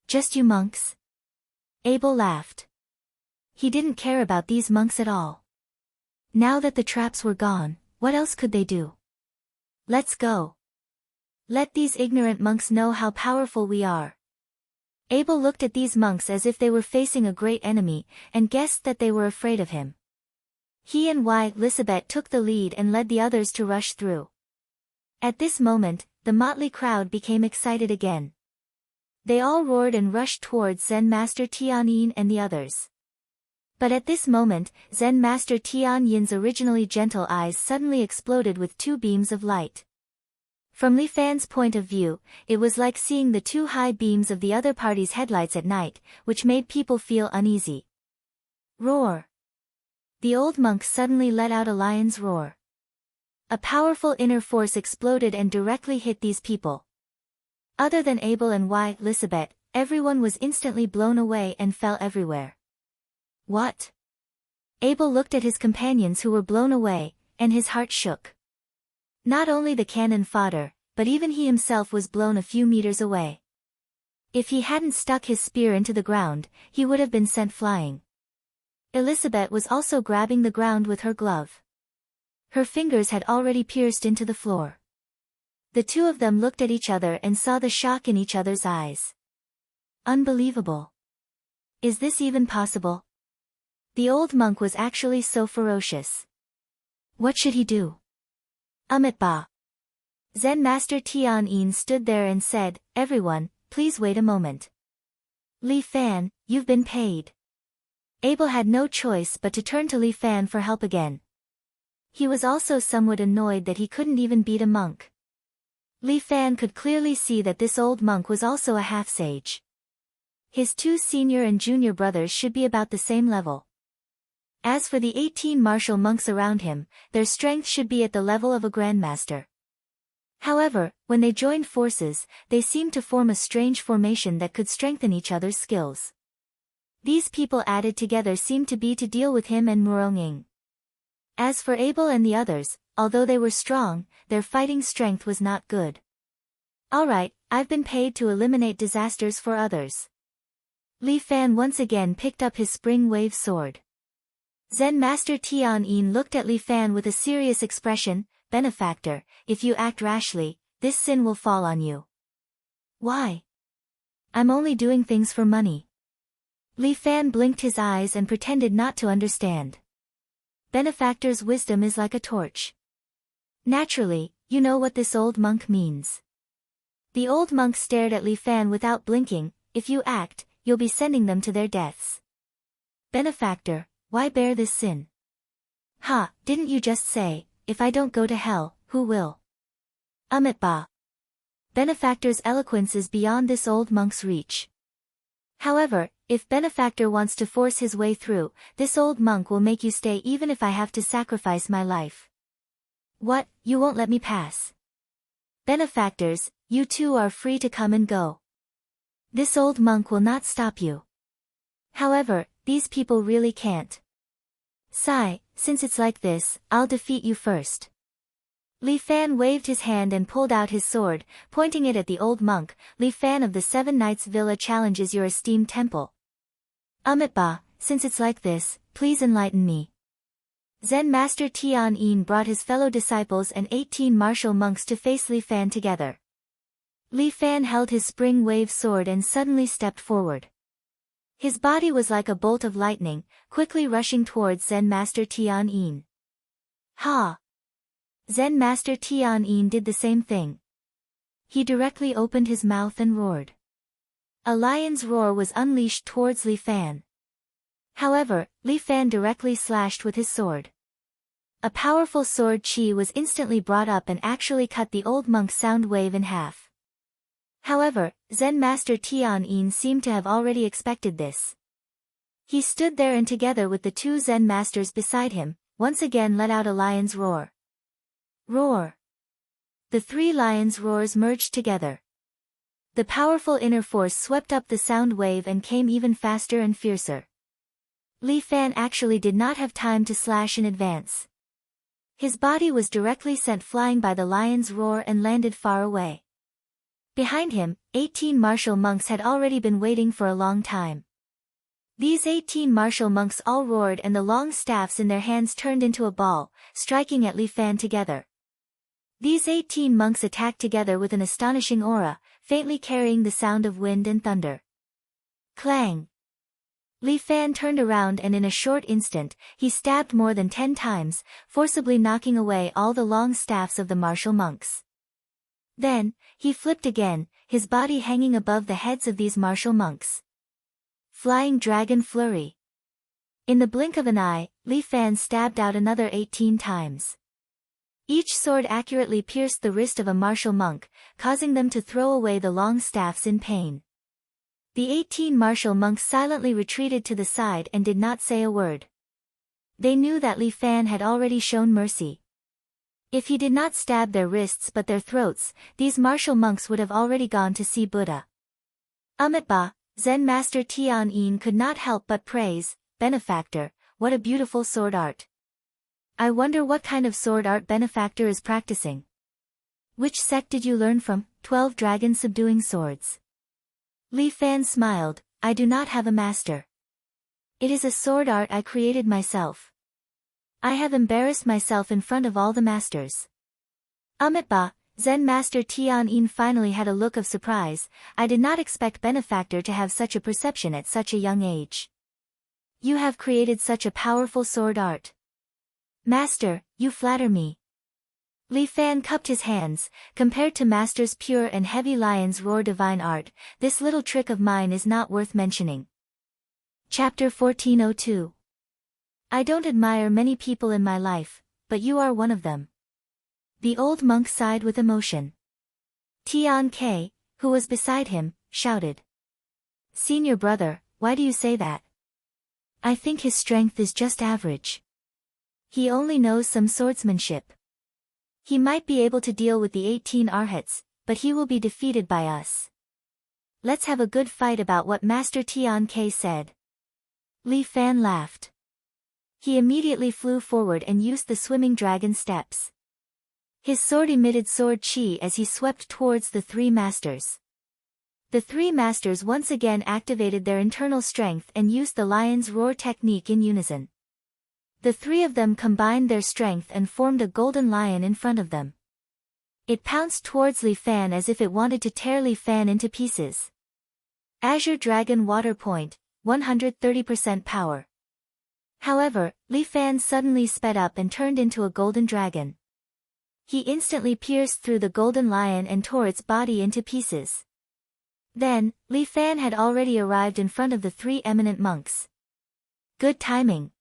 Just you monks? Abel laughed. He didn't care about these monks at all. Now that the traps were gone, what else could they do? Let's go. Let these ignorant monks know how powerful we are. Abel looked at these monks as if they were facing a great enemy, and guessed that they were afraid of him. He and Elizabeth took the lead and led the others to rush through. At this moment, the motley crowd became excited again. They all roared and rushed towards Zen Master Tianyin and the others. But at this moment, Zen Master Tianyin's originally gentle eyes suddenly exploded with two beams of light. From Li Fan's point of view, it was like seeing the two high beams of the other party's headlights at night, which made people feel uneasy. Roar! The old monk suddenly let out a lion's roar. A powerful inner force exploded and directly hit these people. Other than Abel and Elizabeth, everyone was instantly blown away and fell everywhere. What? Abel looked at his companions who were blown away, and his heart shook. Not only the cannon fodder, but even he himself was blown a few meters away. If he hadn't stuck his spear into the ground, he would have been sent flying. Elizabeth was also grabbing the ground with her glove. Her fingers had already pierced into the floor. The two of them looked at each other and saw the shock in each other's eyes. Unbelievable. Is this even possible? The old monk was actually so ferocious. What should he do? Ba. Zen Master Tianyin stood there and said, "Everyone, please wait a moment. Li Fan, you've been paid." Abel had no choice but to turn to Li Fan for help again. He was also somewhat annoyed that he couldn't even beat a monk. Li Fan could clearly see that this old monk was also a half-sage. His two senior and junior brothers should be about the same level. As for the 18 martial monks around him, their strength should be at the level of a grandmaster. However, when they joined forces, they seemed to form a strange formation that could strengthen each other's skills. These people added together seemed to be to deal with him and Murong. As for Abel and the others, although they were strong, their fighting strength was not good. Alright, I've been paid to eliminate disasters for others. Li Fan once again picked up his spring wave sword. Zen Master Tianyin looked at Li Fan with a serious expression. "Benefactor, if you act rashly, this sin will fall on you." Why? I'm only doing things for money. Li Fan blinked his eyes and pretended not to understand. Benefactor's wisdom is like a torch. Naturally, you know what this old monk means. The old monk stared at Li Fan without blinking. "If you act, you'll be sending them to their deaths. Benefactor, why bear this sin?" "Ha, didn't you just say, if I don't go to hell, who will?" Ba. Benefactor's eloquence is beyond this old monk's reach. However, if Benefactor wants to force his way through, this old monk will make you stay even if I have to sacrifice my life. What, you won't let me pass? Benefactors, you too are free to come and go. This old monk will not stop you. However, these people really can't. Sigh, since it's like this, I'll defeat you first. Li Fan waved his hand and pulled out his sword, pointing it at the old monk. Li Fan of the Seven Knights Villa challenges your esteemed temple. Amitabha, since it's like this, please enlighten me. Zen Master Tian Yin brought his fellow disciples and 18 martial monks to face Li Fan together. Li Fan held his spring wave sword and suddenly stepped forward. His body was like a bolt of lightning, quickly rushing towards Zen Master Tian Yin. Ha! Zen Master Tian Yin did the same thing. He directly opened his mouth and roared. A lion's roar was unleashed towards Li Fan. However, Li Fan directly slashed with his sword. A powerful sword chi was instantly brought up and actually cut the old monk's sound wave in half. However, Zen Master Tian Yin seemed to have already expected this. He stood there and together with the two Zen masters beside him, once again let out a lion's roar. Roar! The three lions' roars merged together. The powerful inner force swept up the sound wave and came even faster and fiercer. Li Fan actually did not have time to slash in advance. His body was directly sent flying by the lion's roar and landed far away. Behind him, 18 martial monks had already been waiting for a long time. These 18 martial monks all roared and the long staffs in their hands turned into a ball, striking at Li Fan together. These 18 monks attacked together with an astonishing aura, faintly carrying the sound of wind and thunder. Clang! Li Fan turned around and in a short instant, he stabbed more than 10 times, forcibly knocking away all the long staffs of the martial monks. Then, he flipped again, his body hanging above the heads of these martial monks. Flying Dragon Flurry. In the blink of an eye, Li Fan stabbed out another 18 times. Each sword accurately pierced the wrist of a martial monk, causing them to throw away the long staffs in pain. The 18 martial monks silently retreated to the side and did not say a word. They knew that Li Fan had already shown mercy. If he did not stab their wrists but their throats, these martial monks would have already gone to see Buddha. Amitabha, Zen Master Tian Yin could not help but praise, Benefactor, what a beautiful sword art. I wonder what kind of sword art Benefactor is practicing. Which sect did you learn from? 12 dragons subduing swords. Li Fan smiled, I do not have a master. It is a sword art I created myself. I have embarrassed myself in front of all the masters. Amitabha, Zen Master Tian Yin finally had a look of surprise. I did not expect Benefactor to have such a perception at such a young age. You have created such a powerful sword art. Master, you flatter me. Li Fan cupped his hands. Compared to Master's pure and heavy lion's roar divine art, this little trick of mine is not worth mentioning. Chapter 1402. I don't admire many people in my life, but you are one of them. The old monk sighed with emotion. Tian Ke, who was beside him, shouted. Senior brother, why do you say that? I think his strength is just average. He only knows some swordsmanship. He might be able to deal with the 18 arhats, but he will be defeated by us. Let's have a good fight about what Master Tian Ke said. Li Fan laughed. He immediately flew forward and used the swimming dragon steps. His sword emitted sword chi as he swept towards the three masters. The three masters once again activated their internal strength and used the lion's roar technique in unison. The three of them combined their strength and formed a golden lion in front of them. It pounced towards Li Fan as if it wanted to tear Li Fan into pieces. Azure Dragon Water Point, 130% power. However, Li Fan suddenly sped up and turned into a golden dragon. He instantly pierced through the golden lion and tore its body into pieces. Then, Li Fan had already arrived in front of the three eminent monks. Good timing.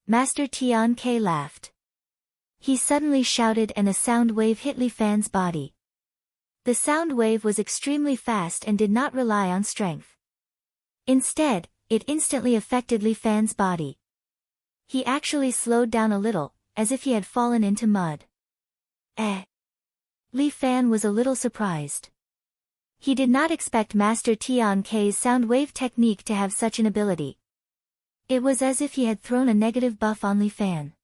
Master Tian Ke laughed. He suddenly shouted and a sound wave hit Li Fan's body. The sound wave was extremely fast and did not rely on strength. Instead, it instantly affected Li Fan's body. He actually slowed down a little, as if he had fallen into mud. Li Fan was a little surprised. He did not expect Master Tian K's sound wave technique to have such an ability. It was as if he had thrown a negative buff on Li Fan.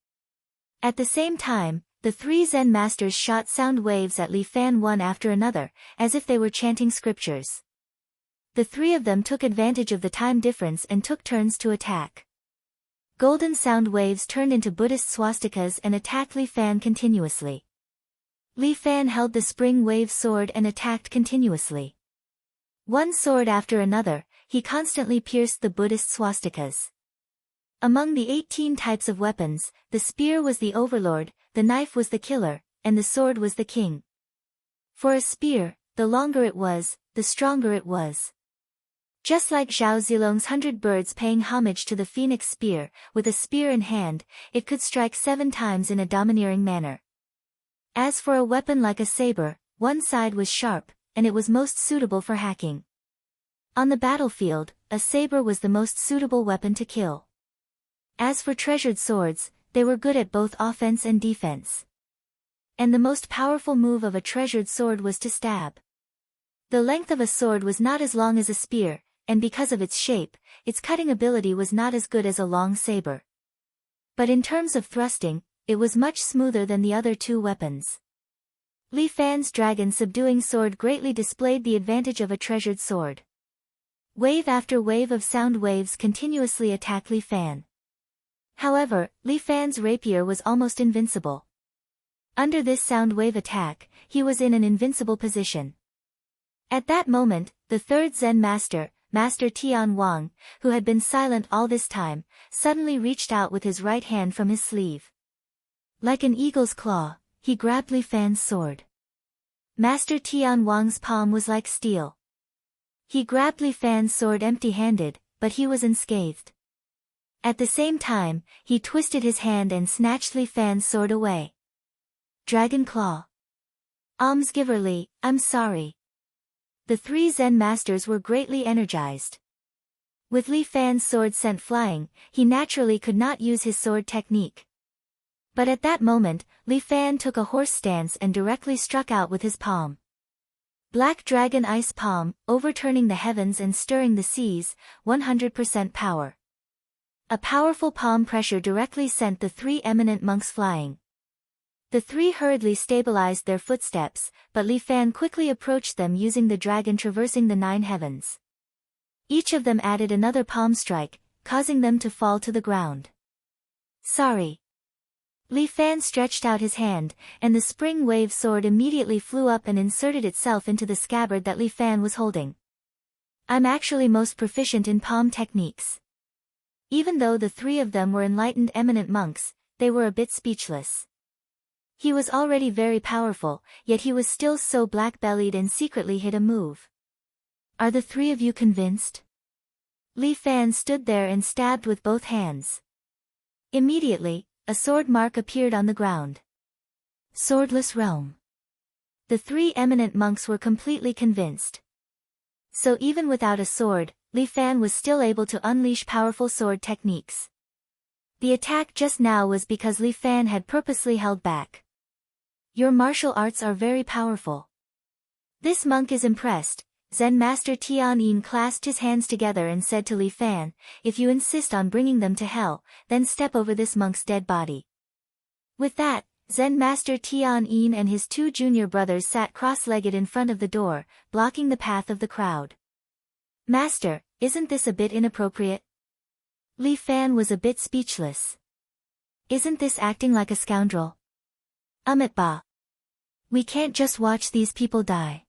At the same time, the three Zen masters shot sound waves at Li Fan one after another, as if they were chanting scriptures. The three of them took advantage of the time difference and took turns to attack. Golden sound waves turned into Buddhist swastikas and attacked Li Fan continuously. Li Fan held the spring wave sword and attacked continuously. One sword after another, he constantly pierced the Buddhist swastikas. Among the 18 types of weapons, the spear was the overlord, the knife was the killer, and the sword was the king. For a spear, the longer it was, the stronger it was. Just like Zhao Zilong's 100 birds paying homage to the phoenix spear, with a spear in hand, it could strike 7 times in a domineering manner. As for a weapon like a saber, one side was sharp, and it was most suitable for hacking. On the battlefield, a saber was the most suitable weapon to kill. As for treasured swords, they were good at both offense and defense. And the most powerful move of a treasured sword was to stab. The length of a sword was not as long as a spear, and because of its shape, its cutting ability was not as good as a long saber. But in terms of thrusting, it was much smoother than the other two weapons. Li Fan's dragon subduing sword greatly displayed the advantage of a treasured sword. Wave after wave of sound waves continuously attacked Li Fan. However, Li Fan's rapier was almost invincible. Under this sound wave attack, he was in an invincible position. At that moment, the third Zen master, Master Tian Wang, who had been silent all this time, suddenly reached out with his right hand from his sleeve. Like an eagle's claw, he grabbed Li Fan's sword. Master Tian Wang's palm was like steel. He grabbed Li Fan's sword empty-handed, but he was unscathed. At the same time, he twisted his hand and snatched Li Fan's sword away. Dragon Claw. Almsgiver Li, I'm sorry. The three Zen masters were greatly energized. With Li Fan's sword sent flying, he naturally could not use his sword technique. But at that moment, Li Fan took a horse stance and directly struck out with his palm. Black Dragon Ice Palm, overturning the heavens and stirring the seas, 100% power. A powerful palm pressure directly sent the three eminent monks flying. The three hurriedly stabilized their footsteps, but Li Fan quickly approached them using the dragon traversing the 9 heavens. Each of them added another palm strike, causing them to fall to the ground. Sorry. Li Fan stretched out his hand, and the spring wave sword immediately flew up and inserted itself into the scabbard that Li Fan was holding. I'm actually most proficient in palm techniques. Even though the three of them were enlightened eminent monks, they were a bit speechless. He was already very powerful, yet he was still so black-bellied and secretly hid a move. Are the three of you convinced? Li Fan stood there and stabbed with both hands. Immediately, a sword mark appeared on the ground. Swordless Realm. The three eminent monks were completely convinced. So even without a sword, Li Fan was still able to unleash powerful sword techniques. The attack just now was because Li Fan had purposely held back. Your martial arts are very powerful. This monk is impressed. Zen Master Tian Yin clasped his hands together and said to Li Fan, if you insist on bringing them to hell, then step over this monk's dead body. With that, Zen Master Tian Yin and his 2 junior brothers sat cross-legged in front of the door, blocking the path of the crowd. Master, isn't this a bit inappropriate? Li Fan was a bit speechless. Isn't this acting like a scoundrel? Ba. We can't just watch these people die.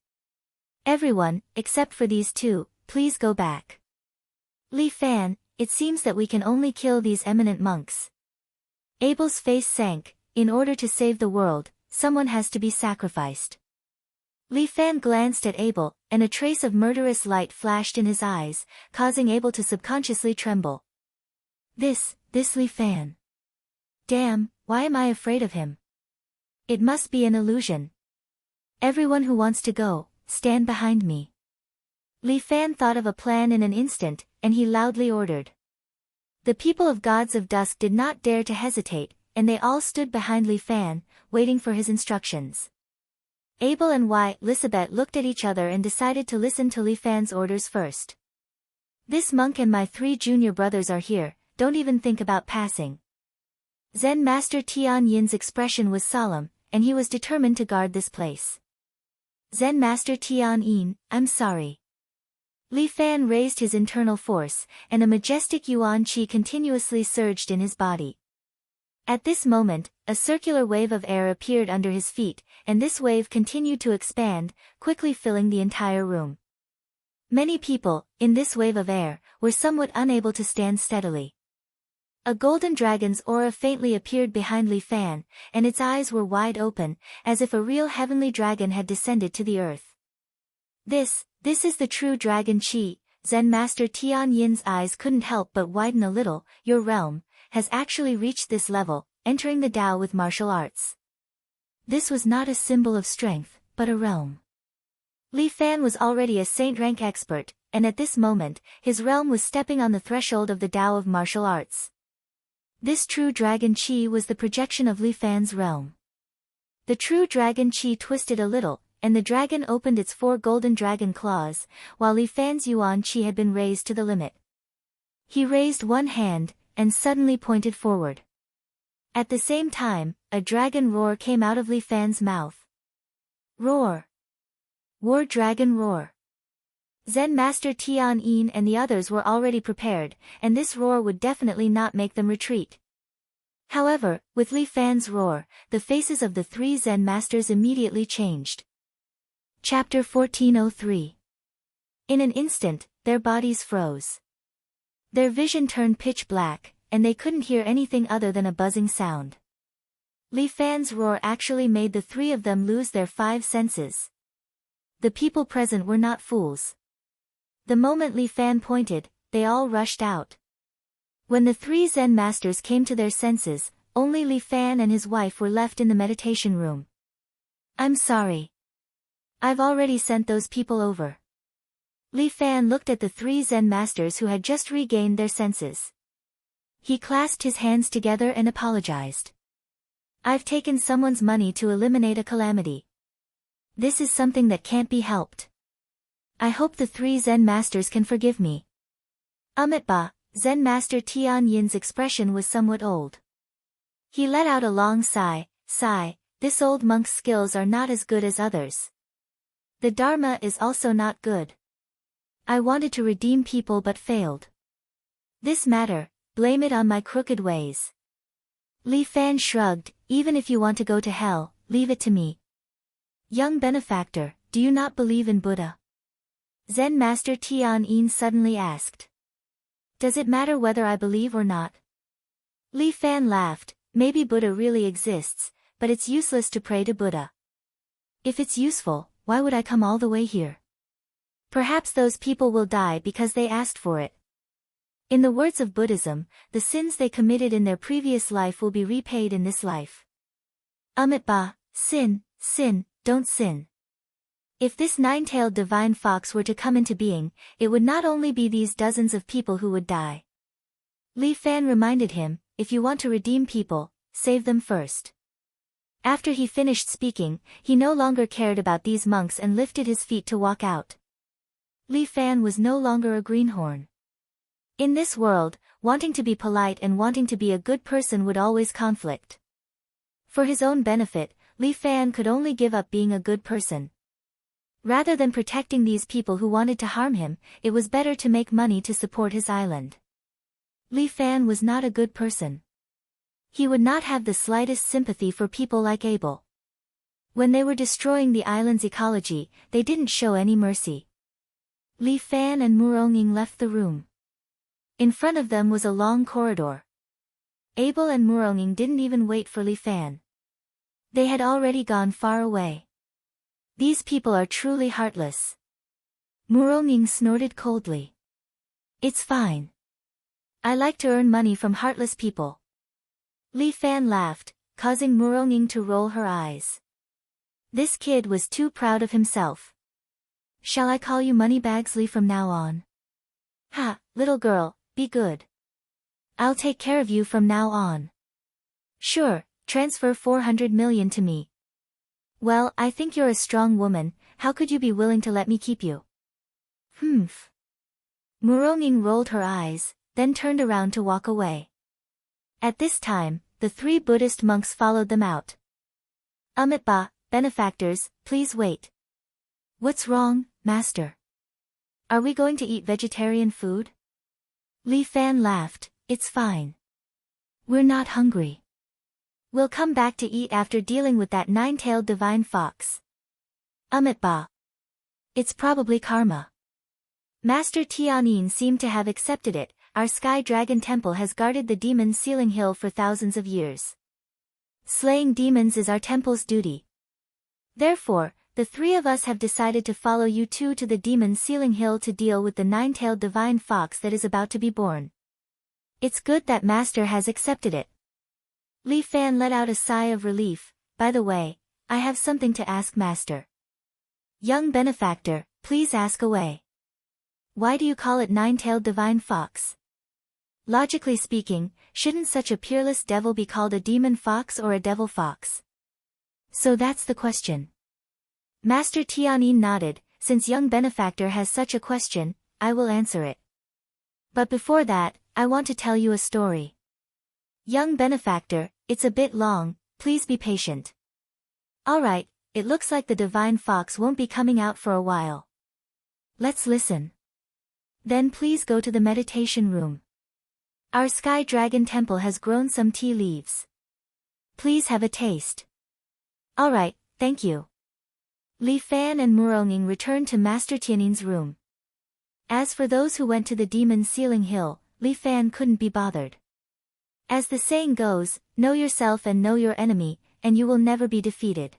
Everyone, except for these 2, please go back. Li Fan, it seems that we can only kill these eminent monks. Abel's face sank. In order to save the world, someone has to be sacrificed. Li Fan glanced at Abel, and a trace of murderous light flashed in his eyes, causing Abel to subconsciously tremble. This Li Fan. Damn, why am I afraid of him? It must be an illusion. Everyone who wants to go, stand behind me. Li Fan thought of a plan in an instant, and he loudly ordered. The people of Gods of Dusk did not dare to hesitate, and they all stood behind Li Fan, waiting for his instructions. Abel and Lisabeth looked at each other and decided to listen to Li Fan's orders first. This monk and my 3 junior brothers are here, don't even think about passing. Zen Master Tian Yin's expression was solemn, and he was determined to guard this place. Zen Master Tian Yin, I'm sorry. Li Fan raised his internal force, and a majestic yuan qi continuously surged in his body. At this moment, a circular wave of air appeared under his feet, and this wave continued to expand, quickly filling the entire room. Many people, in this wave of air, were somewhat unable to stand steadily. A golden dragon's aura faintly appeared behind Li Fan, and its eyes were wide open, as if a real heavenly dragon had descended to the earth. This is the true dragon Qi. Zen Master Tian Yin's eyes couldn't help but widen a little. Your realm has actually reached this level, entering the Tao with martial arts. This was not a symbol of strength, but a realm. Li Fan was already a saint rank expert, and at this moment, his realm was stepping on the threshold of the Tao of martial arts. This true dragon Qi was the projection of Li Fan's realm. The true dragon Qi twisted a little, and the dragon opened its 4 golden dragon claws, while Li Fan's yuan Qi had been raised to the limit. He raised one hand, and suddenly pointed forward. At the same time, a dragon roar came out of Li Fan's mouth. Roar! War Dragon Roar! Zen Master Tian Yin and the others were already prepared, and this roar would definitely not make them retreat. However, with Li Fan's roar, the faces of the 3 Zen Masters immediately changed. Chapter 1403. In an instant, their bodies froze. Their vision turned pitch black, and they couldn't hear anything other than a buzzing sound. Li Fan's roar actually made the 3 of them lose their 5 senses. The people present were not fools. The moment Li Fan pointed, they all rushed out. When the 3 Zen masters came to their senses, only Li Fan and his wife were left in the meditation room. I'm sorry. I've already sent those people over. Li Fan looked at the 3 Zen masters who had just regained their senses. He clasped his hands together and apologized. I've taken someone's money to eliminate a calamity. This is something that can't be helped. I hope the 3 Zen masters can forgive me. Ba, Zen Master Tian Yin's expression was somewhat old. He let out a long sigh. This old monk's skills are not as good as others. The Dharma is also not good. I wanted to redeem people but failed. This matter, blame it on my crooked ways. Li Fan shrugged, even if you want to go to hell, leave it to me. Young benefactor, do you not believe in Buddha? Zen Master Tian Yin suddenly asked. Does it matter whether I believe or not? Li Fan laughed, maybe Buddha really exists, but it's useless to pray to Buddha. If it's useful, why would I come all the way here? Perhaps those people will die because they asked for it. In the words of Buddhism, the sins they committed in their previous life will be repaid in this life. Ba, sin, don't sin. If this 9-tailed divine fox were to come into being, it would not only be these dozens of people who would die. Li Fan reminded him, if you want to redeem people, save them first. After he finished speaking, he no longer cared about these monks and lifted his feet to walk out. Li Fan was no longer a greenhorn. In this world, wanting to be polite and wanting to be a good person would always conflict. For his own benefit, Li Fan could only give up being a good person. Rather than protecting these people who wanted to harm him, it was better to make money to support his island. Li Fan was not a good person. He would not have the slightest sympathy for people like Abel. When they were destroying the island's ecology, they didn't show any mercy. Li Fan and Muronging left the room. In front of them was a long corridor. Abel and Muronging didn't even wait for Li Fan. They had already gone far away. These people are truly heartless. Muronging snorted coldly. It's fine. I like to earn money from heartless people. Li Fan laughed, causing Muronging to roll her eyes. This kid was too proud of himself. Shall I call you Moneybags Li from now on? Ha, little girl, be good. I'll take care of you from now on. Sure, Transfer 400 million to me. Well, I think you're a strong woman, how could you be willing to let me keep you? Humph. Muronging rolled her eyes, then turned around to walk away. At this time, the 3 Buddhist monks followed them out. Amitba, benefactors, please wait. What's wrong, master? Are we going to eat vegetarian food? Li Fan laughed, it's fine. We're not hungry. We'll come back to eat after dealing with that 9-tailed divine fox. Amitba. It's probably karma. Master Tianyin seemed to have accepted it. Our Sky Dragon Temple has guarded the demon Ceiling Hill for thousands of years. Slaying demons is our temple's duty. Therefore, the 3 of us have decided to follow you 2 to the demon Ceiling Hill to deal with the 9-tailed divine fox that is about to be born. It's good that Master has accepted it. Li Fan let out a sigh of relief. By the way, I have something to ask Master. Young benefactor, please ask away. Why do you call it 9-tailed divine fox? Logically speaking, shouldn't such a peerless devil be called a demon fox or a devil fox? So that's the question. Master Tianyin nodded. Since young benefactor has such a question, I will answer it. But before that, I want to tell you a story. Young benefactor, it's a bit long, please be patient. Alright, it looks like the divine fox won't be coming out for a while. Let's listen. Then please go to the meditation room. Our Sky Dragon Temple has grown some tea leaves. Please have a taste. Alright, thank you. Li Fan and Muronging returned to Master Tianin's room. As for those who went to the demon Ceiling Hill, Li Fan couldn't be bothered. As the saying goes, know yourself and know your enemy, and you will never be defeated.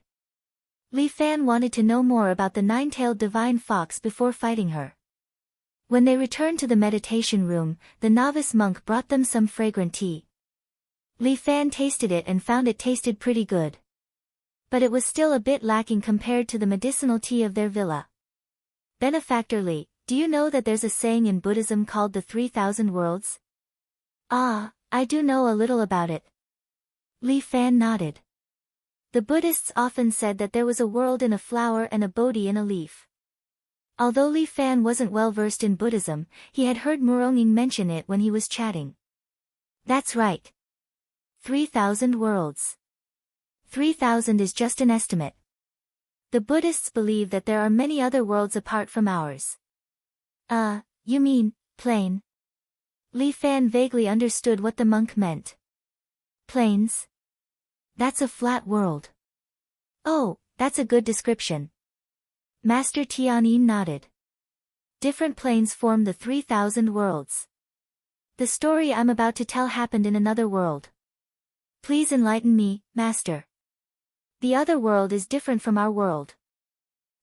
Li Fan wanted to know more about the 9-tailed divine fox before fighting her. When they returned to the meditation room, the novice monk brought them some fragrant tea. Li Fan tasted it and found it tasted pretty good. But it was still a bit lacking compared to the medicinal tea of their villa. Benefactor Li, do you know that there's a saying in Buddhism called the 3,000 worlds? Ah, I do know a little about it. Li Fan nodded. The Buddhists often said that there was a world in a flower and a Bodhi in a leaf. Although Li Fan wasn't well versed in Buddhism, he had heard Muronging mention it when he was chatting. That's right. 3,000 worlds. 3,000 is just an estimate. The Buddhists believe that there are many other worlds apart from ours. You mean, plane? Li Fan vaguely understood what the monk meant. Planes? That's a flat world. Oh, that's a good description. Master Tianyin nodded. Different planes form the 3,000 worlds. The story I'm about to tell happened in another world. Please enlighten me, Master. The other world is different from our world.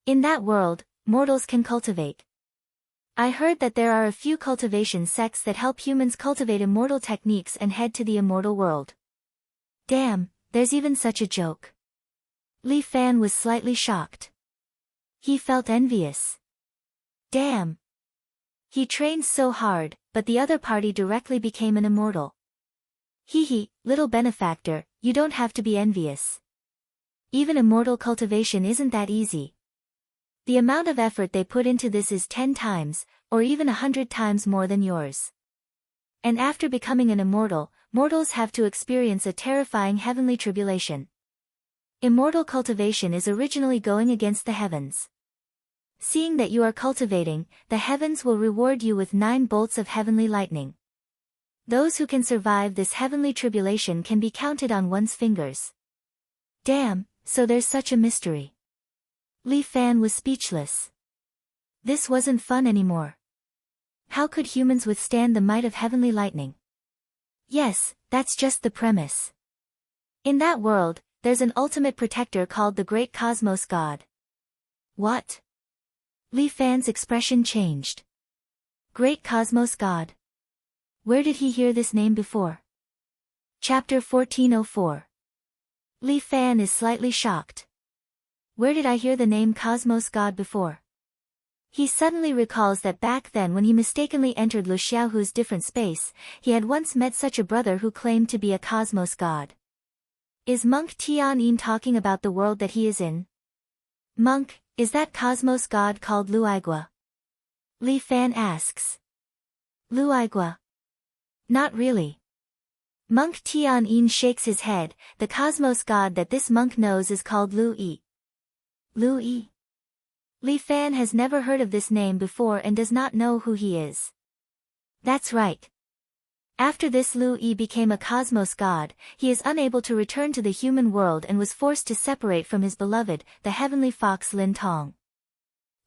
In that world, mortals can cultivate. I heard that there are a few cultivation sects that help humans cultivate immortal techniques and head to the immortal world. Damn, there's even such a joke. Li Fan was slightly shocked. He felt envious. Damn. He trained so hard, but the other party directly became an immortal. Hee, little benefactor, you don't have to be envious. Even immortal cultivation isn't that easy. The amount of effort they put into this is 10 times, or even 100 times more than yours. And after becoming an immortal, mortals have to experience a terrifying heavenly tribulation. Immortal cultivation is originally going against the heavens. Seeing that you are cultivating, the heavens will reward you with 9 bolts of heavenly lightning. Those who can survive this heavenly tribulation can be counted on one's fingers. Damn, so there's such a mystery. Li Fan was speechless. This wasn't fun anymore. How could humans withstand the might of heavenly lightning? Yes, that's just the premise. In that world, there's an ultimate protector called the Great Cosmos God. What? Li Fan's expression changed. Great Cosmos God. Where did he hear this name before? Chapter 1404. Li Fan is slightly shocked. Where did I hear the name Cosmos God before? He suddenly recalls that back then when he mistakenly entered Lu Xiaohu's different space, he had once met such a brother who claimed to be a Cosmos God. Is Monk Tianyin talking about the world that he is in? Monk, is that cosmos god called Luigua? Li Fan asks. Luigua? Not really. Monk Tianyin shakes his head. The cosmos god that this monk knows is called Lu Yi. Lu Yi? Li Fan has never heard of this name before and does not know who he is. That's right. After this Lu Yi became a cosmos god, he is unable to return to the human world and was forced to separate from his beloved, the heavenly fox Lin Tong.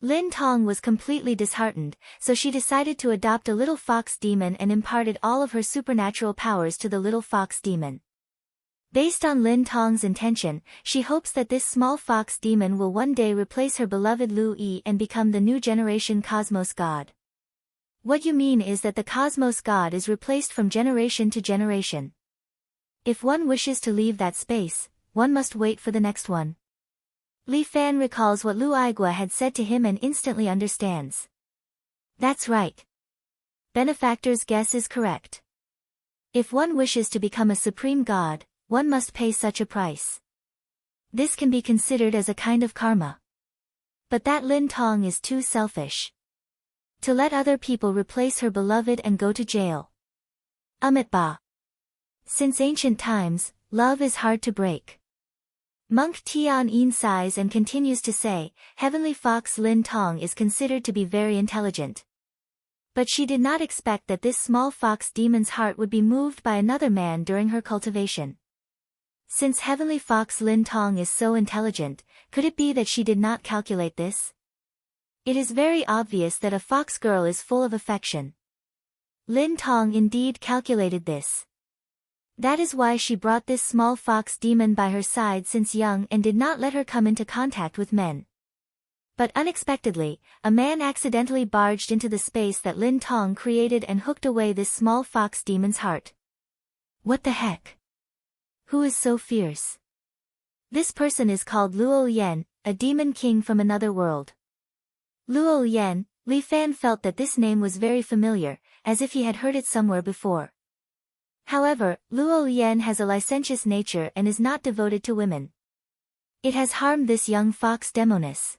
Lin Tong was completely disheartened, so she decided to adopt a little fox demon and imparted all of her supernatural powers to the little fox demon. Based on Lin Tong's intention, she hopes that this small fox demon will one day replace her beloved Lu Yi and become the new generation cosmos god. What you mean is that the cosmos god is replaced from generation to generation. If one wishes to leave that space, one must wait for the next one. Li Fan recalls what Lu Igua had said to him and instantly understands. That's right. Benefactor's guess is correct. If one wishes to become a supreme god, one must pay such a price. This can be considered as a kind of karma. But that Lin Tong is too selfish. To let other people replace her beloved and go to jail. Ba. Since ancient times, love is hard to break. Monk Tianyin sighs and continues to say, Heavenly Fox Lin Tong is considered to be very intelligent. But she did not expect that this small fox demon's heart would be moved by another man during her cultivation. Since Heavenly Fox Lin Tong is so intelligent, could it be that she did not calculate this? It is very obvious that a fox girl is full of affection. Lin Tong indeed calculated this. That is why she brought this small fox demon by her side since young and did not let her come into contact with men. But unexpectedly, a man accidentally barged into the space that Lin Tong created and hooked away this small fox demon's heart. What the heck? Who is so fierce? This person is called Luo Yan, a demon king from another world. Luo Yan, Li Fan felt that this name was very familiar, as if he had heard it somewhere before. However, Luo Yan has a licentious nature and is not devoted to women. It has harmed this young fox demoness.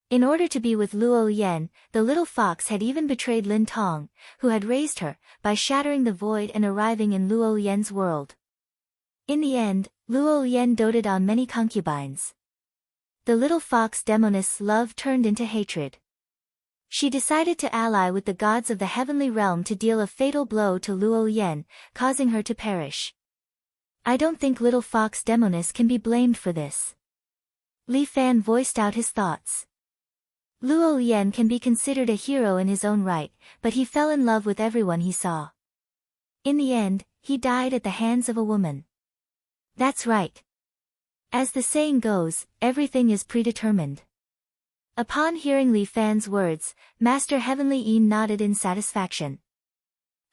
In order to be with Luo Yan, the little fox had even betrayed Lin Tong, who had raised her, by shattering the void and arriving in Luo Yan's world. In the end, Luo Yan doted on many concubines. The little fox demoness' love turned into hatred. She decided to ally with the gods of the heavenly realm to deal a fatal blow to Luo Yan, causing her to perish. I don't think little fox demoness can be blamed for this. Li Fan voiced out his thoughts. Luo Yan can be considered a hero in his own right, but he fell in love with everyone he saw. In the end, he died at the hands of a woman. That's right. As the saying goes, everything is predetermined. Upon hearing Li Fan's words, Master Heavenly Yin nodded in satisfaction.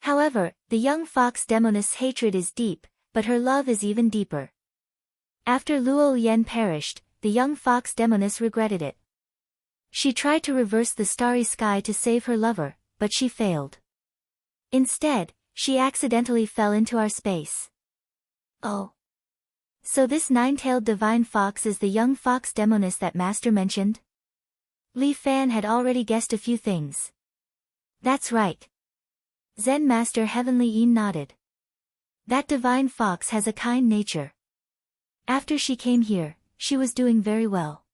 However, the young fox demoness' hatred is deep, but her love is even deeper. After Luo Yan perished, the young fox demoness regretted it. She tried to reverse the starry sky to save her lover, but she failed. Instead, she accidentally fell into our space. Oh. So this nine-tailed divine fox is the young fox demoness that Master mentioned? Li Fan had already guessed a few things. That's right. Zen Master Heavenly Yin nodded. That divine fox has a kind nature. After she came here, she was doing very well.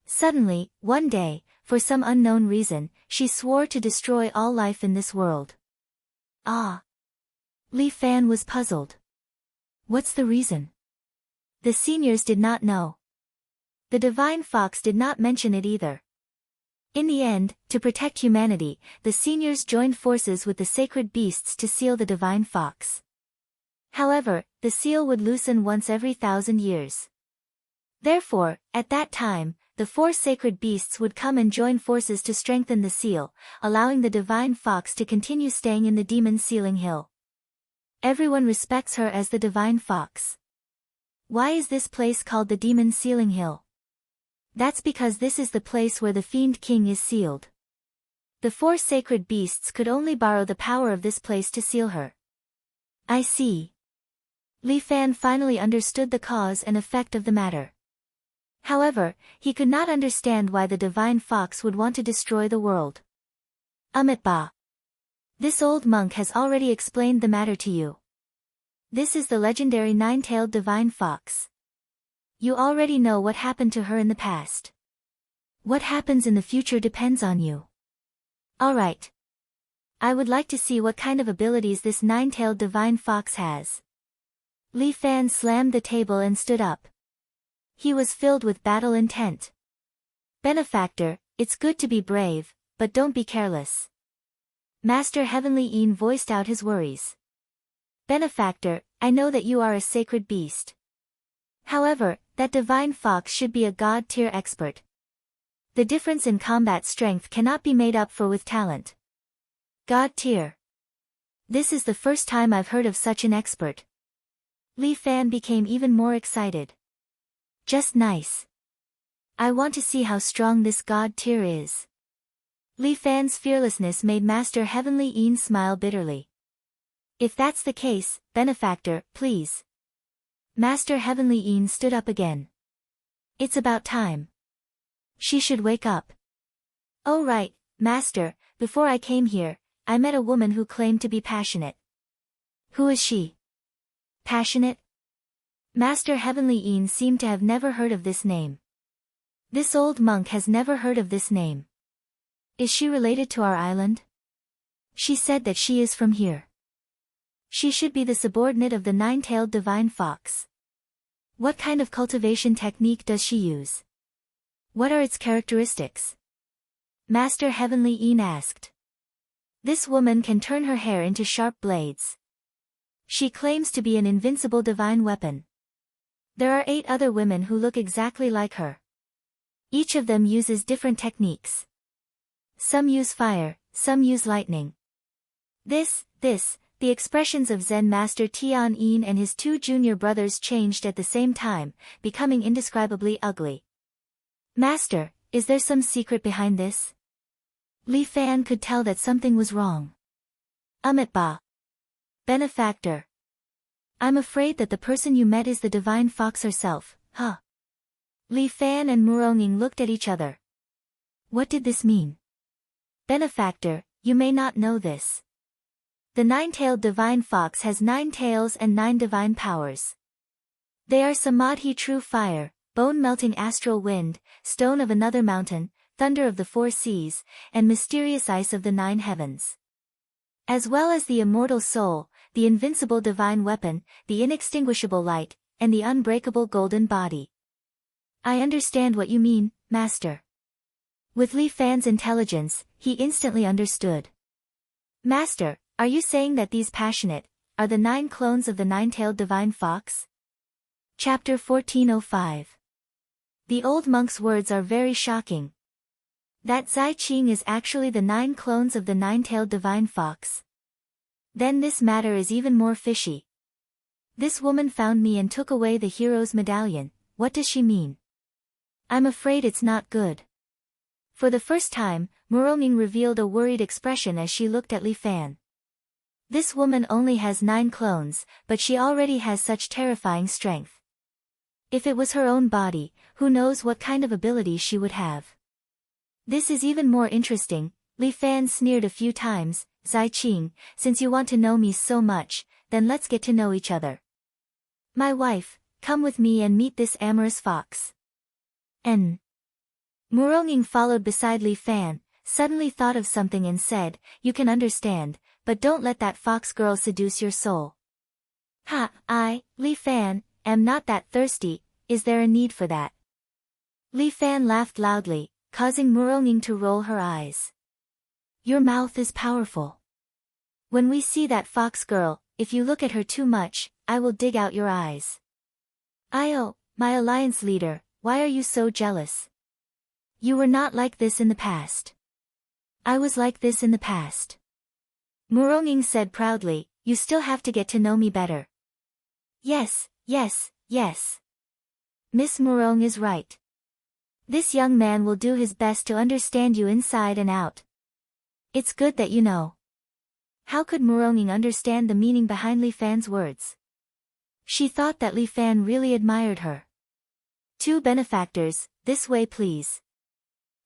Suddenly, one day, for some unknown reason, she swore to destroy all life in this world. Ah. Li Fan was puzzled. What's the reason? The seniors did not know. The divine fox did not mention it either. In the end, to protect humanity, the seniors joined forces with the sacred beasts to seal the divine fox. However, the seal would loosen once every 1,000 years. Therefore, at that time, the 4 sacred beasts would come and join forces to strengthen the seal, allowing the divine fox to continue staying in the demon sealing hill. Everyone respects her as the divine fox. Why is this place called the demon sealing hill? That's because this is the place where the Fiend King is sealed. The 4 sacred beasts could only borrow the power of this place to seal her. I see. Li Fan finally understood the cause and effect of the matter. However, he could not understand why the divine fox would want to destroy the world. Ba. This old monk has already explained the matter to you. This is the legendary nine-tailed divine fox. You already know what happened to her in the past. What happens in the future depends on you. Alright. I would like to see what kind of abilities this nine-tailed divine fox has. Li Fan slammed the table and stood up. He was filled with battle intent. Benefactor, it's good to be brave, but don't be careless. Master Heavenly Een voiced out his worries. Benefactor, I know that you are a sacred beast. However, that divine fox should be a god-tier expert. The difference in combat strength cannot be made up for with talent. God-tier. This is the first time I've heard of such an expert. Li Fan became even more excited. Just nice. I want to see how strong this god-tier is. Li Fan's fearlessness made Master Heavenly Een smile bitterly. If that's the case, Benefactor, please. Master Heavenly Een stood up again. It's about time. She should wake up. Oh right, Master, before I came here, I met a woman who claimed to be passionate. Who is she? Passionate? Master Heavenly Een seemed to have never heard of this name. This old monk has never heard of this name. Is she related to our island? She said that she is from here. She should be the subordinate of the nine-tailed divine fox. What kind of cultivation technique does she use? What are its characteristics? Master Heavenly Een asked. This woman can turn her hair into sharp blades. She claims to be an invincible divine weapon. There are 8 other women who look exactly like her. Each of them uses different techniques. Some use fire, some use lightning. The expressions of Zen Master Tian Yin and his 2 junior brothers changed at the same time, becoming indescribably ugly. Master, is there some secret behind this? Li Fan could tell that something was wrong. Ba. Benefactor. I'm afraid that the person you met is the divine fox herself, huh? Li Fan and Muronging looked at each other. What did this mean? Benefactor, you may not know this. The nine-tailed divine fox has 9 tails and 9 divine powers. They are Samadhi true fire, bone-melting astral wind, stone of another mountain, thunder of the 4 seas, and mysterious ice of the 9 heavens. As well as the immortal soul, the invincible divine weapon, the inextinguishable light, and the unbreakable golden body. I understand what you mean, Master. With Li Fan's intelligence, he instantly understood. Master, are you saying that these passionate are the 9 clones of the nine-tailed divine fox? Chapter 1405. The old monk's words are very shocking. That Zai Qing is actually the 9 clones of the nine-tailed divine fox. Then this matter is even more fishy. This woman found me and took away the hero's medallion. What does she mean? I'm afraid it's not good. For the first time, Muronging revealed a worried expression as she looked at Li Fan. This woman only has 9 clones, but she already has such terrifying strength. If it was her own body, who knows what kind of abilities she would have. This is even more interesting. Li Fan sneered a few times. Zai Qing, since you want to know me so much, then let's get to know each other. My wife, come with me and meet this amorous fox. Muronging followed beside Li Fan, suddenly thought of something and said, you can understand, but don't let that fox girl seduce your soul. Li Fan, am not that thirsty, is there a need for that? Li Fan laughed loudly, causing Muronging to roll her eyes. Your mouth is powerful. When we see that fox girl, if you look at her too much, I will dig out your eyes. Io, my alliance leader, why are you so jealous? You were not like this in the past. I was like this in the past. Muronging said proudly, you still have to get to know me better. Yes. Miss Murong is right. This young man will do his best to understand you inside and out. It's good that you know. How could Muronging understand the meaning behind Li Fan's words? She thought that Li Fan really admired her. Two benefactors, this way please.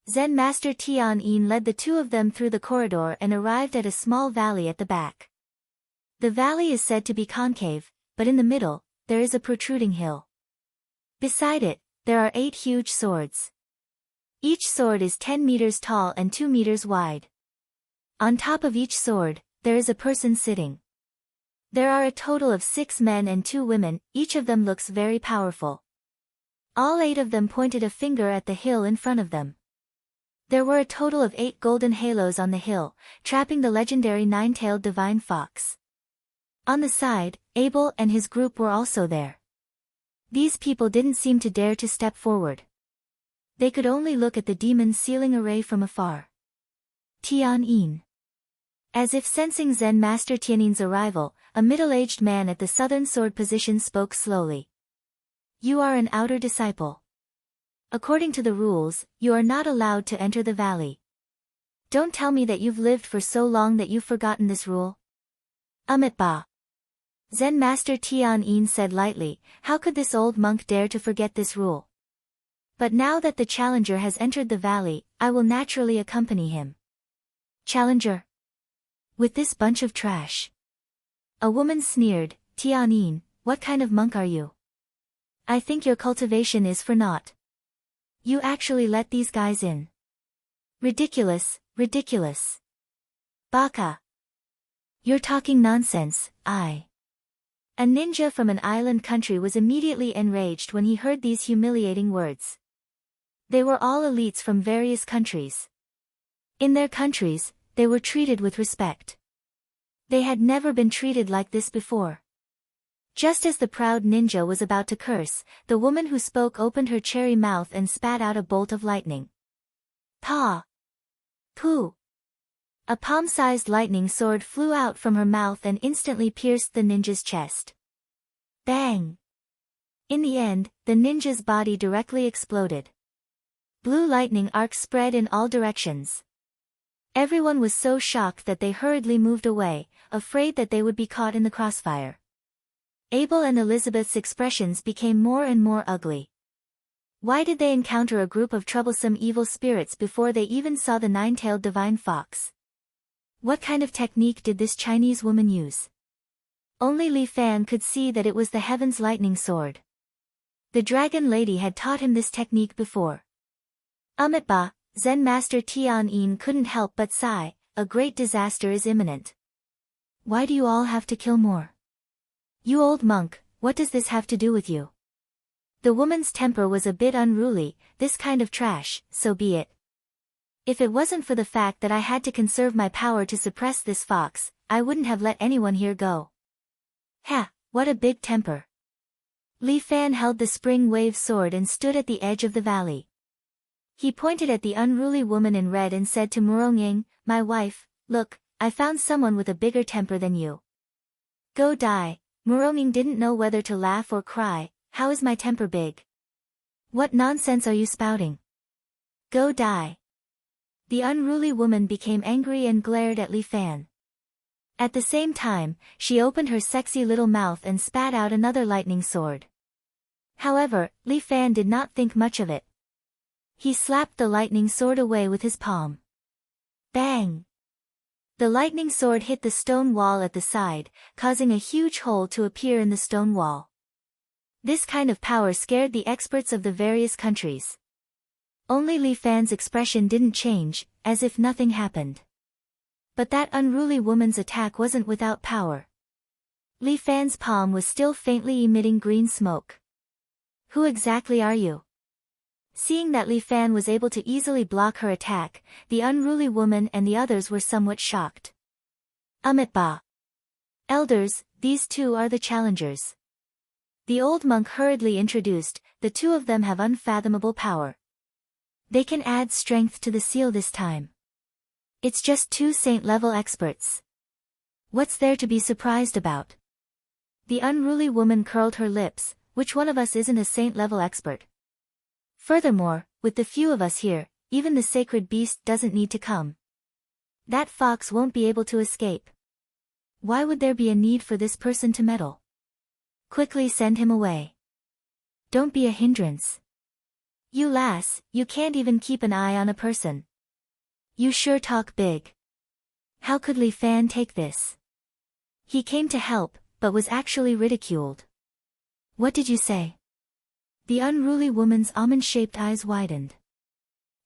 Zen Master Tian Yin led the two of them through the corridor and arrived at a small valley at the back. The valley is said to be concave, but in the middle, there is a protruding hill. Beside it, there are 8 huge swords. Each sword is 10 meters tall and 2 meters wide. On top of each sword, there is a person sitting. There are a total of 6 men and 2 women, each of them looks very powerful. All 8 of them pointed a finger at the hill in front of them. There were a total of 8 golden halos on the hill, trapping the legendary 9-tailed divine fox. On the side, Abel and his group were also there. These people didn't seem to dare to step forward. They could only look at the demon's ceiling array from afar. Tian Yin. As if sensing Zen Master Tianin's arrival, a middle-aged man at the southern sword position spoke slowly. You are an outer disciple. According to the rules, you are not allowed to enter the valley. Don't tell me that you've lived for so long that you've forgotten this rule. Ba. Zen Master Tian Yin said lightly, how could this old monk dare to forget this rule? But now that the challenger has entered the valley, I will naturally accompany him. Challenger? With this bunch of trash? A woman sneered, Tian Yin, what kind of monk are you? I think your cultivation is for naught. You actually let these guys in. Ridiculous, ridiculous. Baka. You're talking nonsense, A ninja from an island country was immediately enraged when he heard these humiliating words. They were all elites from various countries. In their countries, they were treated with respect. They had never been treated like this before. Just as the proud ninja was about to curse, the woman who spoke opened her cherry mouth and spat out a bolt of lightning. Pa! Pooh! A palm-sized lightning sword flew out from her mouth and instantly pierced the ninja's chest. Bang! In the end, the ninja's body directly exploded. Blue lightning arcs spread in all directions. Everyone was so shocked that they hurriedly moved away, afraid that they would be caught in the crossfire. Abel and Elizabeth's expressions became more and more ugly. Why did they encounter a group of troublesome evil spirits before they even saw the 9-tailed divine fox? What kind of technique did this Chinese woman use? Only Li Fan could see that it was the Heaven's lightning sword. The dragon lady had taught him this technique before. Ba, Zen Master Tian Yin couldn't help but sigh, a great disaster is imminent. Why do you all have to kill more? You old monk, what does this have to do with you? The woman's temper was a bit unruly, this kind of trash, so be it. If it wasn't for the fact that I had to conserve my power to suppress this fox, I wouldn't have let anyone here go. Ha, what a big temper. Li Fan held the spring wave sword and stood at the edge of the valley. He pointed at the unruly woman in red and said to Murongying, my wife, look, I found someone with a bigger temper than you. Go die. Murongying didn't know whether to laugh or cry. How is my temper big? What nonsense are you spouting? Go die. The unruly woman became angry and glared at Li Fan. At the same time, she opened her sexy little mouth and spat out another lightning sword. However, Li Fan did not think much of it. He slapped the lightning sword away with his palm. Bang! The lightning sword hit the stone wall at the side, causing a huge hole to appear in the stone wall. This kind of power scared the experts of the various countries. Only Li Fan's expression didn't change, as if nothing happened. But that unruly woman's attack wasn't without power. Li Fan's palm was still faintly emitting green smoke. Who exactly are you? Seeing that Li Fan was able to easily block her attack, the unruly woman and the others were somewhat shocked. Ba. Elders, these two are the challengers. The old monk hurriedly introduced, the two of them have unfathomable power. They can add strength to the seal this time. It's just 2 saint-level experts. What's there to be surprised about? The unruly woman curled her lips, which one of us isn't a saint-level expert? Furthermore, with the few of us here, even the sacred beast doesn't need to come. That fox won't be able to escape. Why would there be a need for this person to meddle? Quickly send him away. Don't be a hindrance. You lass, you can't even keep an eye on a person. You sure talk big. How could Li Fan take this? He came to help, but was actually ridiculed. What did you say? The unruly woman's almond-shaped eyes widened.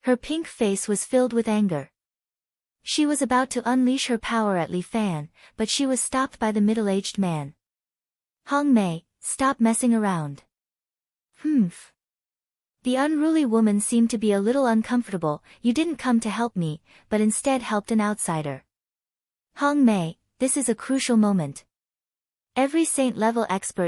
Her pink face was filled with anger. She was about to unleash her power at Li Fan, but she was stopped by the middle-aged man. Hong Mei, stop messing around. Humph. The unruly woman seemed to be a little uncomfortable. You didn't come to help me, but instead helped an outsider. Hong Mei, this is a crucial moment. Every saint-level expert